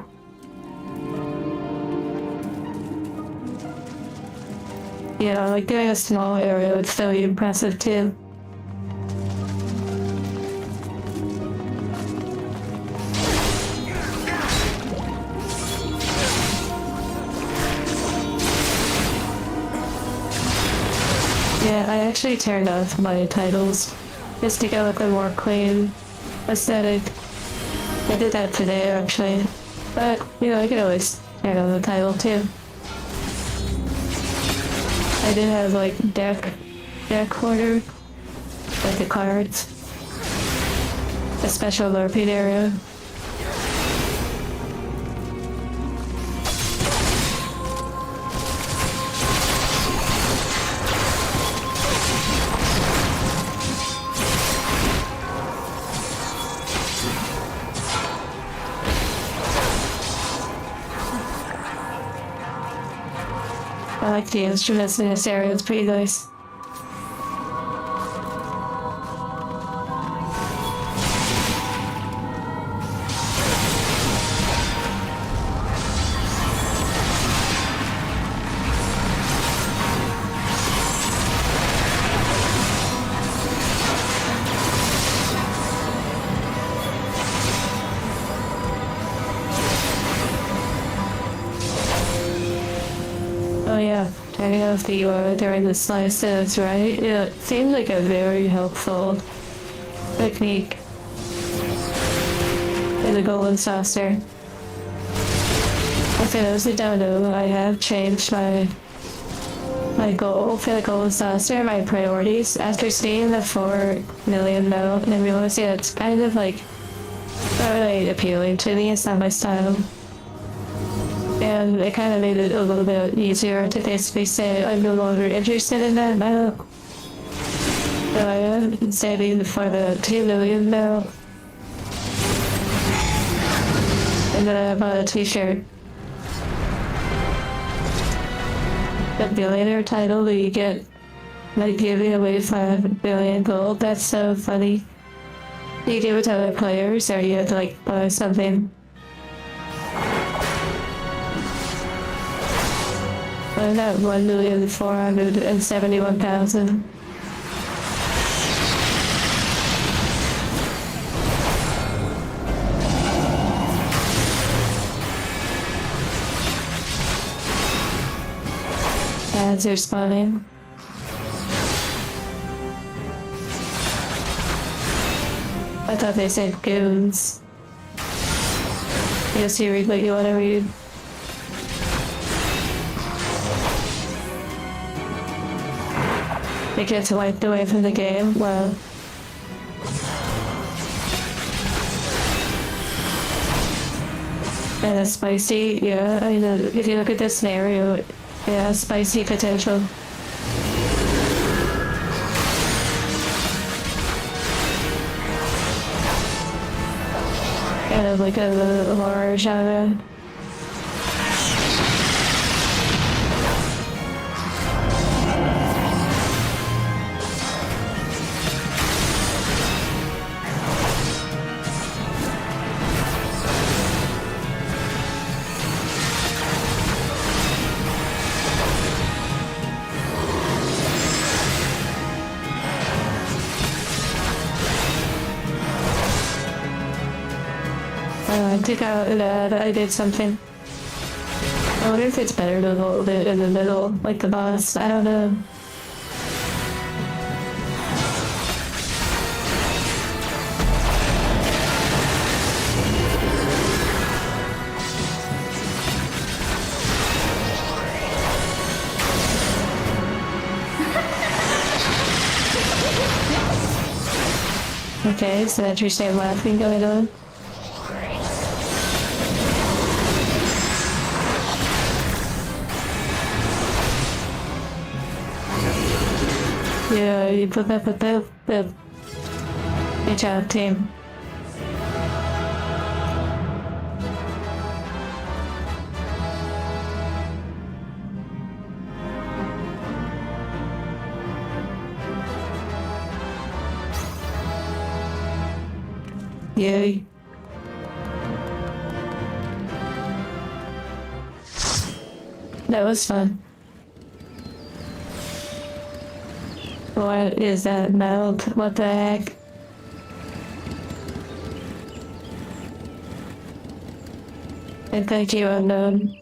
Yeah, like doing a small area would still be impressive too. Yeah, I actually turned off my titles just to go with a more clean aesthetic. I did that today actually, but you know, I can always turn on the title too. I did have like deck order, like the cards, a special LARPing area. I like the instruments in this area, it's pretty nice. Oh yeah, turning off the URL during the slices, right? Yeah, it seems like a very helpful technique in the golden saucer. For those who don't know, I have changed my goal for the golden saucer, my priorities, after seeing the 4 million note and realizing it's kind of like not really appealing to me, it's not my style. And it kind of made it a little bit easier to basically say I'm no longer interested in that now. So I am saving for the 2 million now. And then I bought a t-shirt. The billionaire title that you get, like giving away 5 billion gold, that's so funny. You give it to other players or you have to like buy something. I got 1,471,000. Ads are spawning. I thought they said goons. Yes, you read what you want to read. It gets wiped away from the game. Wow. And it's spicy, yeah. I mean, if you look at this scenario, yeah, spicy potential. Kind of like a horror genre. I think I did something. I wonder if it's better to hold it in the middle, like the boss. I don't know. Okay, so that's your same laughing going on. Yeah, you put up with the good job, team. Yay. That was fun. What is that melt? What the heck? And thank you, unknown.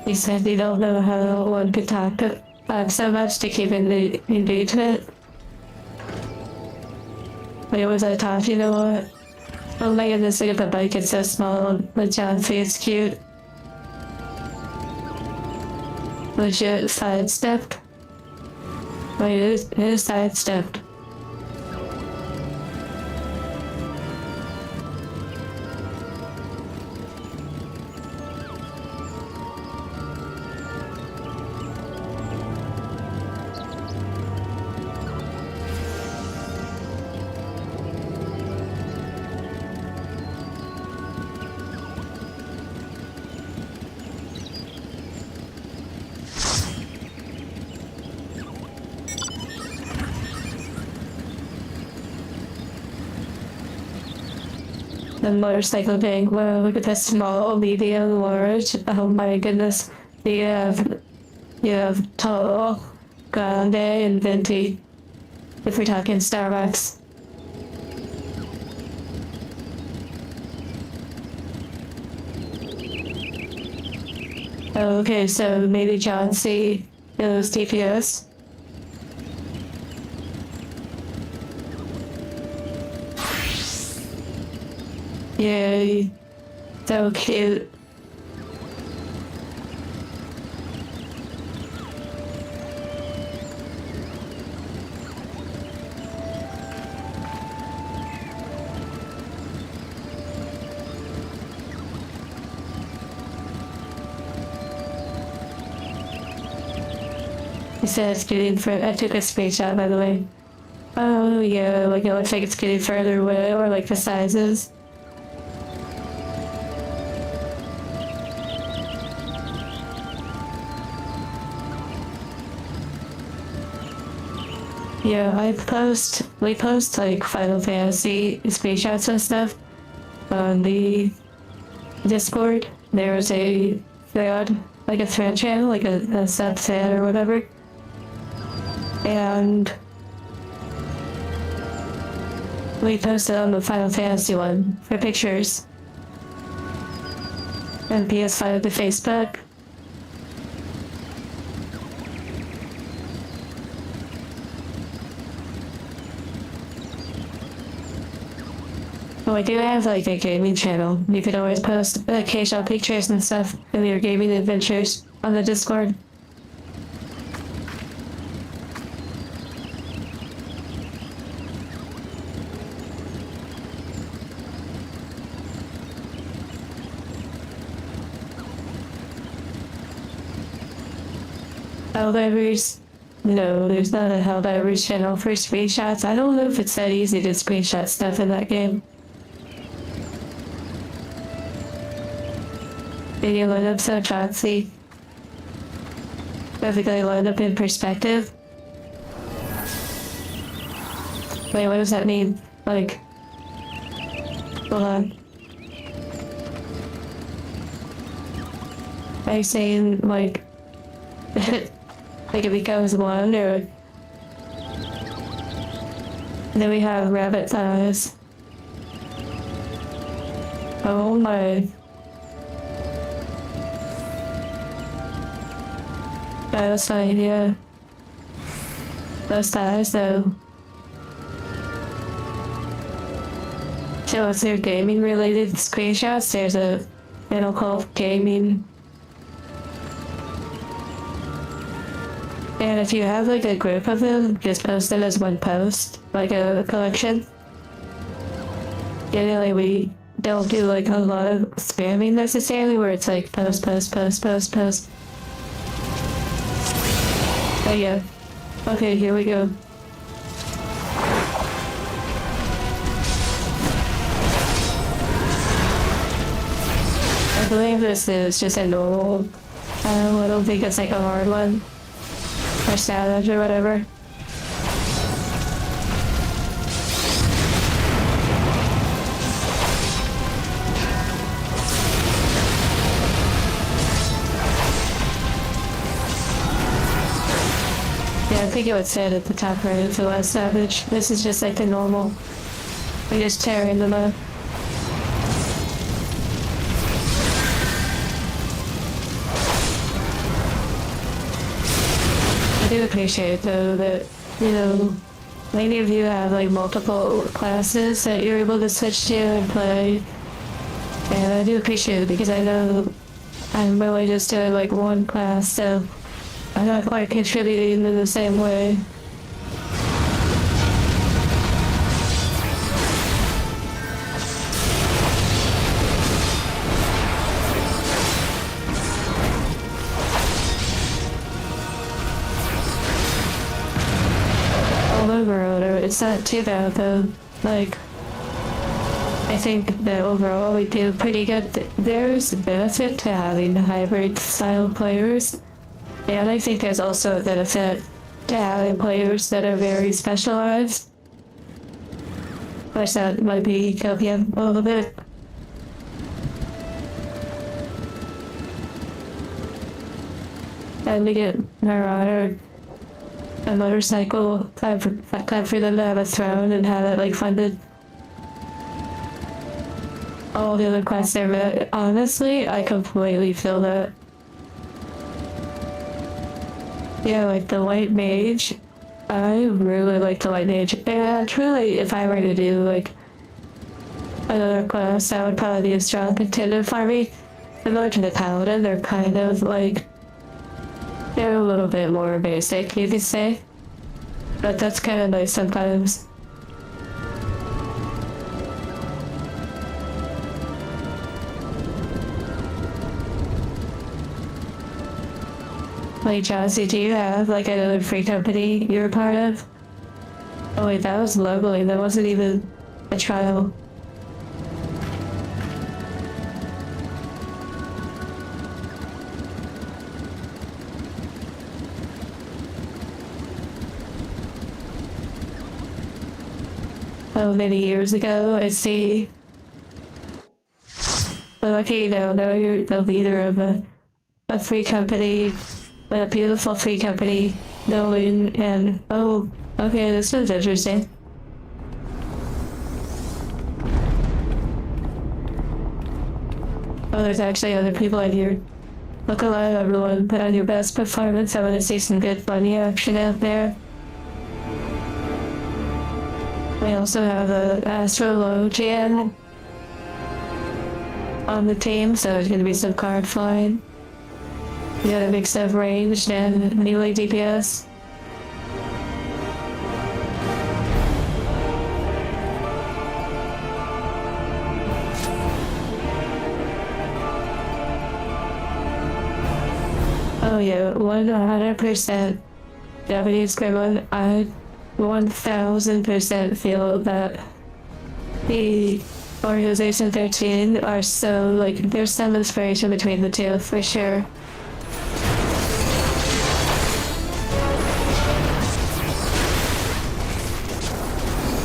He said he don't know how one could talk to so much to keep in the engagement. Wait, was I talking to what? Oh my goodness, look at the bike, it's so small. The John face cute. Legit sidestepped. Wait, it is sidestepped. The motorcycle being, well, look at this small, medium, large. Oh my goodness. You have tall, grande, and venti. If we're talking Starbucks. Okay, so maybe John C. knows TPS. Yay. So cute. It says getting further. I took a screenshot, by the way. Oh yeah, like it looks like it's getting further away, or like the sizes. Yeah, we post like Final Fantasy screenshots and stuff on the Discord. There's a thread, like a thread channel, like a sub thread or whatever. And we posted on the Final Fantasy one for pictures. And PS5 to Facebook. Well, I do have like a gaming channel. You could always post occasional pictures and stuff of your gaming adventures on the Discord. Helldivers? No, there's not a Helldivers channel for screenshots. I don't know if it's that easy to screenshot stuff in that game. Video lineup so fancy. Perfectly lined up in perspective. Wait, what does that mean? Like, hold on. I saying like like it becomes one or then we have rabbit thighs. Oh my. That's fine, yeah. Those thighs though. So if they're gaming related screenshots, there's a channel called Gaming. And if you have like a group of them, just post them as one post, like a collection. Generally we don't do like a lot of spamming necessarily where it's like post, post, post, post, post. But yeah. Okay, here we go. I believe this is just a normal, I don't think it's like a hard one. Or savage or whatever. Yeah, I think it would say it at the top right if it was savage. This is just like a normal. We just tearing them up. I do appreciate though that, you know, many of you have like multiple classes that you're able to switch to and play. And I do appreciate it because I know I'm really just doing like one class, so I'm not quite contributing in the same way. Overall, it's not too bad though. Like, I think that overall we do pretty good. There's a benefit to having hybrid style players, and I think there's also a benefit to having players that are very specialized. Which that might be utopian a little bit. And to get Marauder a motorcycle, time for them to have a throne and have it like funded. All the other quests there, but honestly, I completely feel that. Yeah, like the White Mage, I really like the White Mage, and truly, if I were to do like another class, that would probably be a strong contender for me. Similar to the Paladin, they're kind of like, they're a little bit more basic, you could say. But that's kind of nice sometimes. Like, Jazzy, do you have like another free company you're a part of? Oh wait, that was lovely. That wasn't even a trial. Oh, many years ago, I see. But okay, now you're the leader of a free company, a beautiful free company, knowing, and oh, okay, this is interesting. Oh, there's actually other people in here. Look alive, everyone, put on your best performance. I want to see some good funny action out there. We also have an astrologian on the team, so there's going to be some card flying. We got a mix of ranged and melee DPS. Oh yeah, 100% Japanese Gremlin. I 1000% feel that the Organization 13 are so, like, there's some inspiration between the two, for sure.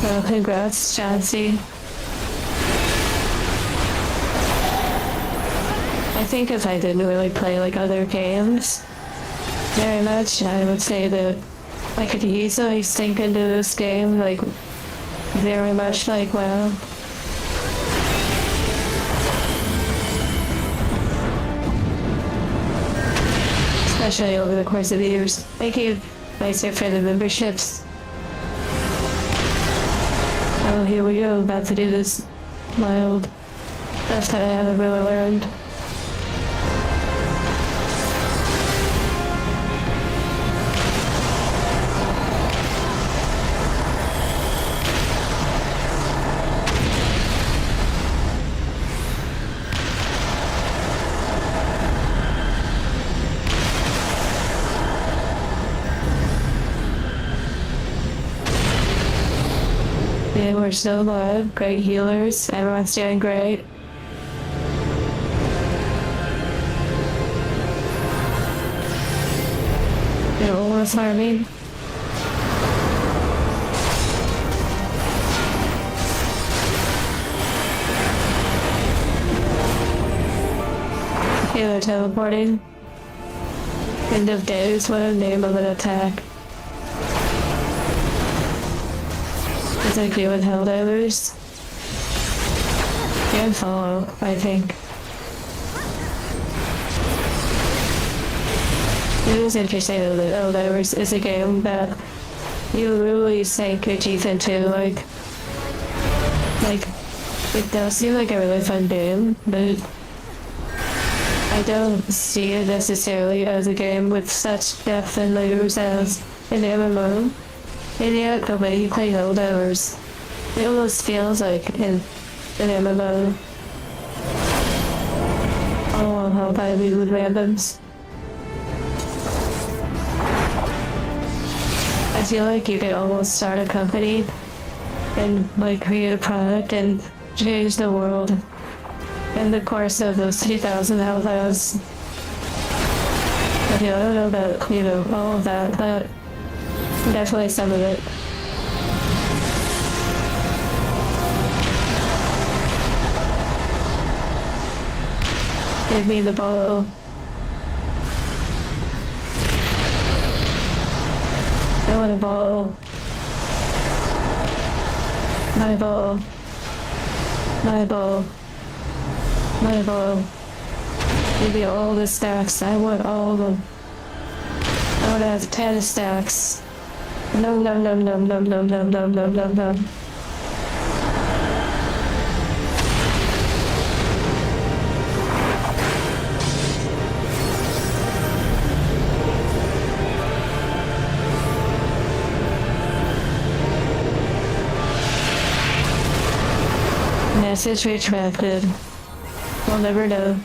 Well, congrats, Chauncey. I think if I didn't really play like other games very much, I would say that I could easily sink into this game like very much like WoW. Especially over the course of the years. Thank you, Nicer, for the memberships. Oh, here we go, about to do this mild stuff that I haven't really learned. Yeah, we're still alive. Great healers. Everyone's doing great. You know what's harming? Healer teleporting. End of days. What a name of an attack. It's like you with Helldivers. Can't follow, I think. It is interesting though that Helldivers is a game that you really sink your teeth into, like, it does seem like a really fun game, but I don't see it necessarily as a game with such depth and layers as an MMO. And yet, the way you play Helldivers, it almost feels like an MMO. Oh, how bad we with randoms. I feel like you could almost start a company and like create a product and change the world in the course of those 2,000 Helldivers. But yeah, I don't know about, you know, all of that, but definitely some of it. Give me the ball. I want a ball. My ball. My ball. My ball. Give me all the stacks. I want all of them. I want to have 10 stacks. No, no, no, no, no, no, no, no, no, no, no. Message retracted. We'll never know.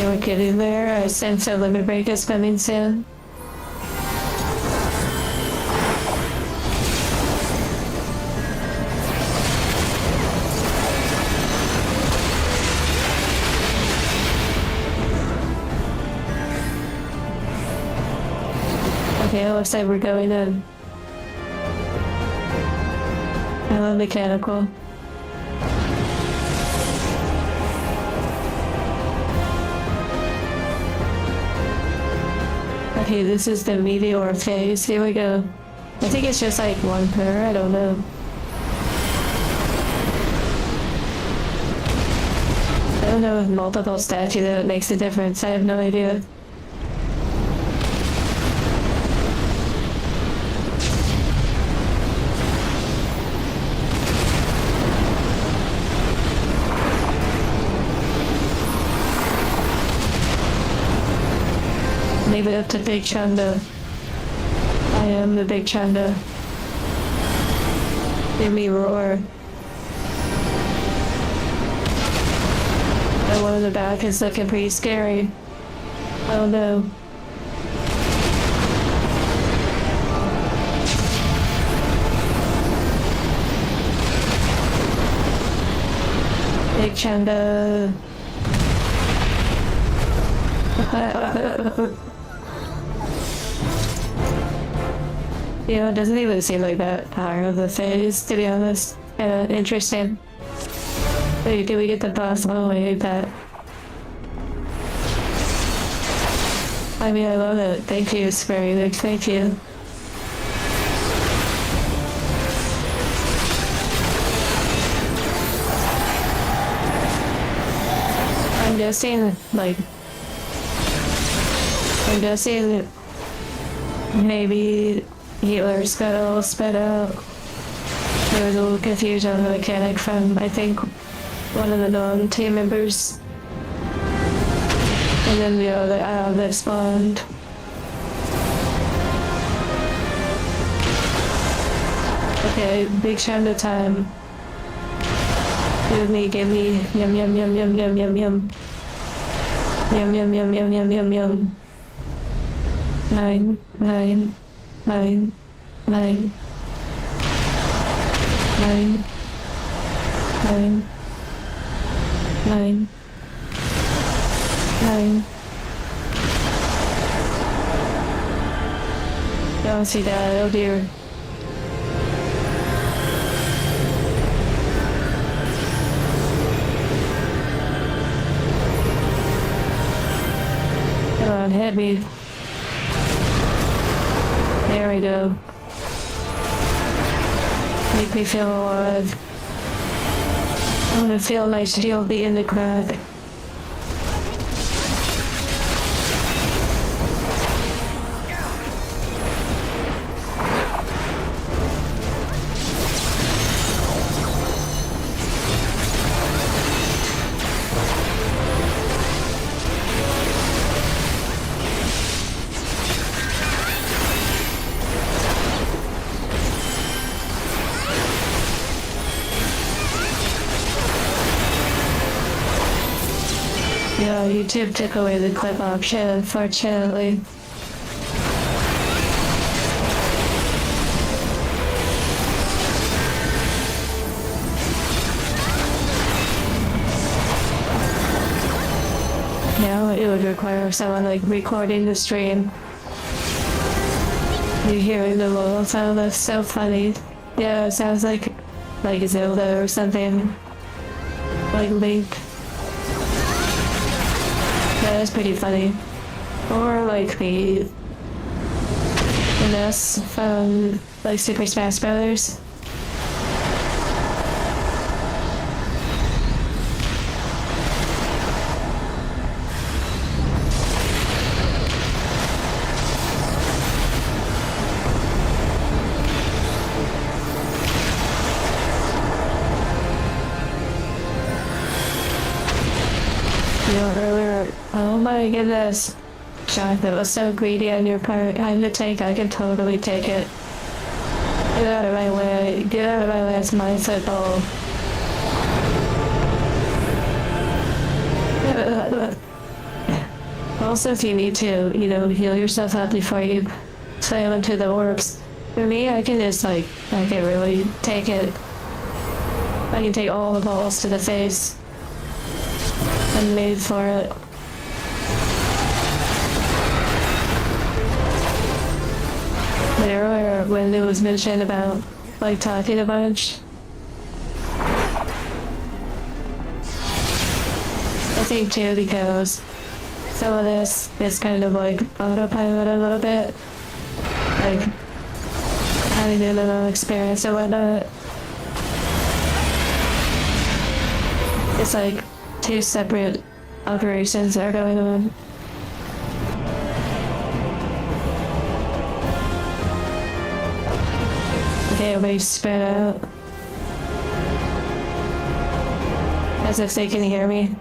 We're getting there. I sense our limit break is coming soon. Okay, it looks like we're going in. I love mechanical. Okay, this is the meteor phase. Here we go. I think it's just like one per, I don't know. I don't know if multiple statues that makes a difference. I have no idea. Leave it up to Big Chunda. I am the Big Chunda. Give me roar. That one in the back is looking pretty scary. Oh no. Chanda. You know, it doesn't even seem like that power of the phase, to be honest. Interesting. Wait, did we get the boss? Oh, wait, that. I mean, I love it. Thank you, Sperry. Like, thank you. I'm guessing, maybe healers got a little sped out. There was a little confusion on the mechanic from, I think, one of the non-team members. And then the other that spawned. Okay, big Chanda time. Give me, yum yum yum yum yum yum yum. Yum yum yum yum yum yum yum. 9, 9, 9, 9. 9, 9, 9, 9. Don't see that, oh dear. Come on, hit me. There we go. Make me feel alive. I want to feel my shield be in the crowd. Yeah, YouTube took away the clip option, unfortunately. Now it would require someone like recording the stream. You hearing the roll sound, that's so funny. Yeah, it sounds like Zelda or something. Like Link. That is pretty funny. Or like the Ness from like Super Smash Brothers. Earlier. Oh my goodness. Jonathan was so greedy on your part. I'm the tank, I can totally take it. Get out of my way. Get out of my way, it's my football. Also, if you need to, heal yourself up before you slam into the orbs. For me, I can just I can really take it. I can take all the balls to the face. I'm made for it. But earlier, when it was mentioned about talking a bunch, I think too because some of this is kind of autopilot a little bit, having a little experience and whatnot. It's two separate operations that are going on. Okay, everybody's spread out. As if they can hear me.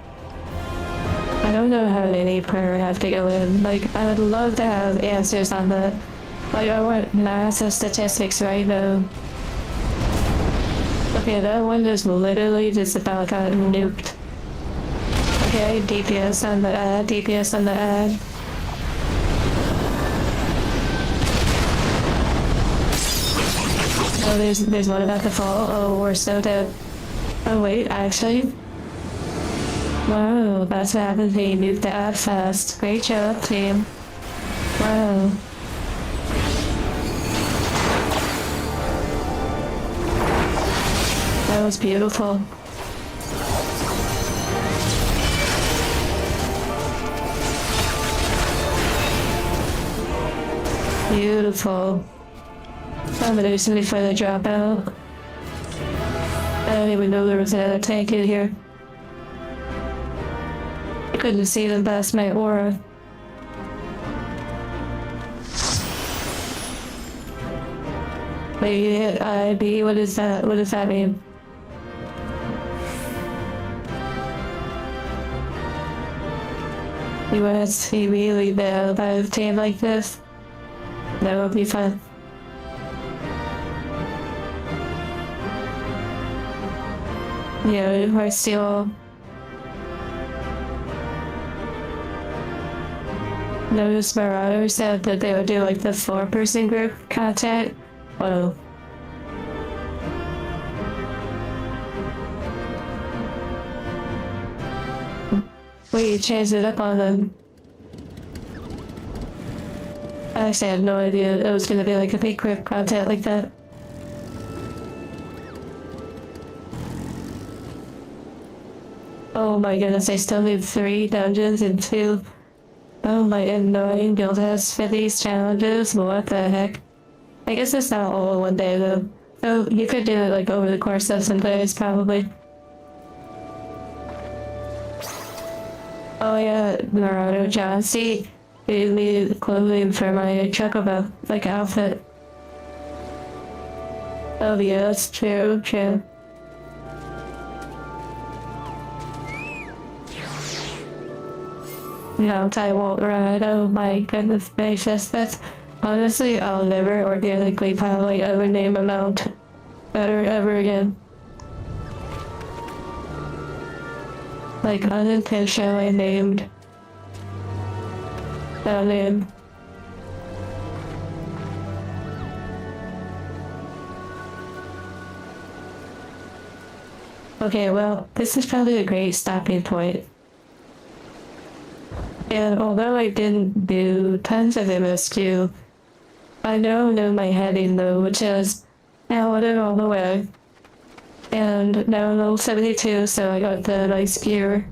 I don't know how many prayer have to go in. I would love to have answers on that. I want massive statistics right now. Okay, that one is literally just about got nuked. Okay, DPS on the ad, DPS on the ad. Oh, there's one about to fall. Oh, we're so dead. Oh wait, actually, Wow, that's what happens when you move the app fast. Great job, team. Wow. That was beautiful. Beautiful. Somebody sent me for the dropout. I don't even know there was another tank in here. I couldn't see them past my aura. Maybe IB, what is that? What does that mean? You want to see me leave a team like this? That would be fun. Yeah, we're still... Those Marauders said that they would do like the 4-person group content. Whoa. We changed it up on them. I actually had no idea it was gonna be like a big group content like that. Oh my goodness, I still need 3 dungeons and 2. Oh my, and 9 guild has for these challenges. What the heck? I guess it's not all in one day though. So you could do it like over the course of some days probably. Oh yeah, Naruto John. See, gave me clothing for my chocobo, like outfit. Oh yeah, that's true, true. No, I won't ride. Oh my goodness gracious, that's honestly, I'll never organically probably ever name a mount better ever again. Like unintentionally named that name. Okay, well, this is probably a great stopping point. And although I didn't do tons of MSQ, I know my heading though, which is Paladin all the way. And now I'm level 72, so I got the nice gear.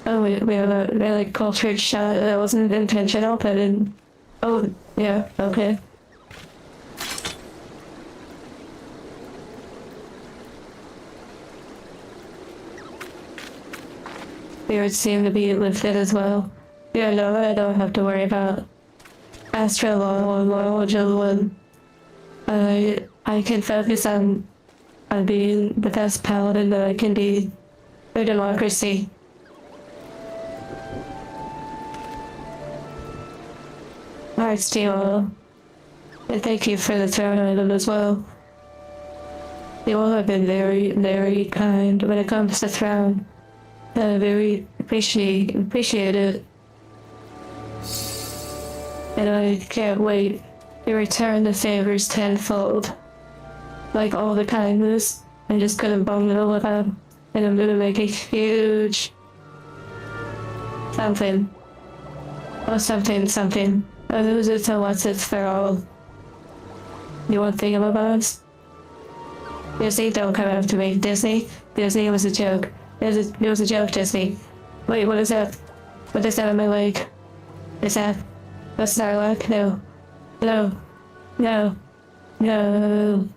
Oh, we have a really cultured shot that wasn't intentional, but in... Oh, yeah, okay. Spirits seem to be lifted as well. Yeah, no, I don't have to worry about Astro Law or Jolene. I can focus on being the best paladin that I can be for democracy. Alright, Steel. And thank you for the throne item as well. You all have been very, very kind when it comes to throne. I very appreciate it. And I can't wait to return the favors tenfold. Like all the kindness, I'm just gonna bundle it up and I'm gonna make a huge something. Or something. I lose it to what's it for all. You want thingamabobs? Disney, don't come after me. Disney was a joke. It was a joke, Disney. Wait, what is that? What is that on my leg? Is that... That's Starlock? No. No. No. No.